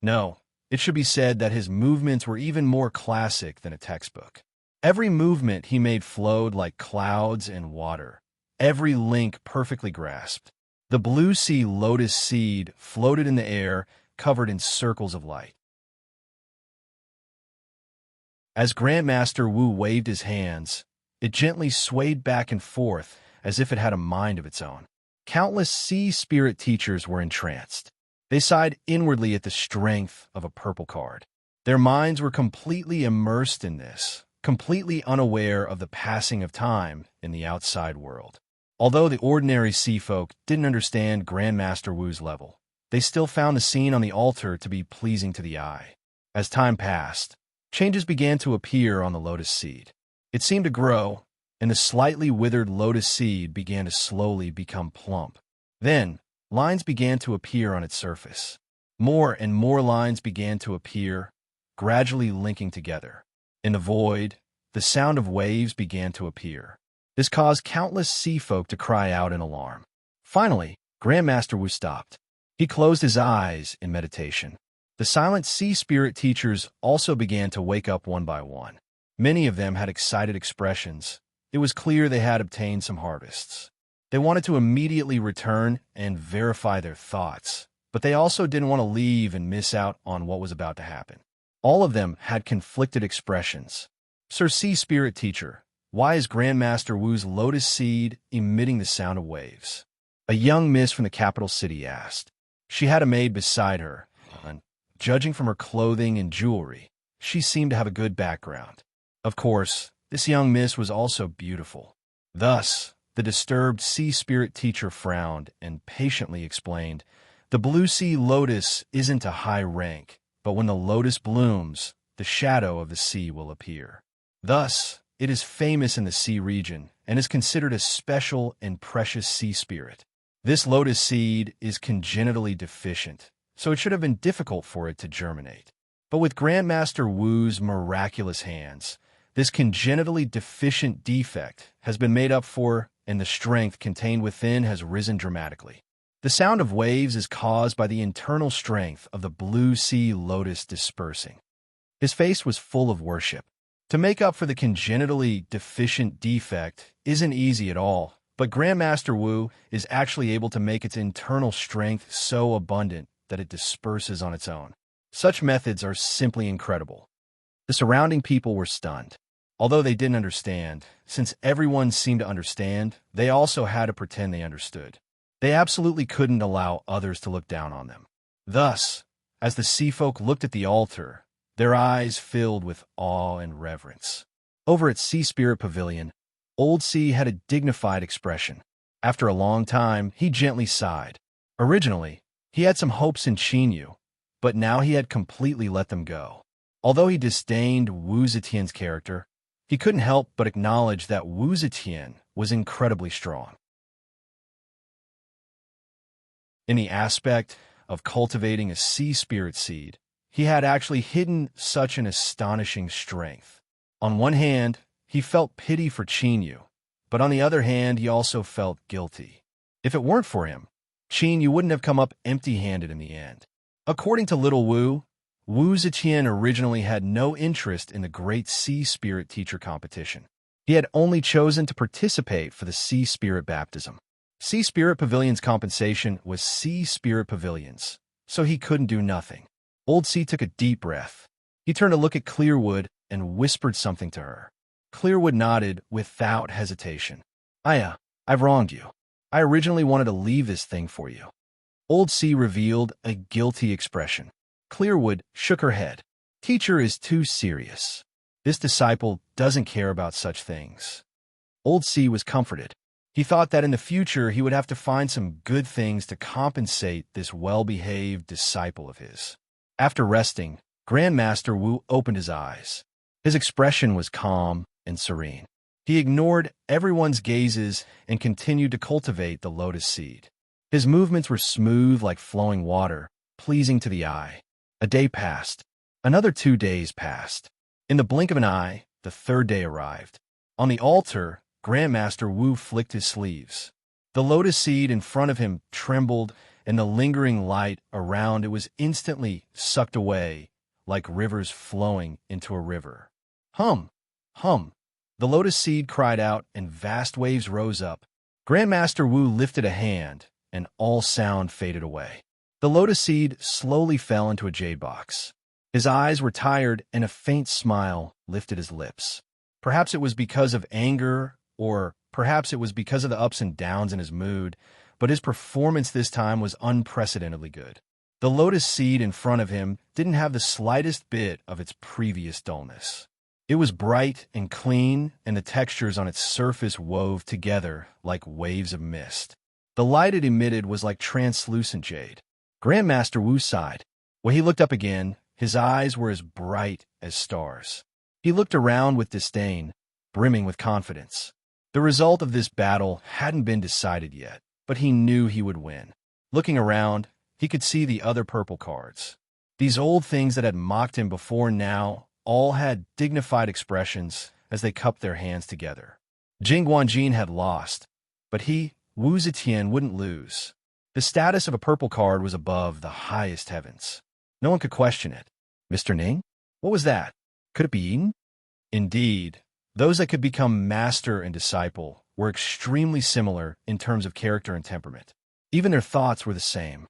Speaker 1: No, it should be said that his movements were even more classic than a textbook. Every movement he made flowed like clouds and water, every link perfectly grasped. The blue sea lotus seed floated in the air, covered in circles of light. As Grandmaster Wu waved his hands, it gently swayed back and forth as if it had a mind of its own. Countless sea spirit teachers were entranced. They sighed inwardly at the strength of a purple card. Their minds were completely immersed in this, completely unaware of the passing of time in the outside world. Although the ordinary sea folk didn't understand Grandmaster Wu's level, they still found the scene on the altar to be pleasing to the eye. As time passed, changes began to appear on the lotus seed. It seemed to grow, and the slightly withered lotus seed began to slowly become plump. Then, lines began to appear on its surface. More and more lines began to appear, gradually linking together. In the void, the sound of waves began to appear. This caused countless sea folk to cry out in alarm. Finally, Grandmaster Wu stopped. He closed his eyes in meditation. The silent sea spirit teachers also began to wake up one by one. Many of them had excited expressions. It was clear they had obtained some harvests. They wanted to immediately return and verify their thoughts, but they also didn't want to leave and miss out on what was about to happen. All of them had conflicted expressions. "Sir Sea Spirit Teacher, why is Grandmaster Wu's lotus seed emitting the sound of waves?" A young miss from the capital city asked. She had a maid beside her, and, judging from her clothing and jewelry, she seemed to have a good background. Of course, this young miss was also beautiful. Thus, the disturbed sea spirit teacher frowned and patiently explained, "The blue sea lotus isn't a high rank, but when the lotus blooms, the shadow of the sea will appear. Thus, it is famous in the sea region and is considered a special and precious sea spirit. This lotus seed is congenitally deficient, so it should have been difficult for it to germinate. But with Grandmaster Wu's miraculous hands, this congenitally deficient defect has been made up for, and the strength contained within has risen dramatically. The sound of waves is caused by the internal strength of the blue sea lotus dispersing." His face was full of worship. To make up for the congenitally deficient defect isn't easy at all, but Grandmaster Wu is actually able to make its internal strength so abundant that it disperses on its own. Such methods are simply incredible. The surrounding people were stunned. Although they didn't understand, since everyone seemed to understand, they also had to pretend they understood. They absolutely couldn't allow others to look down on them. Thus, as the sea folk looked at the altar, their eyes filled with awe and reverence. Over at Sea Spirit Pavilion, Old Sea had a dignified expression. After a long time, he gently sighed. Originally, he had some hopes in Qinyu, but now he had completely let them go. Although he disdained Wu Zetian's character, he couldn't help but acknowledge that Wu Zetian was incredibly strong. In the aspect of cultivating a sea spirit seed, he had actually hidden such an astonishing strength. On one hand, he felt pity for Qinyu, but on the other hand, he also felt guilty. If it weren't for him, Qinyu wouldn't have come up empty-handed in the end. According to Little Wu, Wu Zetian originally had no interest in the Great Sea Spirit Teacher competition. He had only chosen to participate for the Sea Spirit Baptism. Sea Spirit Pavilion's compensation was Sea Spirit Pavilions, so he couldn't do nothing. Old Sea took a deep breath. He turned to look at Clearwood and whispered something to her. Clearwood nodded without hesitation. I've wronged you. I originally wanted to leave this thing for you." Old Sea revealed a guilty expression. Clearwood shook her head. "Teacher is too serious. This disciple doesn't care about such things." Old Sea was comforted. He thought that in the future he would have to find some good things to compensate this well-behaved disciple of his. After resting, Grandmaster Wu opened his eyes. His expression was calm and serene. He ignored everyone's gazes and continued to cultivate the lotus seed. His movements were smooth like flowing water, pleasing to the eye. A day passed. Another 2 days passed. In the blink of an eye, the third day arrived. On the altar, Grandmaster Wu flicked his sleeves. The lotus seed in front of him trembled, and the lingering light around it was instantly sucked away, like rivers flowing into a river. Hum! Hum! The lotus seed cried out, and vast waves rose up. Grandmaster Wu lifted a hand, and all sound faded away. The lotus seed slowly fell into a jade box. His eyes were tired, and a faint smile lifted his lips. Perhaps it was because of anger, or perhaps it was because of the ups and downs in his mood, but his performance this time was unprecedentedly good. The lotus seed in front of him didn't have the slightest bit of its previous dullness. It was bright and clean, and the textures on its surface wove together like waves of mist. The light it emitted was like translucent jade. Grandmaster Wu sighed. When he looked up again, his eyes were as bright as stars. He looked around with disdain, brimming with confidence. The result of this battle hadn't been decided yet, but he knew he would win. Looking around, he could see the other purple cards. These old things that had mocked him before now all had dignified expressions as they cupped their hands together. Jing Guanjin had lost, but he, Wu Zetian, wouldn't lose. The status of a purple card was above the highest heavens. No one could question it. Mr. Ning? What was that? Could it be eaten? Indeed, those that could become master and disciple were extremely similar in terms of character and temperament. Even their thoughts were the same.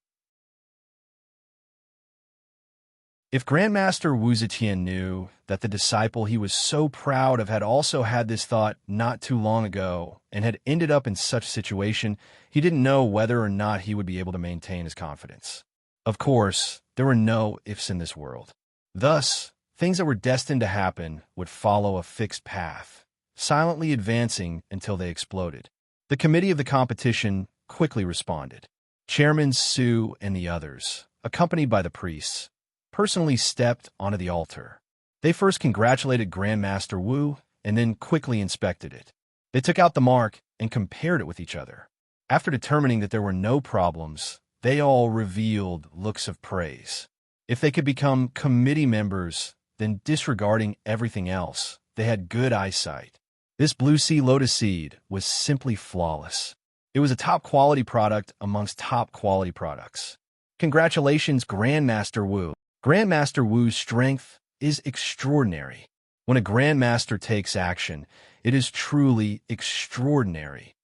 Speaker 1: If Grandmaster Wu Zetian knew that the disciple he was so proud of had also had this thought not too long ago and had ended up in such a situation, he didn't know whether or not he would be able to maintain his confidence. Of course, there were no ifs in this world. Thus, things that were destined to happen would follow a fixed path, silently advancing until they exploded. The committee of the competition quickly responded. Chairman Su and the others, accompanied by the priests, personally stepped onto the altar. They first congratulated Grandmaster Wu and then quickly inspected it. They took out the mark and compared it with each other. After determining that there were no problems, they all revealed looks of praise. If they could become committee members, then disregarding everything else, they had good eyesight. This blue sea lotus seed was simply flawless. It was a top-quality product amongst top-quality products. Congratulations, Grandmaster Wu. Grandmaster Wu's strength is extraordinary. When a Grandmaster takes action, it is truly extraordinary.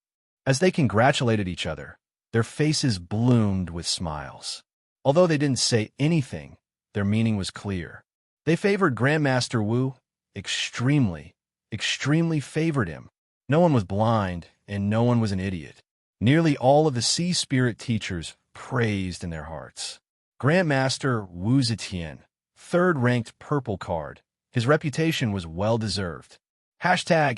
Speaker 1: As they congratulated each other, their faces bloomed with smiles. Although they didn't say anything, their meaning was clear. They favored Grandmaster Wu extremely, extremely favored him. No one was blind, and no one was an idiot. Nearly all of the Sea Spirit teachers praised in their hearts. Grandmaster Wu Zetian, third-ranked purple card. His reputation was well-deserved. Hashtag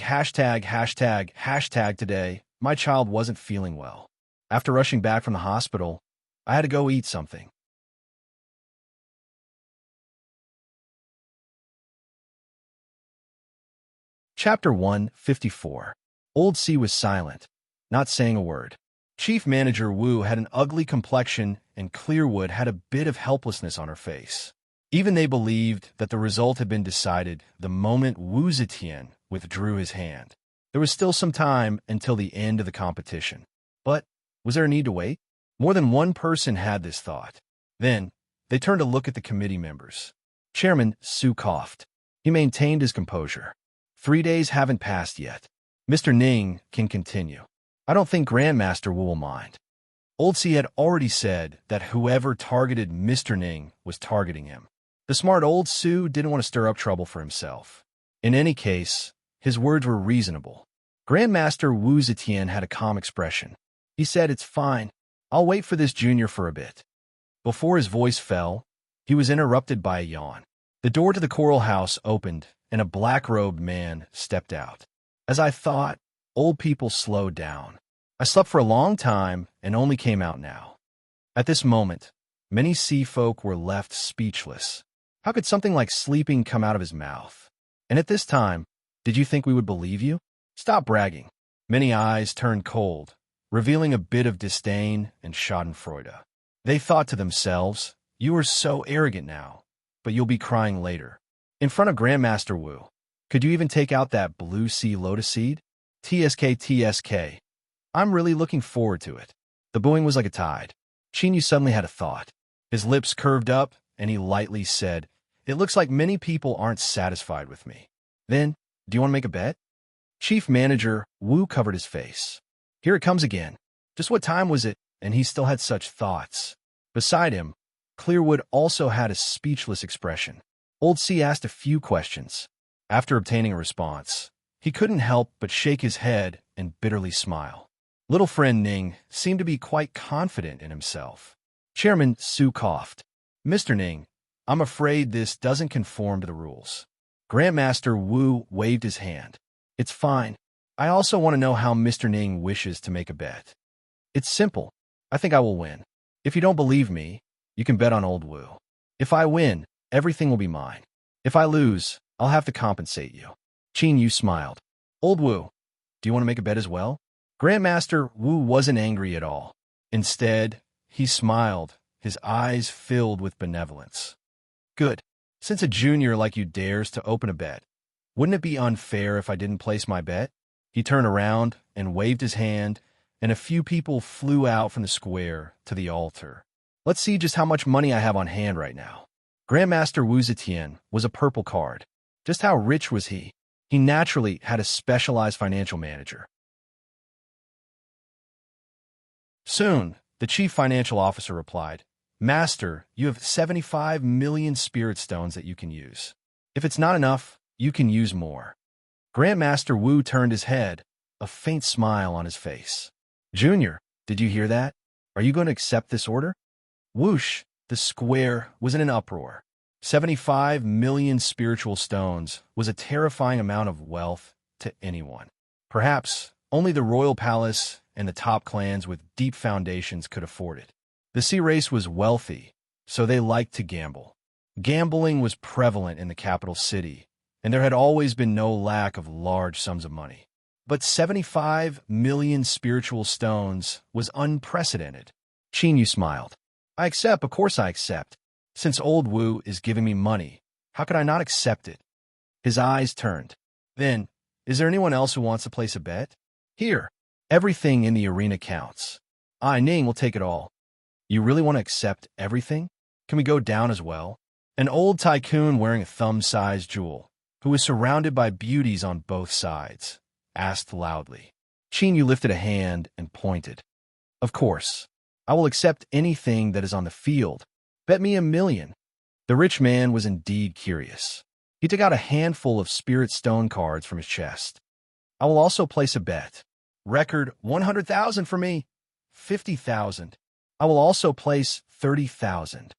Speaker 1: today, my child wasn't feeling well. After rushing back from the hospital, I had to go eat something. Chapter 154. Old C was silent, not saying a word. Chief Manager Wu had an ugly complexion and Clearwood had a bit of helplessness on her face. Even they believed that the result had been decided the moment Wu Zetian withdrew his hand. There was still some time until the end of the competition. But was there a need to wait? More than one person had this thought. Then, they turned to look at the committee members. Chairman Su coughed. He maintained his composure. 3 days haven't passed yet. Mr. Ning can continue. I don't think Grandmaster Wu will mind. Old C had already said that whoever targeted Mr. Ning was targeting him. The smart old Su didn't want to stir up trouble for himself. In any case, his words were reasonable. Grandmaster Wu Zetian had a calm expression. He said, "It's fine. I'll wait for this junior for a bit." Before his voice fell, he was interrupted by a yawn. The door to the coral house opened, and a black-robed man stepped out. As I thought, old people slowed down. I slept for a long time and only came out now. At this moment, many sea folk were left speechless. How could something like sleeping come out of his mouth? And at this time, did you think we would believe you? Stop bragging. Many eyes turned cold, revealing a bit of disdain and schadenfreude. They thought to themselves, you are so arrogant now, but you'll be crying later. In front of Grandmaster Wu, could you even take out that blue sea lotus seed? TSK. I'm really looking forward to it. The booing was like a tide. Chinyu suddenly had a thought. His lips curved up, and he lightly said, "It looks like many people aren't satisfied with me. Then, do you want to make a bet?" Chief Manager Wu covered his face. Here it comes again. Just what time was it? And he still had such thoughts. Beside him, Clearwood also had a speechless expression. Old C asked a few questions. After obtaining a response, he couldn't help but shake his head and bitterly smile. Little friend Ning seemed to be quite confident in himself. Chairman Su coughed. "Mr. Ning, I'm afraid this doesn't conform to the rules." Grandmaster Wu waved his hand. "It's fine. I also want to know how Mr. Ning wishes to make a bet. It's simple. I think I will win. If you don't believe me, you can bet on old Wu. If I win, everything will be mine. If I lose, I'll have to compensate you." Qin Yu smiled. "Old Wu, do you want to make a bet as well?" Grandmaster Wu wasn't angry at all. Instead, he smiled, his eyes filled with benevolence. "Good. Since a junior like you dares to open a bet, wouldn't it be unfair if I didn't place my bet?" He turned around and waved his hand, and a few people flew out from the square to the altar. Let's see just how much money I have on hand right now. Grandmaster Wu Zetian was a purple card. Just how rich was he? He naturally had a specialized financial manager. Soon, the chief financial officer replied, Master, you have 75 million spirit stones that you can use. If it's not enough, you can use more. Grandmaster Wu turned his head, a faint smile on his face. Junior, did you hear that? Are you going to accept this order? Whoosh, the square was in an uproar. 75 million spiritual stones was a terrifying amount of wealth to anyone. Perhaps only the royal palace and the top clans with deep foundations could afford it. The sea race was wealthy, so they liked to gamble. Gambling was prevalent in the capital city, and there had always been no lack of large sums of money. But 75 million spiritual stones was unprecedented. Qin smiled. I accept, of course I accept. Since old Wu is giving me money, how could I not accept it? His eyes turned. Then, is there anyone else who wants to place a bet? Here, everything in the arena counts. I, Ning, will take it all. You really want to accept everything? Can we go down as well? An old tycoon wearing a thumb-sized jewel, who was surrounded by beauties on both sides, asked loudly. Qin lifted a hand and pointed. Of course, I will accept anything that is on the field. Bet me 1,000,000. The rich man was indeed curious. He took out a handful of spirit stone cards from his chest. I will also place a bet. Record 100,000 for me. 50,000. I will also place 30,000.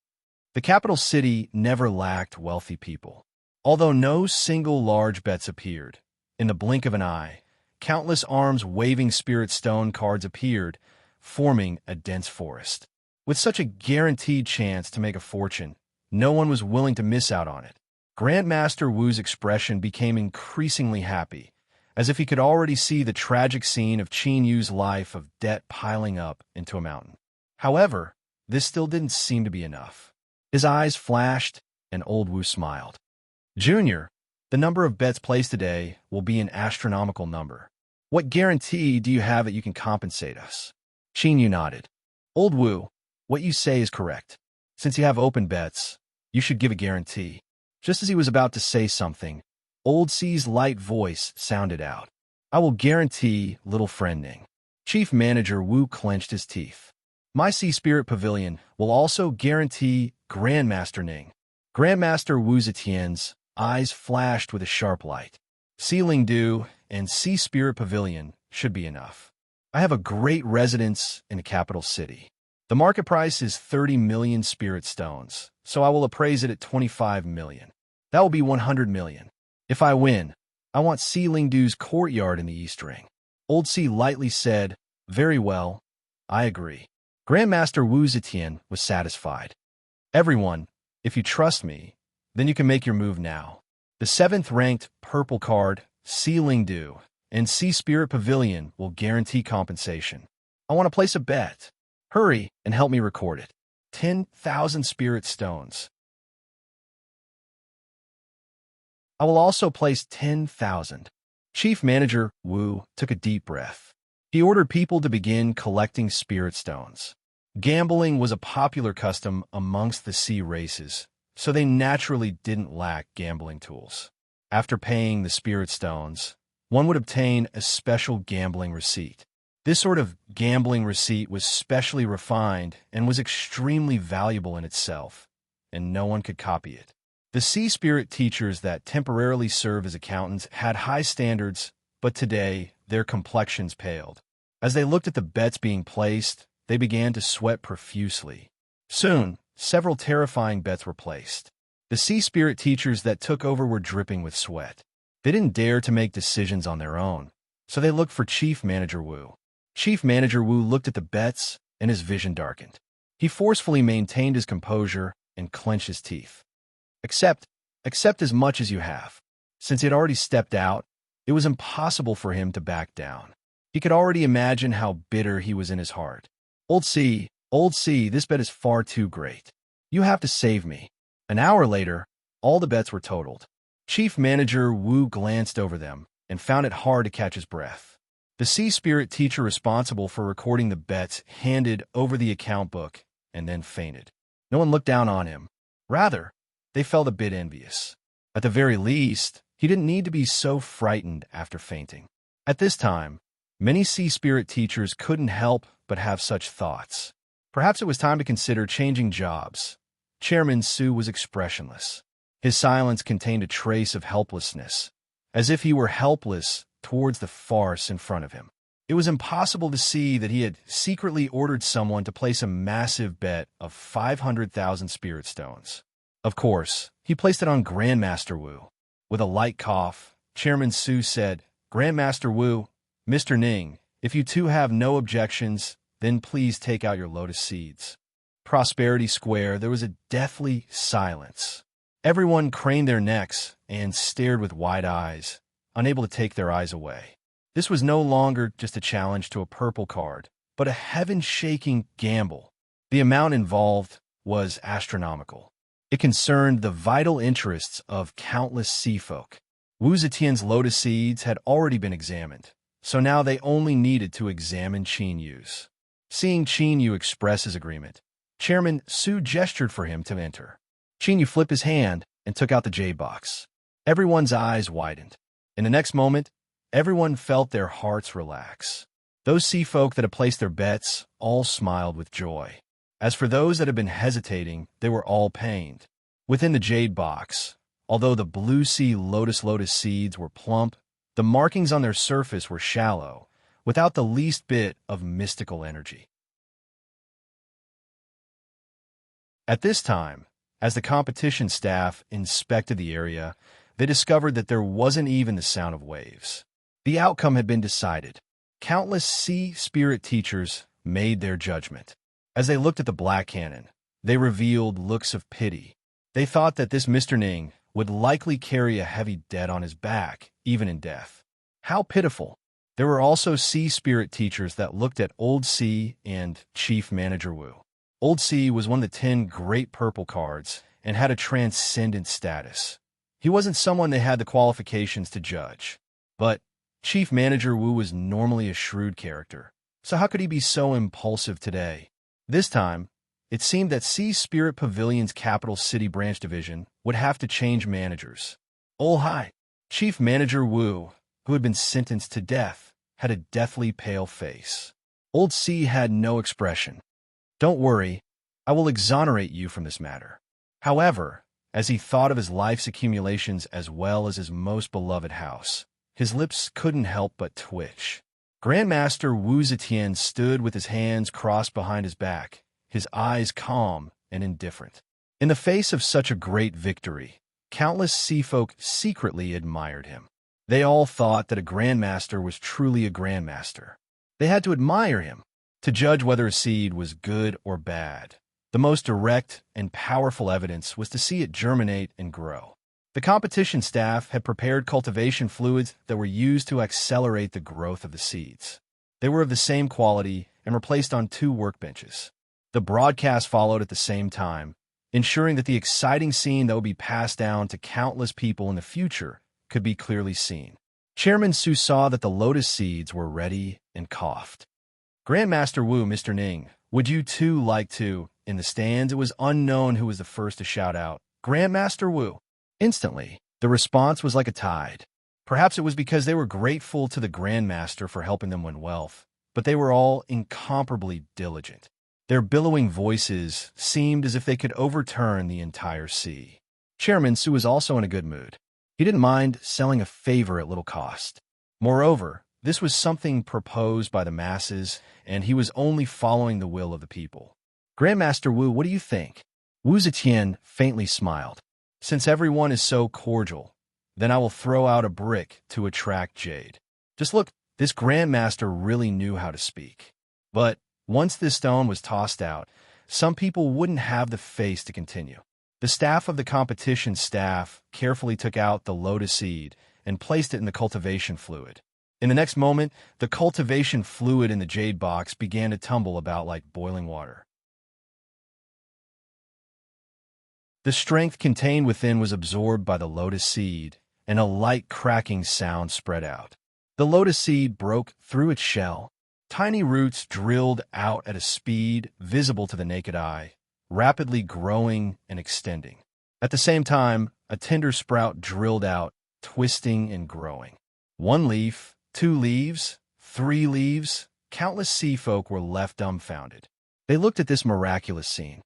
Speaker 1: The capital city never lacked wealthy people. Although no single large bets appeared, in the blink of an eye, countless arms-waving spirit stone cards appeared, forming a dense forest. With such a guaranteed chance to make a fortune, no one was willing to miss out on it. Grandmaster Wu's expression became increasingly happy, as if he could already see the tragic scene of Qin Yu's life of debt piling up into a mountain. However, this still didn't seem to be enough. His eyes flashed, and old Wu smiled. Junior, the number of bets placed today will be an astronomical number. What guarantee do you have that you can compensate us? Qin Yu nodded. Old Wu, what you say is correct. Since you have open bets, you should give a guarantee. Just as he was about to say something, Old C's light voice sounded out. I will guarantee, little friend Ning. Chief Manager Wu clenched his teeth. My Sea Spirit Pavilion will also guarantee Grandmaster Ning. Grandmaster Wu Zetian's eyes flashed with a sharp light. Sea Lingdu and Sea Spirit Pavilion should be enough. I have a great residence in the capital city. The market price is 30 million spirit stones, so I will appraise it at 25 million. That will be 100 million. If I win, I want Sea Lingdu's courtyard in the East Ring. Old Sea lightly said, Very well, I agree. Grandmaster Wu Zetian was satisfied. Everyone, if you trust me, then you can make your move now. The 7th-ranked purple card, Sea Lingdu, and Sea Spirit Pavilion will guarantee compensation. I want to place a bet. Hurry and help me record it. 10,000 spirit stones. I will also place 10,000. Chief Manager Wu took a deep breath. He ordered people to begin collecting spirit stones. Gambling was a popular custom amongst the sea races, so they naturally didn't lack gambling tools. After paying the spirit stones, one would obtain a special gambling receipt. This sort of gambling receipt was specially refined and was extremely valuable in itself, and no one could copy it. The sea spirit teachers that temporarily served as accountants had high standards, but today their complexions paled. As they looked at the bets being placed, they began to sweat profusely. Soon, several terrifying bets were placed. The sea spirit teachers that took over were dripping with sweat. They didn't dare to make decisions on their own, so they looked for Chief Manager Wu. Chief Manager Wu looked at the bets, and his vision darkened. He forcefully maintained his composure and clenched his teeth. Accept as much as you have. Since he had already stepped out, it was impossible for him to back down. He could already imagine how bitter he was in his heart. Old C, this bet is far too great. You have to save me. An hour later, all the bets were totaled. Chief Manager Wu glanced over them and found it hard to catch his breath. The sea spirit teacher responsible for recording the bets handed over the account book and then fainted. No one looked down on him. Rather, they felt a bit envious. At the very least, he didn't need to be so frightened after fainting. At this time, many sea spirit teachers couldn't help but have such thoughts. Perhaps it was time to consider changing jobs. Chairman Su was expressionless. His silence contained a trace of helplessness, as if he were helpless towards the farce in front of him. It was impossible to see that he had secretly ordered someone to place a massive bet of 500,000 spirit stones. Of course, he placed it on Grandmaster Wu. With a light cough, Chairman Su said, "Grandmaster Wu, Mr. Ning, if you two have no objections, then please take out your lotus seeds." Prosperity Square, there was a deathly silence. Everyone craned their necks and stared with wide eyes, unable to take their eyes away. This was no longer just a challenge to a purple card, but a heaven-shaking gamble. The amount involved was astronomical. It concerned the vital interests of countless sea folk. Wu Zetian's lotus seeds had already been examined, so now they only needed to examine Qin Yu's. Seeing Qin Yu express his agreement, Chairman Su gestured for him to enter. Qin Yu flipped his hand and took out the jade box. Everyone's eyes widened. In the next moment, everyone felt their hearts relax. Those sea folk that had placed their bets all smiled with joy. As for those that had been hesitating, they were all pained. Within the jade box, although the blue sea lotus seeds were plump, the markings on their surface were shallow, without the least bit of mystical energy. At this time, as the competition staff inspected the area, they discovered that there wasn't even the sound of waves. The outcome had been decided. Countless sea spirit teachers made their judgment. As they looked at the black cannon, they revealed looks of pity. They thought that this Mr. Ning would likely carry a heavy debt on his back, even in death. How pitiful! There were also sea spirit teachers that looked at Old Sea and Chief Manager Wu. Old Sea was one of the 10 great purple cards and had a transcendent status. He wasn't someone they had the qualifications to judge. But Chief Manager Wu was normally a shrewd character, so how could he be so impulsive today? This time, it seemed that Sea Spirit Pavilion's Capital City Branch Division would have to change managers. Oh hi! Chief Manager Wu, who had been sentenced to death, had a deathly pale face. Old Sea had no expression. "Don't worry, I will exonerate you from this matter." However, as he thought of his life's accumulations as well as his most beloved house, his lips couldn't help but twitch. Grandmaster Wu Zetian stood with his hands crossed behind his back, his eyes calm and indifferent. In the face of such a great victory, countless sea folk secretly admired him. They all thought that a grandmaster was truly a grandmaster. They had to admire him to judge whether a seed was good or bad. The most direct and powerful evidence was to see it germinate and grow. The competition staff had prepared cultivation fluids that were used to accelerate the growth of the seeds. They were of the same quality and were placed on 2 workbenches. The broadcast followed at the same time, ensuring that the exciting scene that would be passed down to countless people in the future could be clearly seen. Chairman Su saw that the lotus seeds were ready and coughed. "Grandmaster Wu, Mr. Ning, would you two like to?" In the stands, it was unknown who was the first to shout out, "Grandmaster Wu." Instantly, the response was like a tide. Perhaps it was because they were grateful to the Grandmaster for helping them win wealth, but they were all incomparably diligent. Their billowing voices seemed as if they could overturn the entire sea. Chairman Su was also in a good mood. He didn't mind selling a favor at little cost. Moreover, this was something proposed by the masses, and he was only following the will of the people. "Grandmaster Wu, what do you think?" Wu Zetian faintly smiled. "Since everyone is so cordial, then I will throw out a brick to attract jade. Just look, this Grandmaster really knew how to speak." But once this stone was tossed out, some people wouldn't have the face to continue. The staff of the competition staff carefully took out the lotus seed and placed it in the cultivation fluid. In the next moment, the cultivation fluid in the jade box began to tumble about like boiling water. The strength contained within was absorbed by the lotus seed, and a light cracking sound spread out. The lotus seed broke through its shell. Tiny roots drilled out at a speed visible to the naked eye, rapidly growing and extending. At the same time, a tender sprout drilled out, twisting and growing. 1 leaf, 2 leaves, 3 leaves, countless sea folk were left dumbfounded. They looked at this miraculous scene.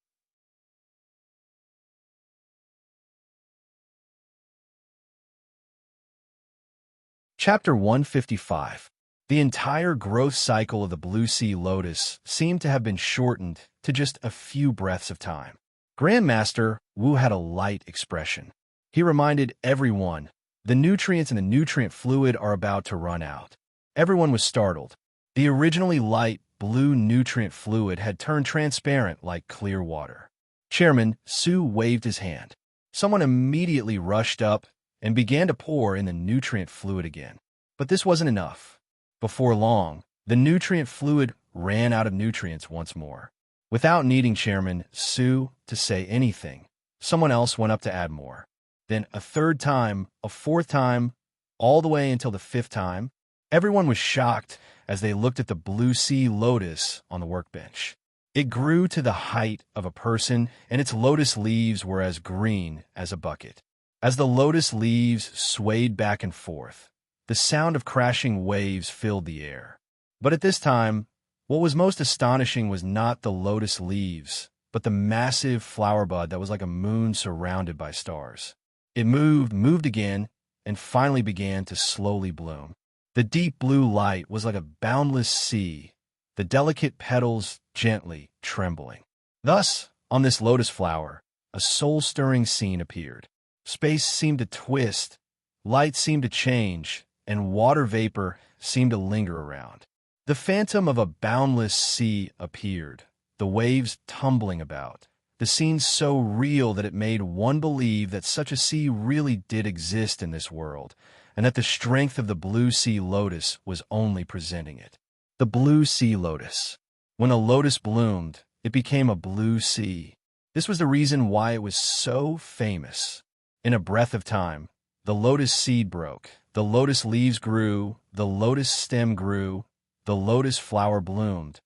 Speaker 1: Chapter 155. The entire growth cycle of the blue sea lotus seemed to have been shortened to just a few breaths of time. Grandmaster Wu had a light expression. He reminded everyone, the nutrients in the nutrient fluid are about to run out. Everyone was startled. The originally light blue nutrient fluid had turned transparent like clear water. Chairman Su waved his hand. Someone immediately rushed up and began to pour in the nutrient fluid again. But this wasn't enough. Before long, the nutrient fluid ran out of nutrients once more. Without needing Chairman Su to say anything, someone else went up to add more. Then a third time, a fourth time, all the way until the fifth time. Everyone was shocked as they looked at the blue sea lotus on the workbench. It grew to the height of a person, and its lotus leaves were as green as a bucket. As the lotus leaves swayed back and forth, the sound of crashing waves filled the air. But at this time, what was most astonishing was not the lotus leaves, but the massive flower bud that was like a moon surrounded by stars. It moved again, and finally began to slowly bloom. The deep blue light was like a boundless sea, the delicate petals gently trembling. Thus, on this lotus flower, a soul-stirring scene appeared. Space seemed to twist, light seemed to change, and water vapor seemed to linger around. The phantom of a boundless sea appeared, the waves tumbling about. The scene so real that it made one believe that such a sea really did exist in this world, and that the strength of the blue sea lotus was only presenting it. The blue sea lotus. When a lotus bloomed, it became a blue sea. This was the reason why it was so famous. In a breath of time, the lotus seed broke, the lotus leaves grew, the lotus stem grew, the lotus flower bloomed.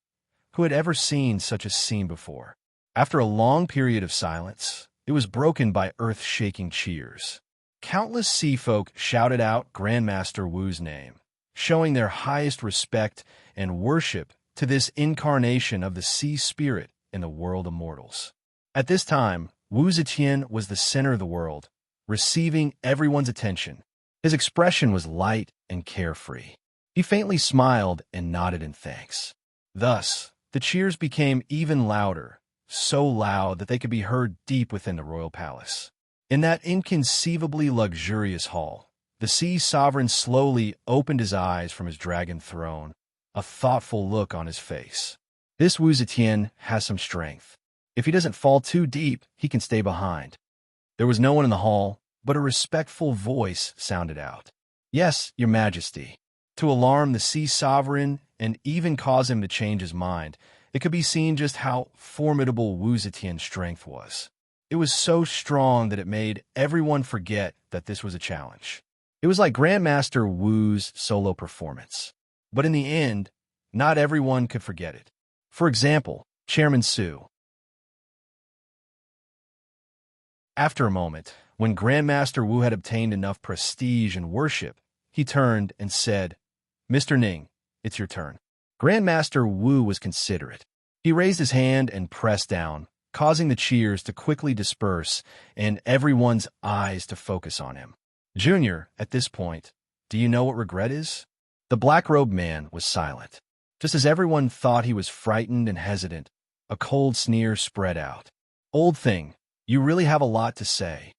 Speaker 1: Who had ever seen such a scene before? After a long period of silence, it was broken by earth-shaking cheers. Countless sea folk shouted out Grandmaster Wu's name, showing their highest respect and worship to this incarnation of the sea spirit in the world of mortals. At this time, Wu Zetian was the center of the world, receiving everyone's attention. His expression was light and carefree. He faintly smiled and nodded in thanks. Thus, the cheers became even louder, so loud that they could be heard deep within the royal palace. In that inconceivably luxurious hall, the sea sovereign slowly opened his eyes from his dragon throne, a thoughtful look on his face. This Wu Zetian has some strength. If he doesn't fall too deep, he can stay behind. There was no one in the hall, but a respectful voice sounded out. Yes, your majesty. To alarm the sea sovereign and even cause him to change his mind, it could be seen just how formidable Wu Zetian's strength was. It was so strong that it made everyone forget that this was a challenge. It was like Grandmaster Wu's solo performance. But in the end, not everyone could forget it. For example, Chairman Su. After a moment, when Grandmaster Wu had obtained enough prestige and worship, he turned and said, "Mr. Ning, it's your turn." Grandmaster Wu was considerate. He raised his hand and pressed down, causing the cheers to quickly disperse and everyone's eyes to focus on him. Junior, at this point, do you know what regret is? The black-robed man was silent. Just as everyone thought he was frightened and hesitant, a cold sneer spread out. Old thing, you really have a lot to say.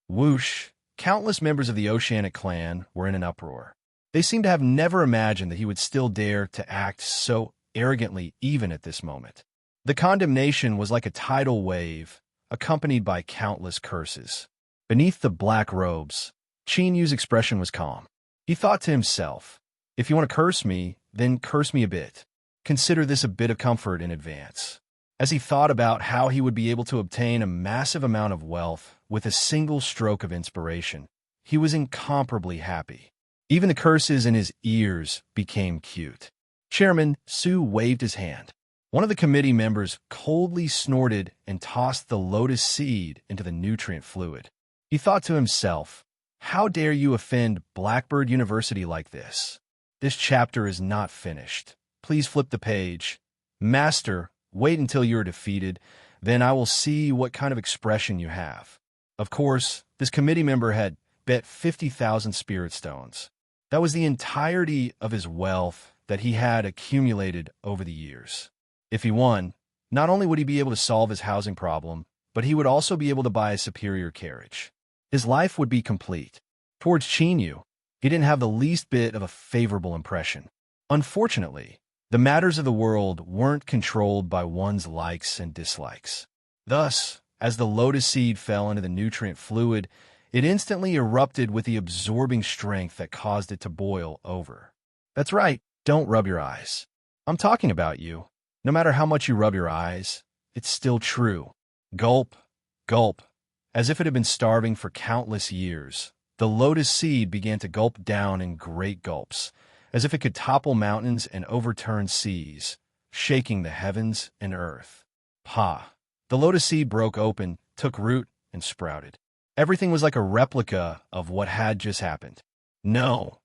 Speaker 1: Whoosh! Countless members of the Oceanic clan were in an uproar. They seemed to have never imagined that he would still dare to act so arrogantly even at this moment. The condemnation was like a tidal wave, accompanied by countless curses. Beneath the black robes, Qin Yu's expression was calm. He thought to himself, if you want to curse me, then curse me a bit. Consider this a bit of comfort in advance. As he thought about how he would be able to obtain a massive amount of wealth with a single stroke of inspiration, he was incomparably happy. Even the curses in his ears became cute. Chairman Su waved his hand. One of the committee members coldly snorted and tossed the lotus seed into the nutrient fluid. He thought to himself, how dare you offend Blackbird University like this? This chapter is not finished. Please flip the page. Master, Wait until you are defeated, then I will see what kind of expression you have. Of course, this committee member had bet 50,000 spirit stones. That was the entirety of his wealth that he had accumulated over the years. If he won, not only would he be able to solve his housing problem, but he would also be able to buy a superior carriage. His life would be complete. Towards Chinyu, he didn't have the least bit of a favorable impression. Unfortunately, the matters of the world weren't controlled by one's likes and dislikes. Thus, as the lotus seed fell into the nutrient fluid, it instantly erupted with the absorbing strength that caused it to boil over. That's right, don't rub your eyes. I'm talking about you. No matter how much you rub your eyes, it's still true. Gulp, gulp. As if it had been starving for countless years, the lotus seed began to gulp down in great gulps, as if it could topple mountains and overturn seas, shaking the heavens and earth. Pa! The lotus seed broke open, took root, and sprouted. Everything was like a replica of what had just happened. No!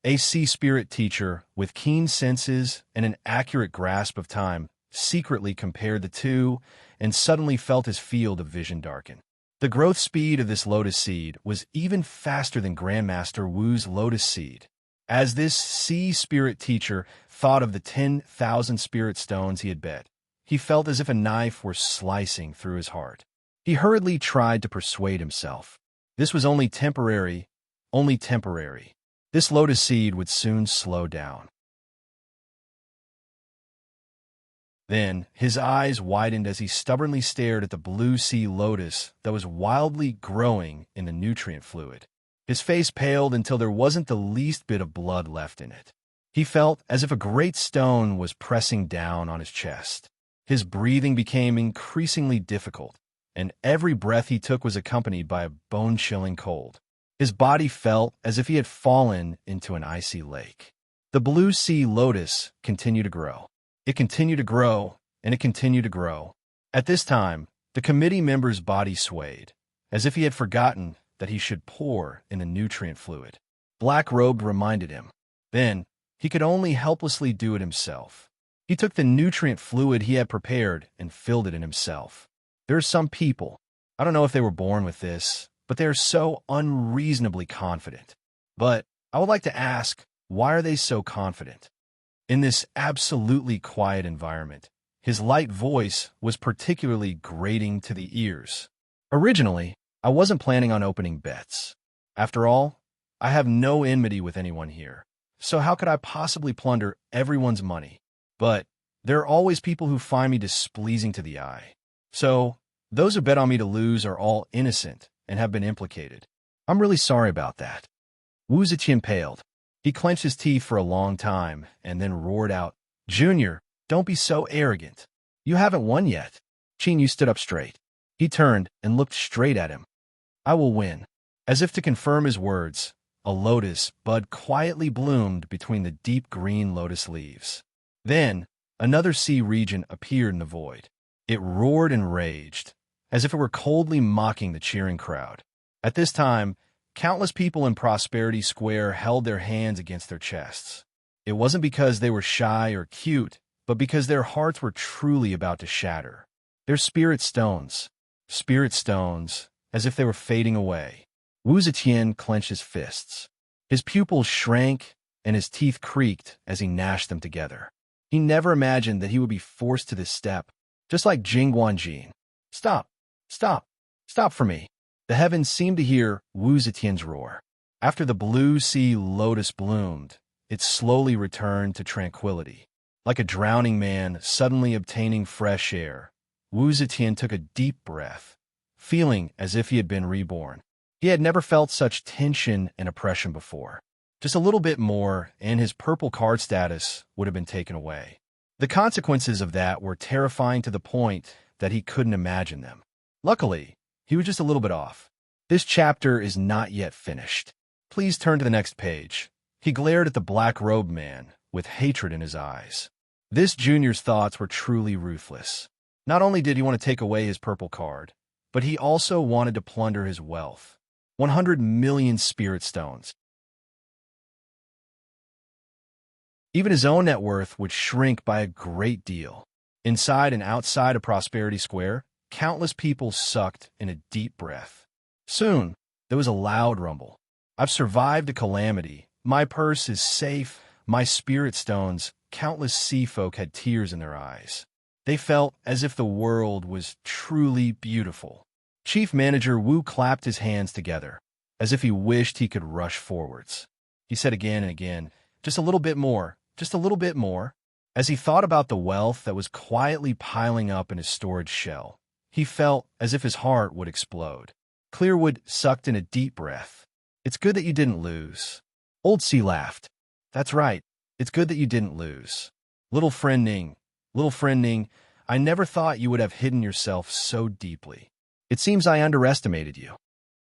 Speaker 1: A sea spirit teacher, with keen senses and an accurate grasp of time, secretly compared the two and suddenly felt his field of vision darken. The growth speed of this lotus seed was even faster than Grandmaster Wu's lotus seed. As this sea spirit teacher thought of the 10,000 spirit stones he had bet, he felt as if a knife were slicing through his heart. He hurriedly tried to persuade himself. This was only temporary, only temporary. This lotus seed would soon slow down. Then his eyes widened as he stubbornly stared at the blue sea lotus that was wildly growing in the nutrient fluid. His face paled until there wasn't the least bit of blood left in it. He felt as if a great stone was pressing down on his chest. His breathing became increasingly difficult, and every breath he took was accompanied by a bone-chilling cold. His body felt as if he had fallen into an icy lake. The blue sea lotus continued to grow. It continued to grow, and it continued to grow. At this time, the committee member's body swayed, as if he had forgotten that he should pour in the nutrient fluid. Black-robed reminded him. Then, he could only helplessly do it himself. He took the nutrient fluid he had prepared and filled it in himself. There are some people, I don't know if they were born with this, but they are so unreasonably confident. But I would like to ask, why are they so confident? In this absolutely quiet environment, his light voice was particularly grating to the ears. Originally, I wasn't planning on opening bets. After all, I have no enmity with anyone here, so how could I possibly plunder everyone's money? But there are always people who find me displeasing to the eye. So, those who bet on me to lose are all innocent and have been implicated. I'm really sorry about that. Wu Ziqian paled. He clenched his teeth for a long time and then roared out, "Junior, don't be so arrogant. You haven't won yet." Chinyu stood up straight. He turned and looked straight at him. "I will win." As if to confirm his words, a lotus bud quietly bloomed between the deep green lotus leaves. Then, another sea region appeared in the void. It roared and raged, as if it were coldly mocking the cheering crowd. At this time, countless people in Prosperity Square held their hands against their chests. It wasn't because they were shy or cute, but because their hearts were truly about to shatter. Their spirit stones, as if they were fading away. Wu Zetian clenched his fists. His pupils shrank and his teeth creaked as he gnashed them together. He never imagined that he would be forced to this step, just like Jing Guanjin. "Stop! Stop! Stop for me!" The heavens seemed to hear Wu Zetian's roar. After the blue sea lotus bloomed, it slowly returned to tranquility. Like a drowning man suddenly obtaining fresh air, Wu Zetian took a deep breath, feeling as if he had been reborn. He had never felt such tension and oppression before. Just a little bit more, and his purple card status would have been taken away. The consequences of that were terrifying to the point that he couldn't imagine them. Luckily, he was just a little bit off. This chapter is not yet finished. Please turn to the next page. He glared at the black-robed man with hatred in his eyes. This junior's thoughts were truly ruthless. Not only did he want to take away his purple card, but he also wanted to plunder his wealth. 100 million spirit stones. Even his own net worth would shrink by a great deal. Inside and outside of Prosperity Square, countless people sucked in a deep breath. Soon, there was a loud rumble. I've survived a calamity. My purse is safe. My spirit stones. Countless sea folk had tears in their eyes. They felt as if the world was truly beautiful. Chief Manager Wu clapped his hands together, as if he wished he could rush forwards. He said again and again, "Just a little bit more, just a little bit more." As he thought about the wealth that was quietly piling up in his storage shell, he felt as if his heart would explode. Clearwood sucked in a deep breath. "It's good that you didn't lose." Old Sea laughed. "That's right. It's good that you didn't lose. Little friend Ning, I never thought you would have hidden yourself so deeply. It seems I underestimated you."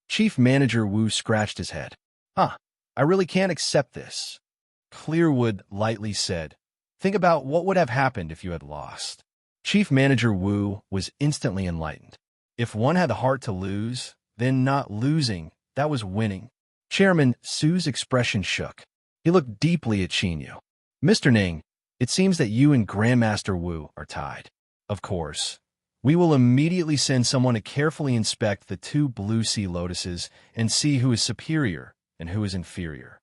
Speaker 1: Chief Manager Wu scratched his head. "Huh, I really can't accept this." Clearwood lightly said, "Think about what would have happened if you had lost." Chief Manager Wu was instantly enlightened. If one had the heart to lose, then not losing, that was winning. Chairman Su's expression shook. He looked deeply at Qinyu. "Mr. Ning, it seems that you and Grandmaster Wu are tied. Of course. We will immediately send someone to carefully inspect the two blue sea lotuses and see who is superior and who is inferior."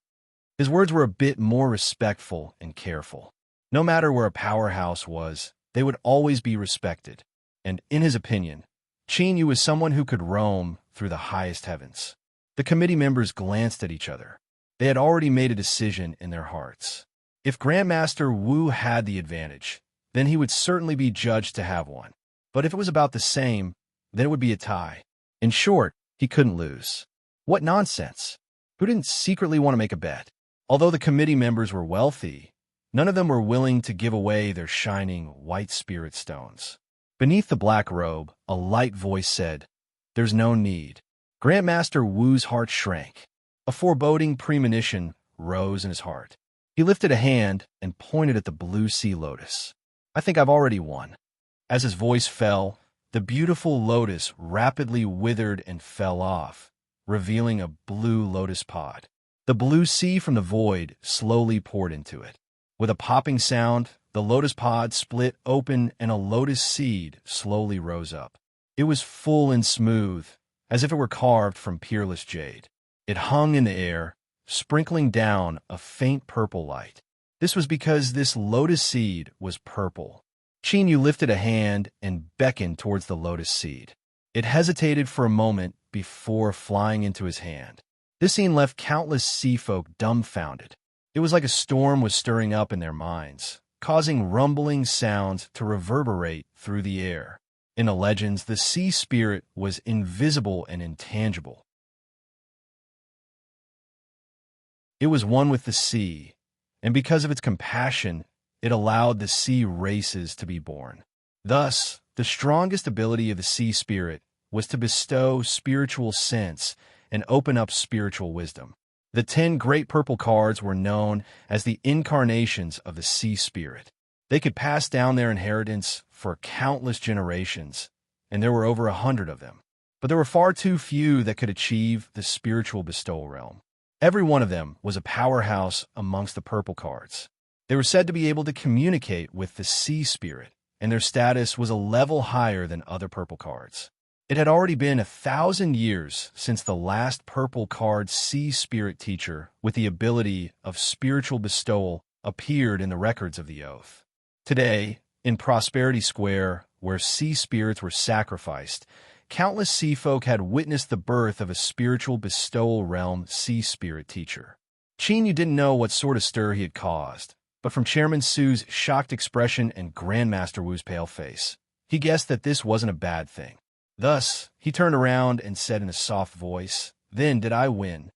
Speaker 1: His words were a bit more respectful and careful. No matter where a powerhouse was, they would always be respected. And in his opinion, Qinyu was someone who could roam through the highest heavens. The committee members glanced at each other. They had already made a decision in their hearts. If Grandmaster Wu had the advantage, then he would certainly be judged to have one. But if it was about the same, then it would be a tie. In short, he couldn't lose. What nonsense! Who didn't secretly want to make a bet? Although the committee members were wealthy, none of them were willing to give away their shining white spirit stones. Beneath the black robe, a light voice said, "There's no need." Grandmaster Wu's heart shrank. A foreboding premonition rose in his heart. He lifted a hand and pointed at the blue sea lotus. "I think I've already won." As his voice fell, the beautiful lotus rapidly withered and fell off, revealing a blue lotus pod. The blue sea from the void slowly poured into it. With a popping sound, the lotus pod split open and a lotus seed slowly rose up. It was full and smooth, as if it were carved from peerless jade. It hung in the air, sprinkling down a faint purple light. This was because this lotus seed was purple. Qinyu lifted a hand and beckoned towards the lotus seed. It hesitated for a moment before flying into his hand. This scene left countless sea folk dumbfounded. It was like a storm was stirring up in their minds, causing rumbling sounds to reverberate through the air. In the legends, the sea spirit was invisible and intangible. It was one with the sea, and because of its compassion, it allowed the sea races to be born. Thus, the strongest ability of the sea spirit was to bestow spiritual sense and open up spiritual wisdom. The 10 great purple cards were known as the incarnations of the sea spirit. They could pass down their inheritance for countless generations, and there were over 100 of them. But there were far too few that could achieve the spiritual bestowal realm. Every one of them was a powerhouse amongst the purple cards. They were said to be able to communicate with the sea spirit, and their status was a level higher than other purple cards. It had already been 1,000 years since the last purple card sea spirit teacher with the ability of spiritual bestowal appeared in the records of the oath. Today, in Prosperity Square, where sea spirits were sacrificed, countless sea folk had witnessed the birth of a spiritual bestowal realm sea spirit teacher. Qinyu didn't know what sort of stir he had caused, but from Chairman Su's shocked expression and Grandmaster Wu's pale face, he guessed that this wasn't a bad thing. Thus, he turned around and said in a soft voice, "Then did I win?"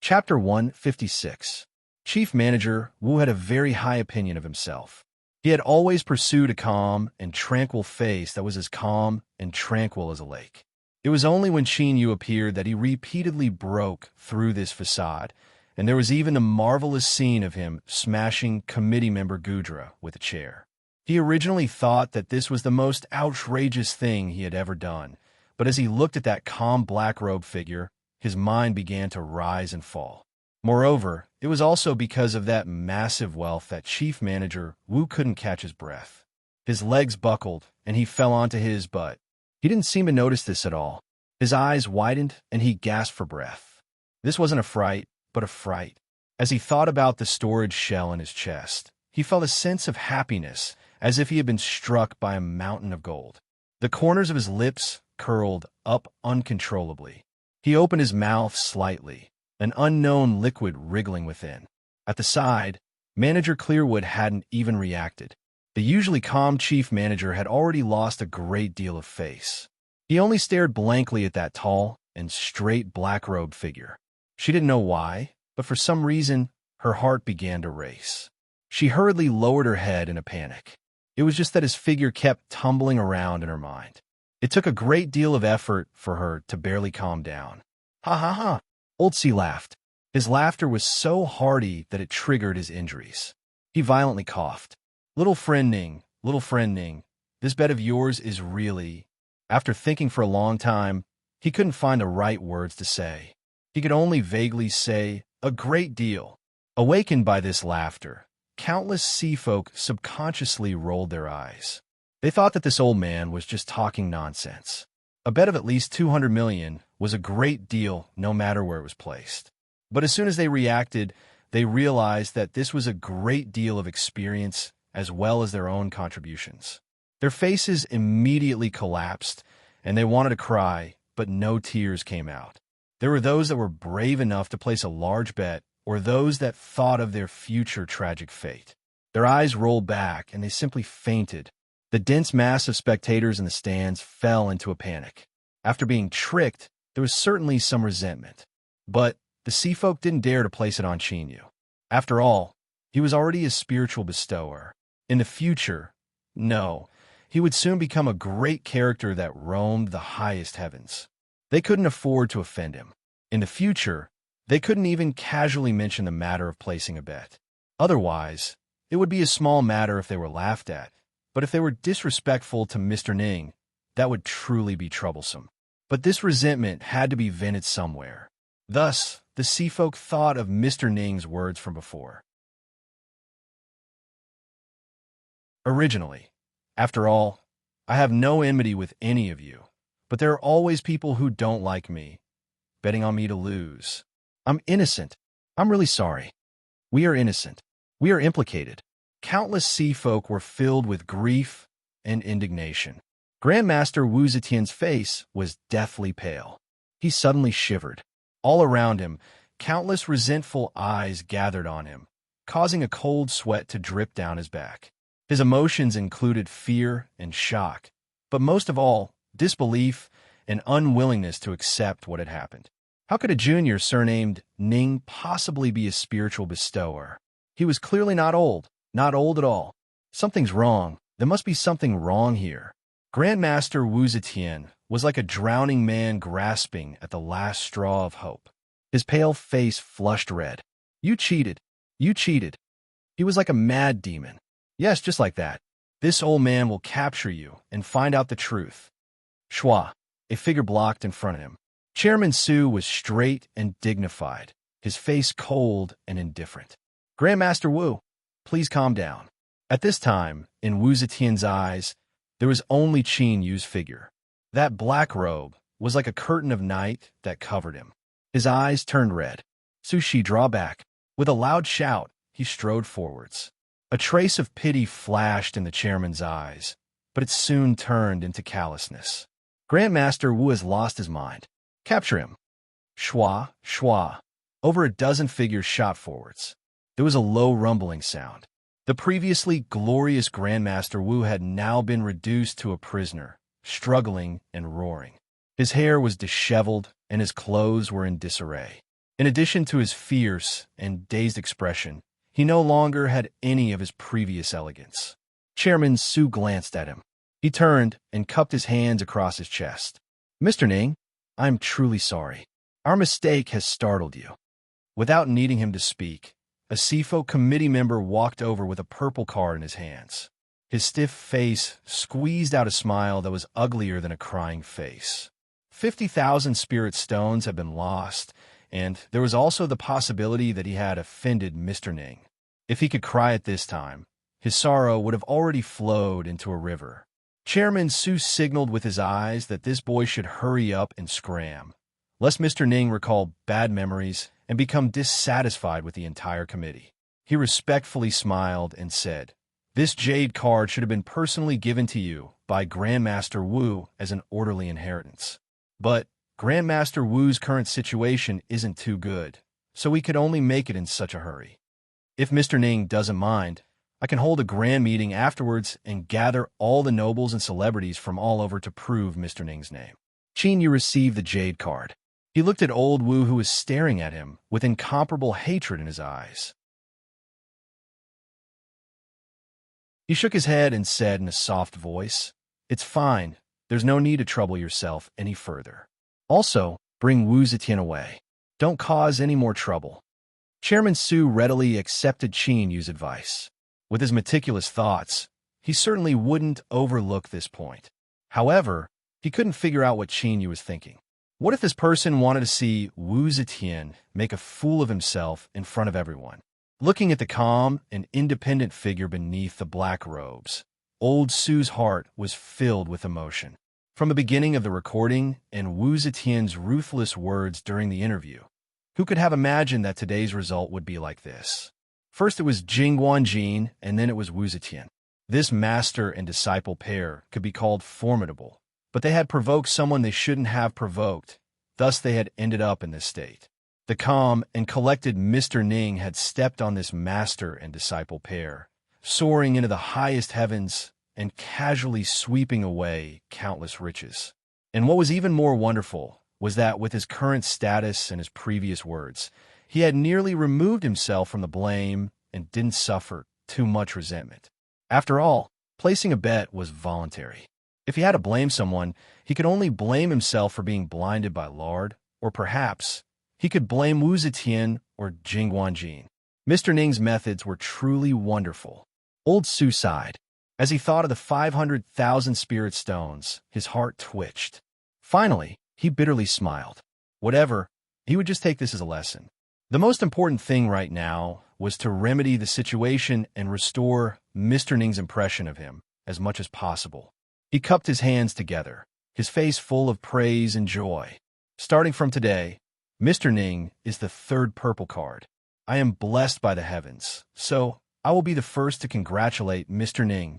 Speaker 1: Chapter 156. Chief Manager Wu had a very high opinion of himself. He had always pursued a calm and tranquil face that was as calm and tranquil as a lake. It was only when Qinyu appeared that he repeatedly broke through this facade, and there was even the marvelous scene of him smashing committee member Gudra with a chair. He originally thought that this was the most outrageous thing he had ever done, but as he looked at that calm black-robed figure, his mind began to rise and fall. Moreover, it was also because of that massive wealth that Chief Manager Wu couldn't catch his breath. His legs buckled, and he fell onto his butt. He didn't seem to notice this at all. His eyes widened, and he gasped for breath. This wasn't a fright, but a fright. As he thought about the storage shell in his chest, he felt a sense of happiness, as if he had been struck by a mountain of gold. The corners of his lips curled up uncontrollably. He opened his mouth slightly, an unknown liquid wriggling within. At the side, Manager Clearwood hadn't even reacted. The usually calm chief manager had already lost a great deal of face. He only stared blankly at that tall and straight black-robed figure. She didn't know why, but for some reason, her heart began to race. She hurriedly lowered her head in a panic. It was just that his figure kept tumbling around in her mind. It took a great deal of effort for her to barely calm down. Ha ha ha! Old C laughed. His laughter was so hearty that it triggered his injuries. He violently coughed. Little friend Ning, this bed of yours is really... After thinking for a long time, he couldn't find the right words to say. He could only vaguely say, a great deal. Awakened by this laughter, countless sea folk subconsciously rolled their eyes. They thought that this old man was just talking nonsense. A bet of at least 200 million was a great deal no matter where it was placed. But as soon as they reacted, they realized that this was a great deal of experience as well as their own contributions. Their faces immediately collapsed, and they wanted to cry, but no tears came out. There were those that were brave enough to place a large bet, or those that thought of their future tragic fate. Their eyes rolled back, and they simply fainted. The dense mass of spectators in the stands fell into a panic. After being tricked, there was certainly some resentment. But the sea folk didn't dare to place it on Chinyu. After all, he was already a spiritual bestower. In the future, no, he would soon become a great character that roamed the highest heavens. They couldn't afford to offend him. In the future, they couldn't even casually mention the matter of placing a bet. Otherwise, it would be a small matter if they were laughed at, but if they were disrespectful to Mr. Ning, that would truly be troublesome. But this resentment had to be vented somewhere. Thus, the sea folk thought of Mr. Ning's words from before. Originally, after all, I have no enmity with any of you, but there are always people who don't like me, betting on me to lose. I'm innocent. I'm really sorry. We are innocent. We are implicated. Countless sea folk were filled with grief and indignation. Grandmaster Wu Zetian's face was deathly pale. He suddenly shivered. All around him, countless resentful eyes gathered on him, causing a cold sweat to drip down his back. His emotions included fear and shock, but most of all, disbelief and unwillingness to accept what had happened. How could a junior surnamed Ning possibly be a spiritual bestower? He was clearly not old at all. Something's wrong. There must be something wrong here. Grandmaster Wu Zetian was like a drowning man grasping at the last straw of hope. His pale face flushed red. You cheated. You cheated. He was like a mad demon. Yes, just like that. This old man will capture you and find out the truth. Shua, a figure blocked in front of him. Chairman Su was straight and dignified, his face cold and indifferent. Grandmaster Wu, please calm down. At this time, in Wu Zetian's eyes, there was only Qin Yu's figure. That black robe was like a curtain of night that covered him. His eyes turned red. Su Shi, draw back. With a loud shout, he strode forwards. A trace of pity flashed in the chairman's eyes, but it soon turned into callousness. Grandmaster Wu has lost his mind. Capture him. Shua, shua. Over a dozen figures shot forwards. There was a low rumbling sound. The previously glorious Grandmaster Wu had now been reduced to a prisoner, struggling and roaring. His hair was disheveled, and his clothes were in disarray. In addition to his fierce and dazed expression, he no longer had any of his previous elegance. Chairman Su glanced at him. He turned and cupped his hands across his chest. Mr. Ning, I am truly sorry. Our mistake has startled you. Without needing him to speak, a CFO committee member walked over with a purple card in his hands. His stiff face squeezed out a smile that was uglier than a crying face. 50,000 spirit stones have been lost, and there was also the possibility that he had offended Mr. Ning. If he could cry at this time, his sorrow would have already flowed into a river. Chairman Su signaled with his eyes that this boy should hurry up and scram, lest Mr. Ning recall bad memories and become dissatisfied with the entire committee. He respectfully smiled and said, "This jade card should have been personally given to you by Grandmaster Wu as an orderly inheritance. But Grandmaster Wu's current situation isn't too good, so we could only make it in such a hurry. If Mr. Ning doesn't mind, I can hold a grand meeting afterwards and gather all the nobles and celebrities from all over to prove Mr. Ning's name." Qin Yu received the jade card. He looked at old Wu, who was staring at him with incomparable hatred in his eyes. He shook his head and said in a soft voice, "It's fine. There's no need to trouble yourself any further. Also, bring Wu Zetian away. Don't cause any more trouble." Chairman Su readily accepted Qin Yu's advice. With his meticulous thoughts, he certainly wouldn't overlook this point. However, he couldn't figure out what Qin Yu was thinking. What if this person wanted to see Wu Zetian make a fool of himself in front of everyone? Looking at the calm and independent figure beneath the black robes, old Su's heart was filled with emotion. From the beginning of the recording and Wu Zetian's ruthless words during the interview, who could have imagined that today's result would be like this? First it was Jing Guanjin, and then it was Wu Zetian. This master and disciple pair could be called formidable, but they had provoked someone they shouldn't have provoked, thus they had ended up in this state. The calm and collected Mr. Ning had stepped on this master and disciple pair, soaring into the highest heavens and casually sweeping away countless riches. And what was even more wonderful was that with his current status and his previous words, he had nearly removed himself from the blame and didn't suffer too much resentment. After all, placing a bet was voluntary. If he had to blame someone, he could only blame himself for being blinded by lard, or perhaps he could blame Wu Zetian or Jing Guanjin. Mr. Ning's methods were truly wonderful. Old Su sighed. As he thought of the 500,000 spirit stones, his heart twitched. Finally, he bitterly smiled. Whatever, he would just take this as a lesson. The most important thing right now was to remedy the situation and restore Mr. Ning's impression of him as much as possible. He cupped his hands together, his face full of praise and joy. Starting from today, Mr. Ning is the third purple card. I am blessed by the heavens, so I will be the first to congratulate Mr. Ning.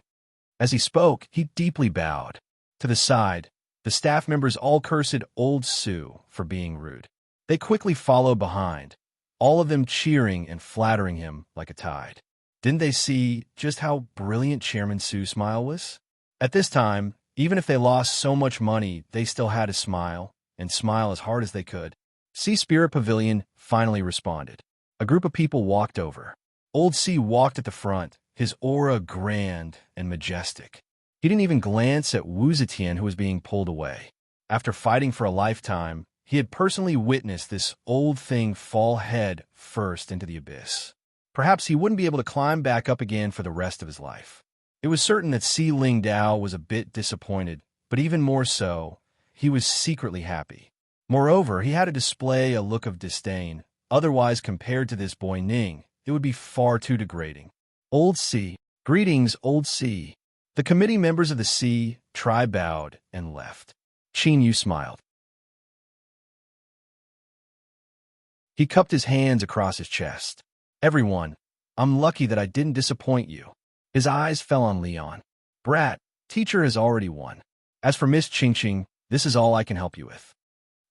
Speaker 1: As he spoke, he deeply bowed. To the side, the staff members all cursed old Su for being rude. They quickly followed behind, all of them cheering and flattering him like a tide. Didn't they see just how brilliant Chairman Su's smile was? At this time, even if they lost so much money, they still had to smile, and smile as hard as they could. Sea Spirit Pavilion finally responded. A group of people walked over. Old Sea walked at the front, his aura grand and majestic. He didn't even glance at Wu Zetian, who was being pulled away. After fighting for a lifetime, he had personally witnessed this old thing fall head first into the abyss. Perhaps he wouldn't be able to climb back up again for the rest of his life. It was certain that Si Ling Dao was a bit disappointed, but even more so, he was secretly happy. Moreover, he had to display a look of disdain. Otherwise, compared to this boy Ning, it would be far too degrading. Old Si. Greetings, Old Si. The committee members of the Si tribe bowed and left. Qin Yu smiled. He cupped his hands across his chest. Everyone, I'm lucky that I didn't disappoint you. His eyes fell on Leon. Brat, teacher has already won. As for Miss Qingqing, this is all I can help you with.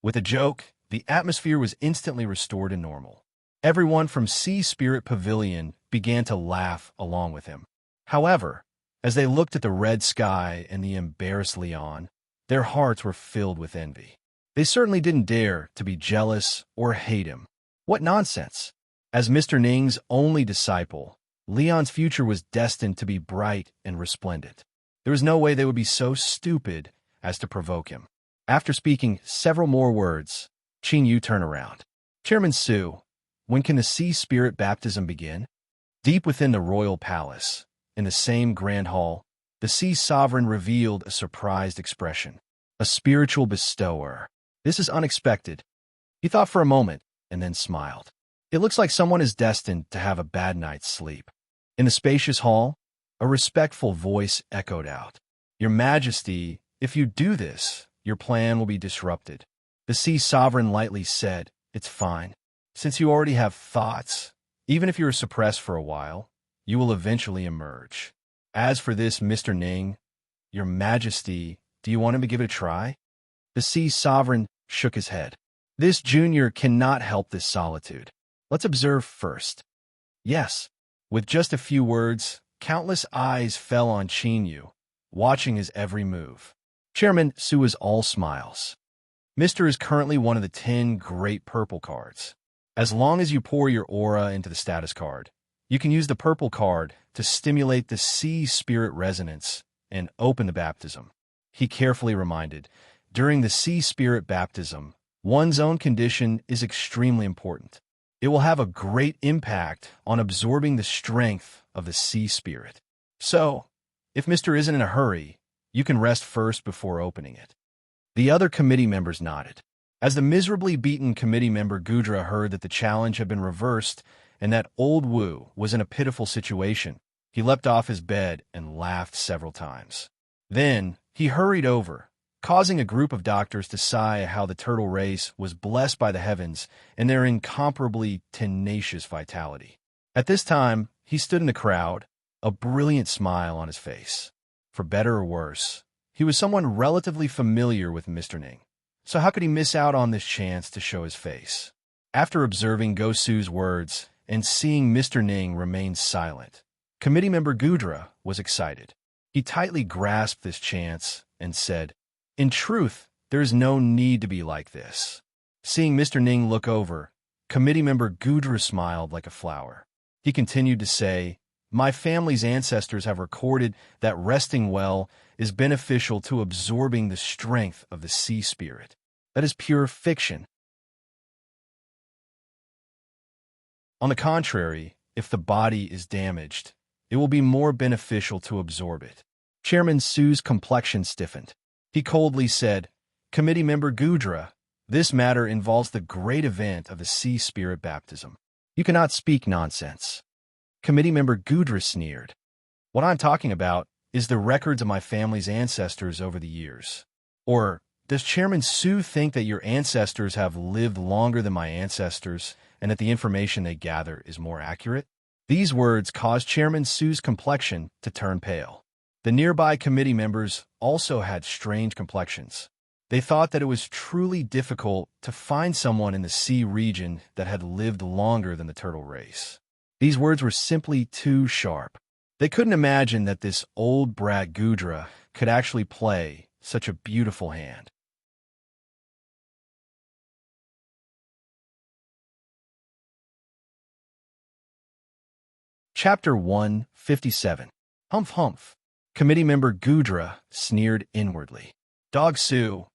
Speaker 1: With a joke, the atmosphere was instantly restored to normal. Everyone from Sea Spirit Pavilion began to laugh along with him. However, as they looked at the red sky and the embarrassed Leon, their hearts were filled with envy. They certainly didn't dare to be jealous or hate him. What nonsense! As Mr. Ning's only disciple, Leon's future was destined to be bright and resplendent. There was no way they would be so stupid as to provoke him. After speaking several more words, Qin Yu turned around. Chairman Su, when can the Sea Spirit baptism begin? Deep within the royal palace, in the same grand hall, the Sea Sovereign revealed a surprised expression. A spiritual bestower. This is unexpected. He thought for a moment, and then smiled. It looks like someone is destined to have a bad night's sleep. In the spacious hall, a respectful voice echoed out. Your Majesty, if you do this, your plan will be disrupted. The sea sovereign lightly said, It's fine. Since you already have thoughts, even if you are suppressed for a while, you will eventually emerge. As for this Mr. Ning, your Majesty, do you want him to give it a try? The sea sovereign shook his head. This junior cannot help this solitude. Let's observe first. Yes. With just a few words, countless eyes fell on Qin, watching his every move. Chairman Su is all smiles. Mr. is currently one of the 10 great purple cards. As long as you pour your aura into the status card, you can use the purple card to stimulate the sea spirit resonance and open the baptism. He carefully reminded, during the sea spirit baptism, one's own condition is extremely important. It will have a great impact on absorbing the strength of the sea spirit. So, if Mr. isn't in a hurry, you can rest first before opening it. The other committee members nodded. As the miserably beaten committee member Gudra heard that the challenge had been reversed and that old Wu was in a pitiful situation, he leapt off his bed and laughed several times. Then, he hurried over, causing a group of doctors to sigh how the turtle race was blessed by the heavens and their incomparably tenacious vitality. At this time, he stood in the crowd, a brilliant smile on his face. For better or worse, he was someone relatively familiar with Mr. Ning, so how could he miss out on this chance to show his face? After observing Go Su's words and seeing Mr. Ning remain silent, committee member Gudra was excited. He tightly grasped this chance and said, In truth, there is no need to be like this. Seeing Mr. Ning look over, committee member Gudra smiled like a flower. He continued to say, My family's ancestors have recorded that resting well is beneficial to absorbing the strength of the sea spirit. That is pure fiction. On the contrary, if the body is damaged, it will be more beneficial to absorb it. Chairman Su's complexion stiffened. He coldly said, Committee member Gudra, this matter involves the great event of the sea spirit baptism. You cannot speak nonsense. Committee member Gudra sneered. What I'm talking about is the records of my family's ancestors over the years. Or does Chairman Su think that your ancestors have lived longer than my ancestors and that the information they gather is more accurate? These words caused Chairman Su's complexion to turn pale. The nearby committee members also had strange complexions. They thought that it was truly difficult to find someone in the sea region that had lived longer than the turtle race. These words were simply too sharp. They couldn't imagine that this old brat Gudra could actually play such a beautiful hand. Chapter 157. Humph Humph. Committee member Gudra sneered inwardly. Dog Su,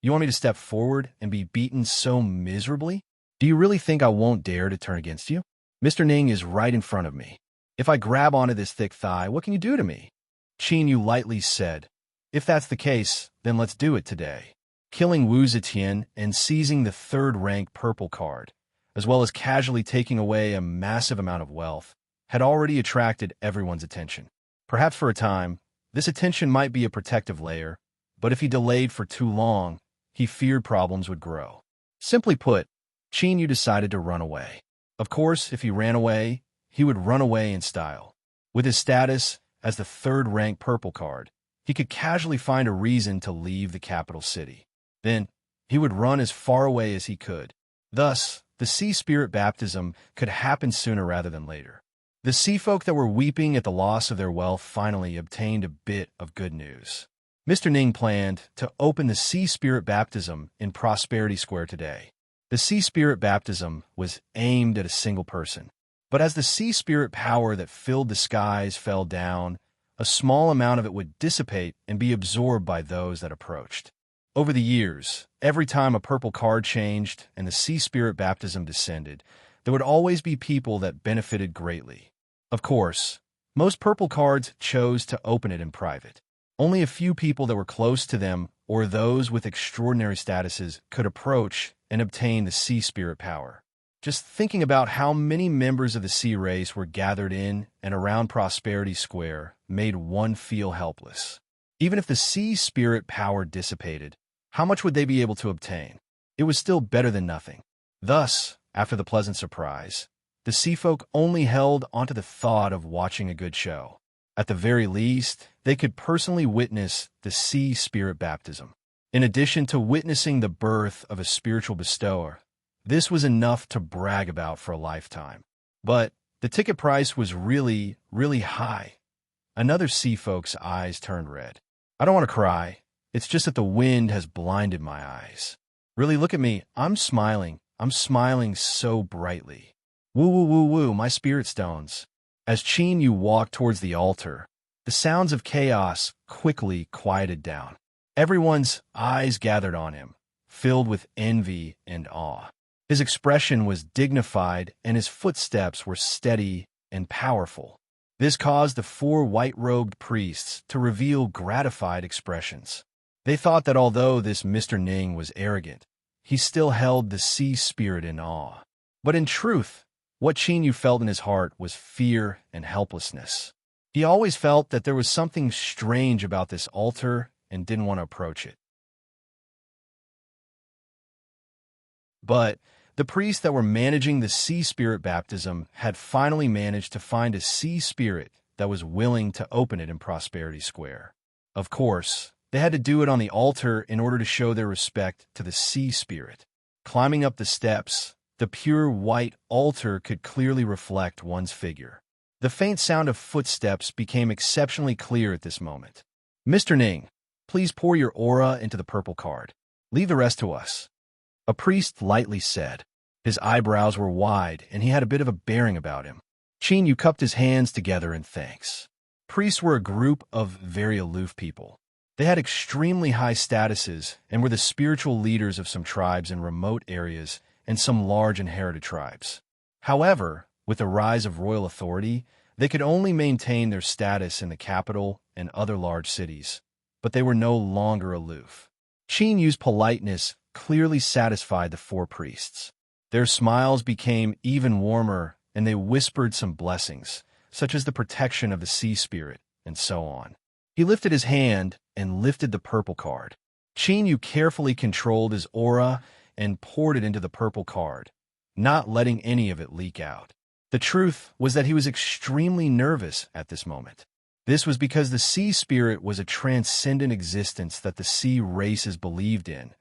Speaker 1: you want me to step forward and be beaten so miserably? Do you really think I won't dare to turn against you? Mr. Ning is right in front of me. If I grab onto this thick thigh, what can you do to me? Qin Yu lightly said, If that's the case, then let's do it today. Killing Wu Zetian and seizing the third-rank purple card, as well as casually taking away a massive amount of wealth, had already attracted everyone's attention. Perhaps for a time, this attention might be a protective layer, but if he delayed for too long, he feared problems would grow. Simply put, Qin Yu decided to run away. Of course, if he ran away, he would run away in style. With his status as the third-rank purple card, he could casually find a reason to leave the capital city. Then, he would run as far away as he could. Thus, the sea spirit baptism could happen sooner rather than later. The sea folk that were weeping at the loss of their wealth finally obtained a bit of good news. Mr. Ning planned to open the sea spirit baptism in Prosperity Square today. The sea spirit baptism was aimed at a single person. But as the sea spirit power that filled the skies fell down, a small amount of it would dissipate and be absorbed by those that approached. Over the years, every time a purple card changed and the sea spirit baptism descended, there would always be people that benefited greatly. Of course, most purple cards chose to open it in private. Only a few people that were close to them or those with extraordinary statuses could approach and obtain the sea spirit power. Just thinking about how many members of the sea race were gathered in and around Prosperity Square made one feel helpless. Even if the sea spirit power dissipated, how much would they be able to obtain? It was still better than nothing. Thus, after the pleasant surprise, the sea folk only held onto the thought of watching a good show. At the very least, they could personally witness the sea spirit baptism. In addition to witnessing the birth of a spiritual bestower, this was enough to brag about for a lifetime. But the ticket price was really, really high. Another sea folk's eyes turned red. I don't want to cry. It's just that the wind has blinded my eyes. Really, look at me. I'm smiling. I'm smiling so brightly. Woo, woo, woo, woo, my spirit stones. As Chin Yu walked towards the altar, the sounds of chaos quickly quieted down. Everyone's eyes gathered on him, filled with envy and awe. His expression was dignified and his footsteps were steady and powerful. This caused the four white-robed priests to reveal gratified expressions. They thought that although this Mr. Ning was arrogant, he still held the sea spirit in awe. But in truth, what Chin Yu felt in his heart was fear and helplessness. He always felt that there was something strange about this altar and didn't want to approach it. But the priests that were managing the sea spirit baptism had finally managed to find a sea spirit that was willing to open it in Prosperity Square. Of course, they had to do it on the altar in order to show their respect to the sea spirit. Climbing up the steps, the pure white altar could clearly reflect one's figure. The faint sound of footsteps became exceptionally clear at this moment. Mr. Ning, please pour your aura into the purple card. Leave the rest to us. A priest lightly said. His eyebrows were wide, and he had a bit of a bearing about him. Chin Yu cupped his hands together in thanks. Priests were a group of very aloof people. They had extremely high statuses and were the spiritual leaders of some tribes in remote areas and some large inherited tribes. However, with the rise of royal authority, they could only maintain their status in the capital and other large cities, but they were no longer aloof. Chin Yu's politeness clearly satisfied the four priests. Their smiles became even warmer, and they whispered some blessings, such as the protection of the sea spirit, and so on. He lifted his hand and lifted the purple card. Chin Yu carefully controlled his aura and poured it into the purple card, not letting any of it leak out. The truth was that he was extremely nervous at this moment. This was because the sea spirit was a transcendent existence that the sea races believed in,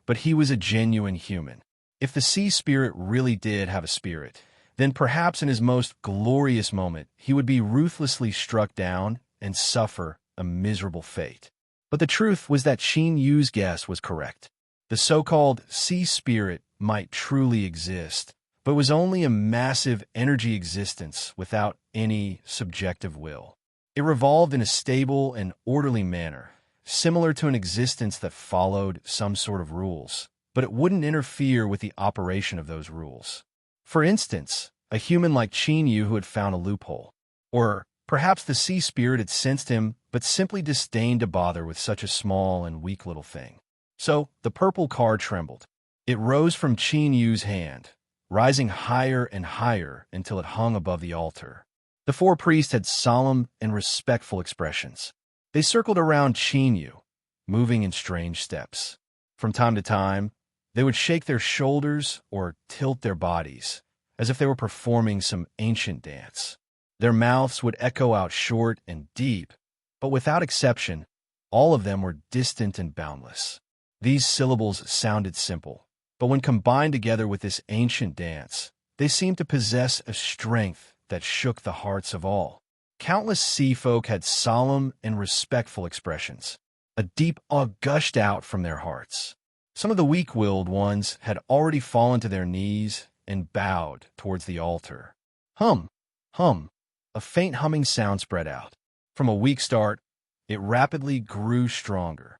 Speaker 1: but he was a genuine human. If the sea spirit really did have a spirit, then perhaps in his most glorious moment he would be ruthlessly struck down and suffer a miserable fate. But the truth was that Chin Yu's guess was correct. The so-called sea spirit might truly exist, but was only a massive energy existence without any subjective will. It revolved in a stable and orderly manner, similar to an existence that followed some sort of rules, but it wouldn't interfere with the operation of those rules. For instance, a human like Chin Yu who had found a loophole. Or perhaps the sea spirit had sensed him but simply disdained to bother with such a small and weak little thing. So the purple card trembled. It rose from Chin Yu's hand, rising higher and higher until it hung above the altar. The four priests had solemn and respectful expressions. They circled around Chin Yu, moving in strange steps. From time to time, they would shake their shoulders or tilt their bodies, as if they were performing some ancient dance. Their mouths would echo out short and deep, but without exception, all of them were distant and boundless. These syllables sounded simple, but when combined together with this ancient dance, they seemed to possess a strength that shook the hearts of all. Countless sea folk had solemn and respectful expressions. A deep awe gushed out from their hearts. Some of the weak-willed ones had already fallen to their knees and bowed towards the altar. Hum, hum, a faint humming sound spread out. From a weak start, it rapidly grew stronger.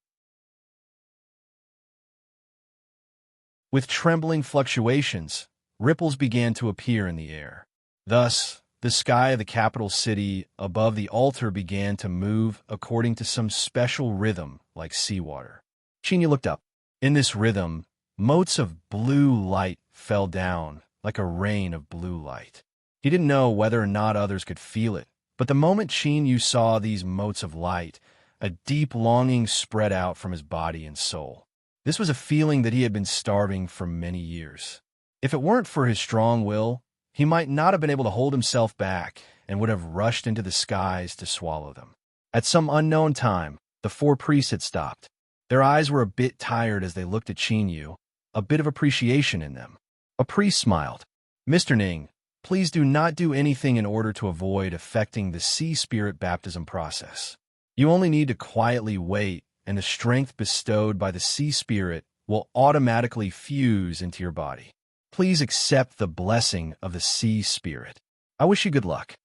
Speaker 1: With trembling fluctuations, ripples began to appear in the air. Thus, the sky of the capital city above the altar began to move according to some special rhythm like seawater. Chin Yu looked up. In this rhythm, motes of blue light fell down like a rain of blue light. He didn't know whether or not others could feel it, but the moment Qin Yu saw these motes of light, a deep longing spread out from his body and soul. This was a feeling that he had been starving for many years. If it weren't for his strong will, he might not have been able to hold himself back and would have rushed into the skies to swallow them. At some unknown time, the four priests had stopped. Their eyes were a bit tired as they looked at Qin Yu, a bit of appreciation in them. A priest smiled. "Mr. Ning, please do not do anything in order to avoid affecting the sea spirit baptism process. You only need to quietly wait, and the strength bestowed by the sea spirit will automatically fuse into your body. Please accept the blessing of the sea spirit. I wish you good luck."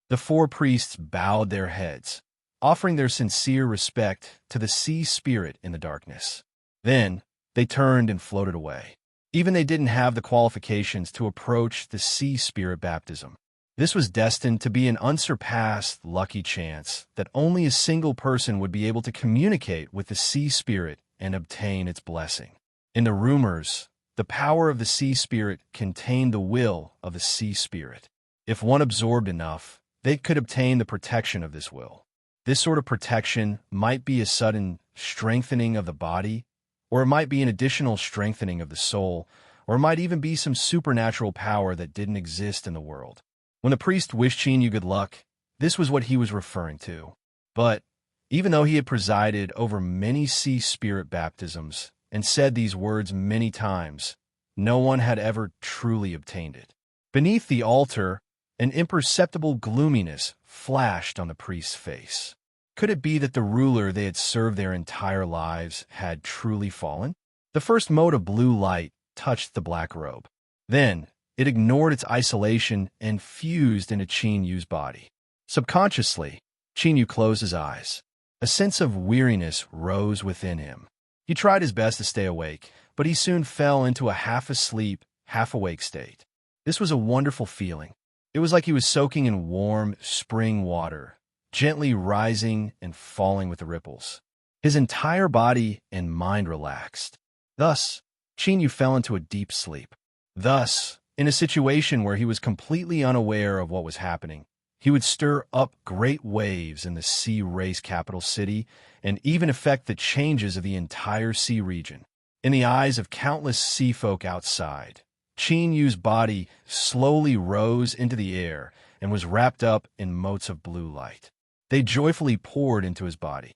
Speaker 1: The four priests bowed their heads, offering their sincere respect to the sea spirit in the darkness. Then, they turned and floated away. Even they didn't have the qualifications to approach the sea spirit baptism. This was destined to be an unsurpassed lucky chance that only a single person would be able to communicate with the sea spirit and obtain its blessing. In the rumors, the power of the sea spirit contained the will of the sea spirit. If one absorbed enough, they could obtain the protection of this will. This sort of protection might be a sudden strengthening of the body, or it might be an additional strengthening of the soul, or it might even be some supernatural power that didn't exist in the world. When the priest wished Qin Yu good luck, this was what he was referring to. But even though he had presided over many sea spirit baptisms and said these words many times, no one had ever truly obtained it. Beneath the altar, an imperceptible gloominess flashed on the priest's face. Could it be that the ruler they had served their entire lives had truly fallen? The first mote of blue light touched the black robe. Then, it ignored its isolation and fused into Qin Yu's body. Subconsciously, Qin Yu closed his eyes. A sense of weariness rose within him. He tried his best to stay awake, but he soon fell into a half-asleep, half-awake state. This was a wonderful feeling. It was like he was soaking in warm spring water, gently rising and falling with the ripples. His entire body and mind relaxed. Thus, Qin Yu fell into a deep sleep. Thus, in a situation where he was completely unaware of what was happening, he would stir up great waves in the sea race capital city and even affect the changes of the entire sea region. In the eyes of countless sea folk outside, Qin Yu's body slowly rose into the air and was wrapped up in motes of blue light. They joyfully poured into his body.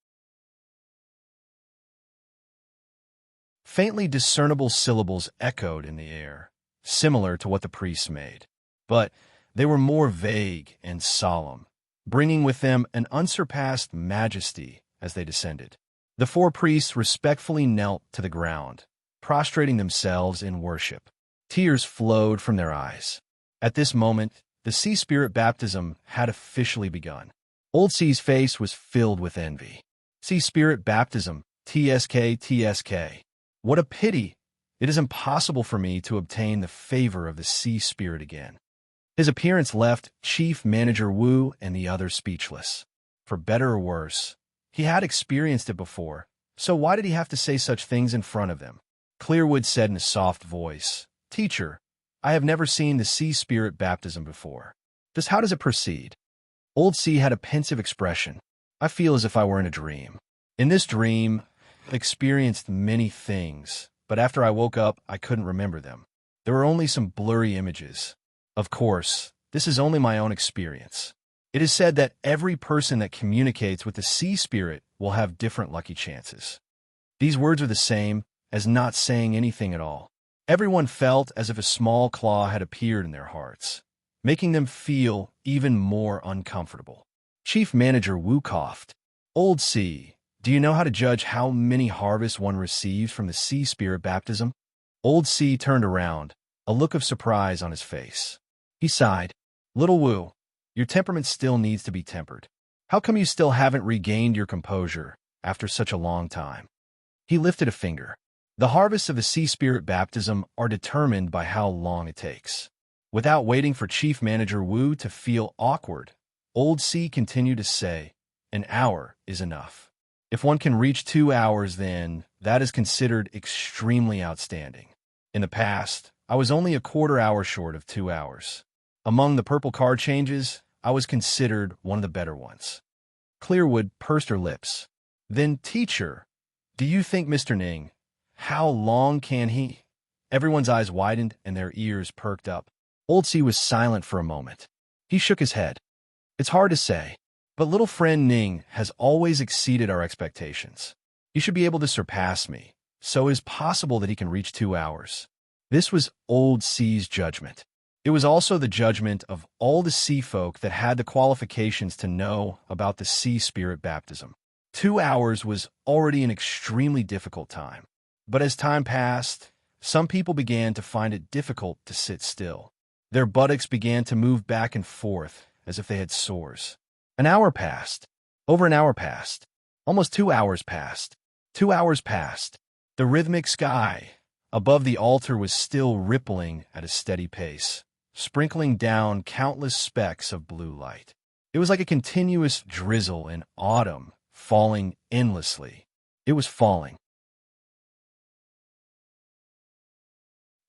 Speaker 1: Faintly discernible syllables echoed in the air, similar to what the priests made, but they were more vague and solemn, bringing with them an unsurpassed majesty as they descended. The four priests respectfully knelt to the ground, prostrating themselves in worship. Tears flowed from their eyes. At this moment, the sea spirit baptism had officially begun. Old Sea's face was filled with envy. Sea spirit baptism, TSK, TSK. What a pity! It is impossible for me to obtain the favor of the sea spirit again. His appearance left Chief Manager Wu and the others speechless. For better or worse, he had experienced it before, so why did he have to say such things in front of them? Clearwood said in a soft voice, "Teacher, I have never seen the sea spirit baptism before. How does it proceed?" Old Sea had a pensive expression. "I feel as if I were in a dream. In this dream, I experienced many things, but after I woke up, I couldn't remember them. There were only some blurry images. Of course, this is only my own experience. It is said that every person that communicates with the sea spirit will have different lucky chances." These words are the same as not saying anything at all. Everyone felt as if a small claw had appeared in their hearts, making them feel even more uncomfortable. Chief Manager Wu coughed. "Old Sea, do you know how to judge how many harvests one receives from the sea spirit baptism?" Old Sea turned around, a look of surprise on his face. He sighed. "Little Wu, your temperament still needs to be tempered. How come you still haven't regained your composure after such a long time?" He lifted a finger. "The harvests of the sea spirit baptism are determined by how long it takes." Without waiting for Chief Manager Wu to feel awkward, Old Sea continued to say, "An hour is enough. If one can reach 2 hours, then that is considered extremely outstanding. In the past, I was only a quarter hour short of 2 hours. Among the purple card changes, I was considered one of the better ones. Clearwood pursed her lips. Then, teacher, do you think Mr. Ning, how long can he? Everyone's eyes widened and their ears perked up. Old C was silent for a moment. He shook his head. It's hard to say, but little friend Ning has always exceeded our expectations. He should be able to surpass me, so it is possible that he can reach 2 hours. This was Old C's judgment. It was also the judgment of all the sea folk that had the qualifications to know about the sea spirit baptism. 2 hours was already an extremely difficult time. But as time passed, some people began to find it difficult to sit still. Their buttocks began to move back and forth as if they had sores. An hour passed. Over an hour passed. Almost 2 hours passed. 2 hours passed. The rhythmic sky above the altar was still rippling at a steady pace, sprinkling down countless specks of blue light. It was like a continuous drizzle in autumn, falling endlessly. It was falling.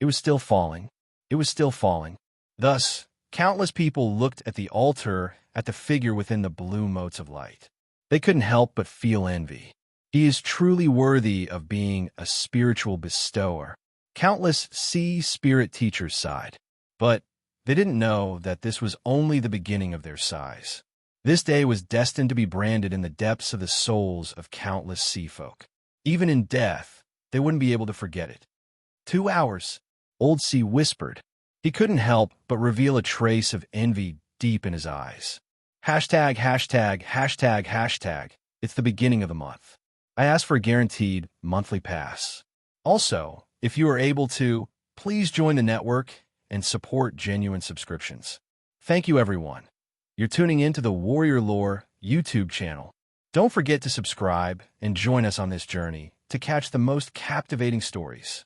Speaker 1: It was still falling. It was still falling. Thus, countless people looked at the altar, at the figure within the blue motes of light. They couldn't help but feel envy. He is truly worthy of being a spiritual bestower. Countless sea spirit teachers sighed. But they didn't know that this was only the beginning of their sighs. This day was destined to be branded in the depths of the souls of countless sea folk. Even in death, they wouldn't be able to forget it. 2 hours, Old C whispered. He couldn't help but reveal a trace of envy deep in his eyes. Hashtag, hashtag, hashtag, hashtag. It's the beginning of the month. I asked for a guaranteed monthly pass. Also, if you are able to, please join the network and support genuine subscriptions. Thank you, everyone. You're tuning into the Warrior Lore YouTube channel. Don't forget to subscribe and join us on this journey to catch the most captivating stories.